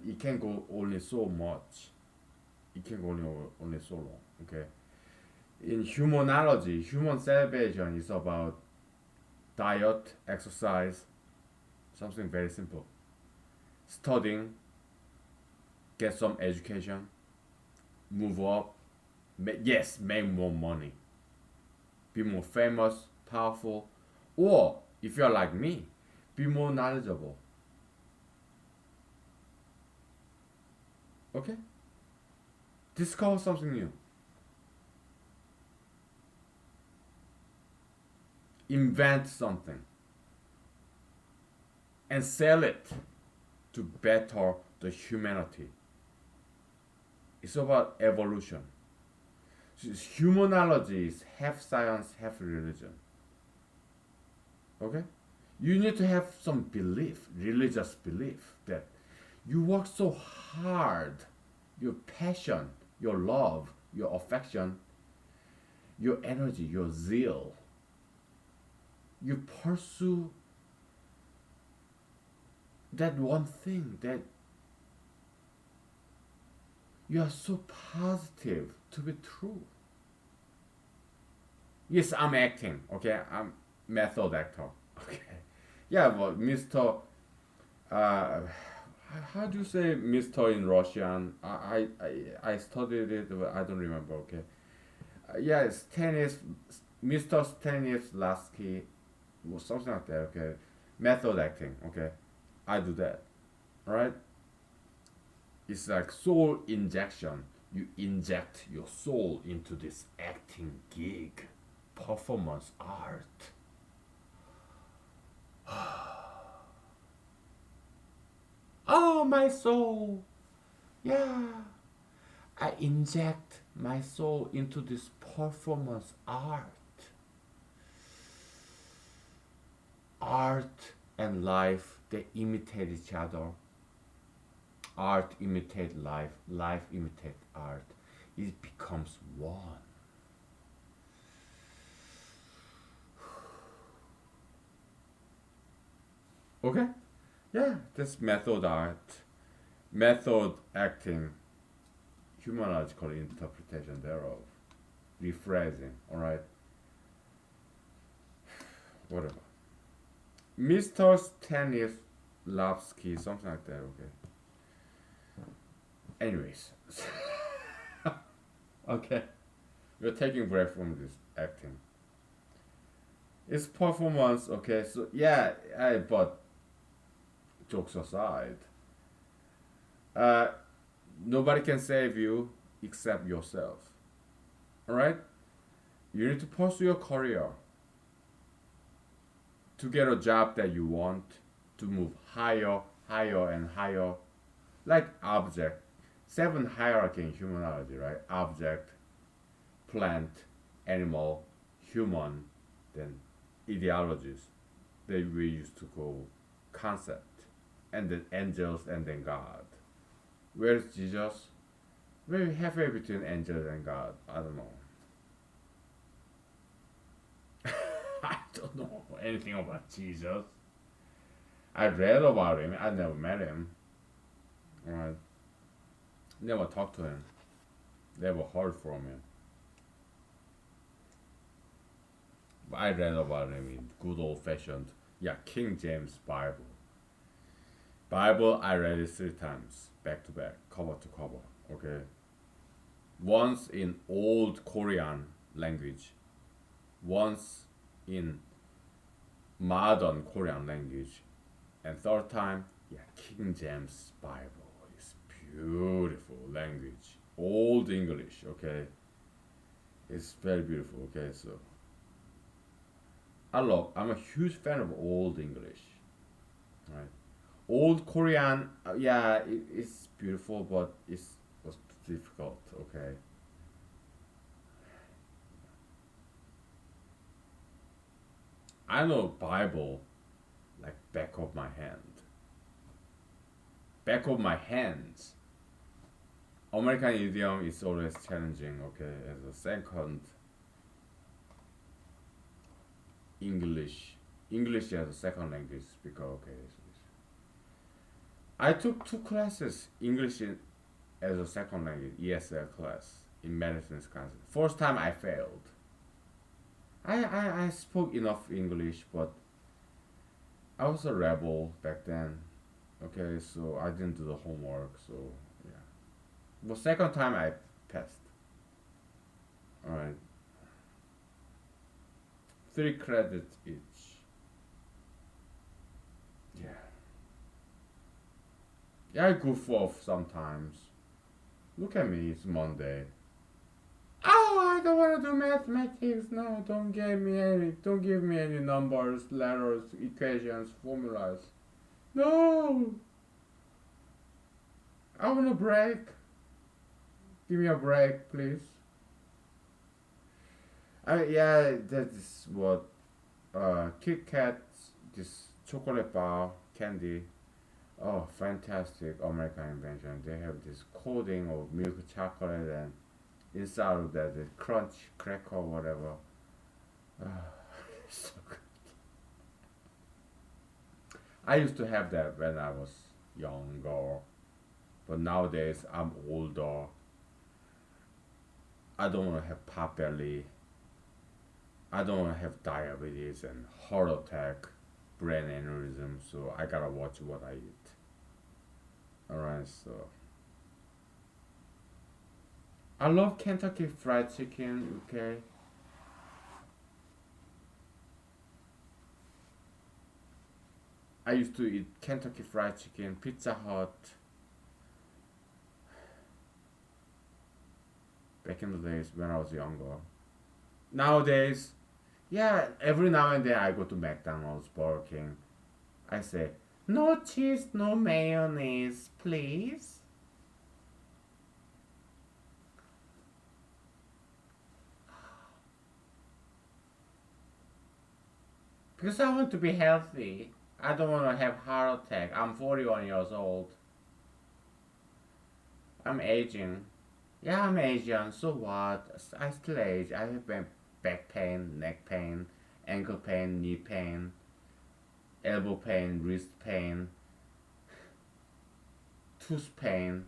it can go only so much. It can go only so long. Okay. In humanology, human salvation is about diet, exercise, something very simple. Studying, get some education, move up, yes, make more money, be more famous, powerful, or if you're like me, be more knowledgeable. Okay? Discover something new. Invent something and sell it to better the humanity. It's about evolution. Humanology is half science, half religion. Okay? You need to have some belief, religious belief, that you work so hard, your passion, your love, your affection, your energy, your zeal. You pursue that one thing that you are so positive to be true. Yes, I'm acting. Okay, I'm method actor. Okay, yeah, but Mr. Uh, how do you say Mr. in Russian? I studied it, but I don't remember. Okay, yeah, it's tennis, Mr. Stanislavski, or something like that. Okay, method acting. Okay, I do that. Right? It's like soul injection. You inject your soul into this acting gig, performance art. Oh, my soul. Yeah. I inject my soul into this performance art. Art and life, they imitate each other. Art imitates life, life imitates art. It becomes one. Okay? Yeah, that's method art. Method acting, humanological interpretation thereof. Rephrasing, alright? Whatever. Mr. Stanislavski, something like that, okay? Anyways. Okay. We're taking break from this acting. It's performance, okay? So, yeah, but jokes aside, uh, nobody can save you except yourself. Alright? You need to pursue your career to get a job that you want, to move higher, higher, and higher. Like object. Seven hierarchy in humanology, right? Object, plant, animal, human, then ideologies. That we used to call concept. And then angels and then God. Where's Jesus? Maybe halfway between angels and God. I don't know. I don't know anything about Jesus. I read about him. I never met him. Alright. Never talked to him. Never heard from him. I read about him in good old fashioned, yeah, King James Bible. Bible, I read it 3 times, back to back, cover to cover. Okay, once in old Korean language, once in modern Korean language, and third time, yeah, King James Bible is beautiful language, old English. Okay, it's very beautiful. Okay, so I'm a huge fan of old English. Right, old Korean, yeah, it's beautiful, but it's was difficult. Okay, I know Bible like back of my hand, back of my hands. American idiom is always challenging. Okay, as a second English, English as a second language speaker. Okay, I took 2 classes English as a second language ESL class in medicine class. First time I failed. I spoke enough English, but I was a rebel back then. Okay, so I didn't do the homework. So yeah, but second time I passed. All right, 3 credits each. Yeah, yeah, I goof off sometimes. Look at me, it's Monday. Oh, I don't want to do mathematics. No, don't give me any numbers, letters, equations, formulas. No, I want a break. Give me a break, please. Yeah, that's what Kit Kat, this chocolate bar candy. Oh, fantastic American invention. They have this coating of milk chocolate and inside of that is crunch cracker whatever. So good. I used to have that when I was younger, but nowadays I'm older. I don't want to have pot belly. I don't want to have diabetes and heart attack, brain aneurysm. So I gotta watch what I eat. Alright, so I love Kentucky Fried Chicken. Okay, I used to eat Kentucky Fried Chicken, Pizza Hut back in the days when I was younger. Nowadays, yeah, every now and then I go to McDonald's, Burger King. I say, no cheese, no mayonnaise, please. Because I want to be healthy. I don't want to have heart attack. I'm 41 years old. I'm aging. Yeah, I'm Asian. So what? I still age. I have back pain, neck pain, ankle pain, knee pain, elbow pain, wrist pain, tooth pain.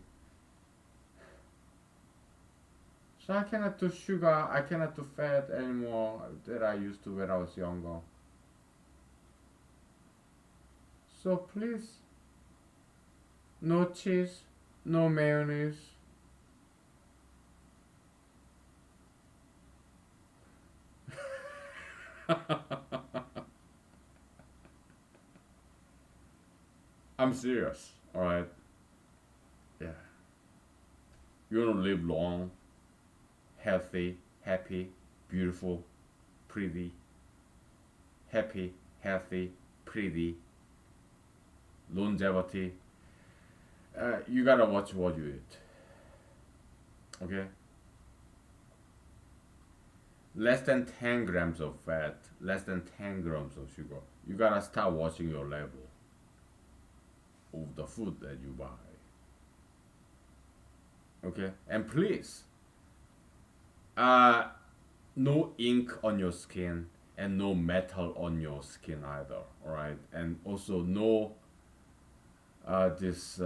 So I cannot do sugar. I cannot do fat anymore that I used to when I was younger. So please, no cheese, no mayonnaise. I'm serious. All right. Yeah. You want to live long, healthy, happy, beautiful, pretty, happy, healthy, pretty, longevity. You gotta watch what you eat. Okay. Less than 10 grams of fat, less than 10 grams of sugar. You gotta start watching your level of the food that you buy. Okay. And please, uh, no ink on your skin and no metal on your skin either. All right. And also no this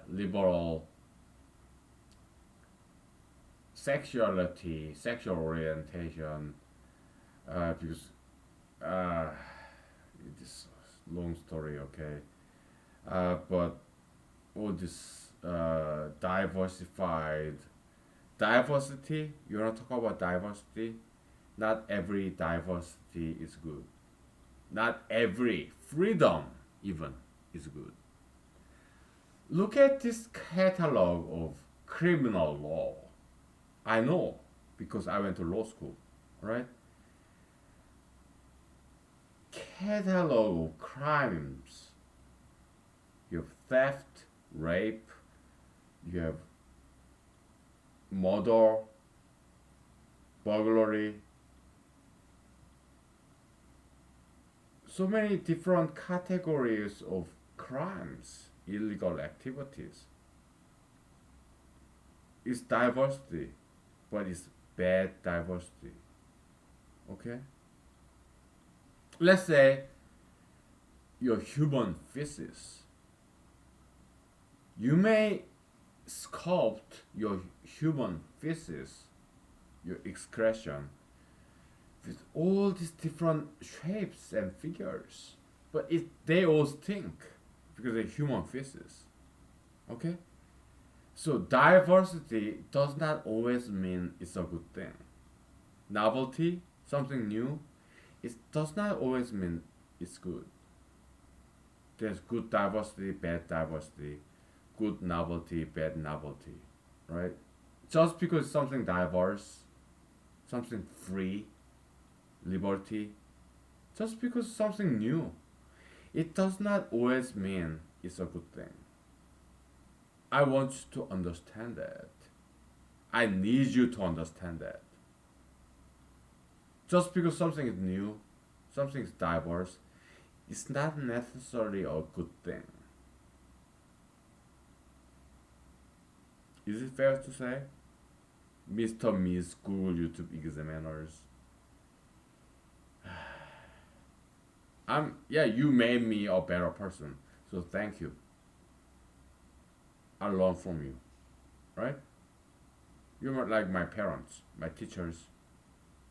liberal sexuality, sexual orientation Because uh, it is long story, okay. But all this diversity. You want to talk about diversity? Not every diversity is good. Not every freedom even is good. Look at this catalog of criminal law. I know because I went to law school, right? Catalog of crimes. You have theft, rape, you have murder, burglary, so many different categories of crimes, illegal activities. It's diversity, but it's bad diversity. Okay? Let's say your human feces. You may sculpt your human feces, your excretion, with all these different shapes and figures. But they all stink because they're human feces. Okay? So diversity does not always mean it's a good thing. Novelty, something new, it does not always mean it's good. There's good diversity, bad diversity, good novelty, bad novelty, right? Just because something diverse, something free, liberty, just because something new, it does not always mean it's a good thing. I want you to understand that. I need you to understand that. Just because something is new, something is diverse, it's not necessarily a good thing. Is it fair to say? Mr. Miss Google YouTube examiners. You made me a better person. So thank you. I learn from you. Right? You're like my parents, my teachers,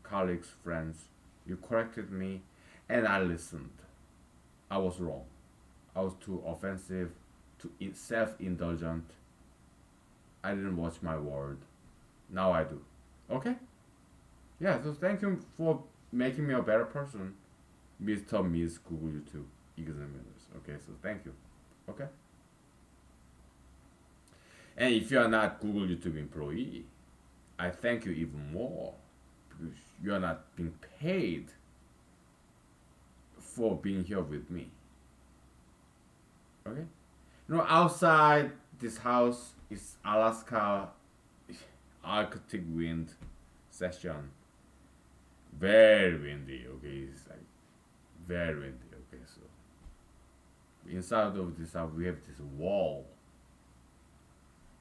colleagues, friends. You corrected me and I listened. I was wrong. I was too offensive, too self indulgent. I didn't watch my word. Now I do. Okay? Yeah, so thank you for making me a better person, Mr. Miss Google YouTube examiners. Okay, so thank you. Okay? And if you are not Google YouTube employee, I thank you even more because you are not being paid for being here with me. Okay? Outside this house is Alaska Arctic wind session. Very windy, okay? It's like very windy, okay? So inside of this house we have this wall.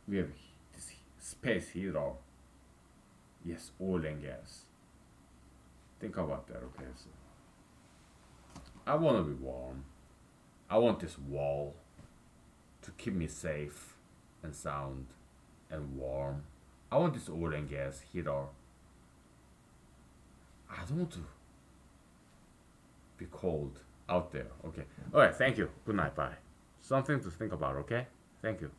We have this space heater. Yes, oil and gas. Think about that, okay? So I want to be warm. I want this wall to keep me safe and sound and warm. I want this oil and gas heater. I don't want to be cold out there. Okay. All right. Thank you. Good night. Bye. Something to think about. Okay. Thank you.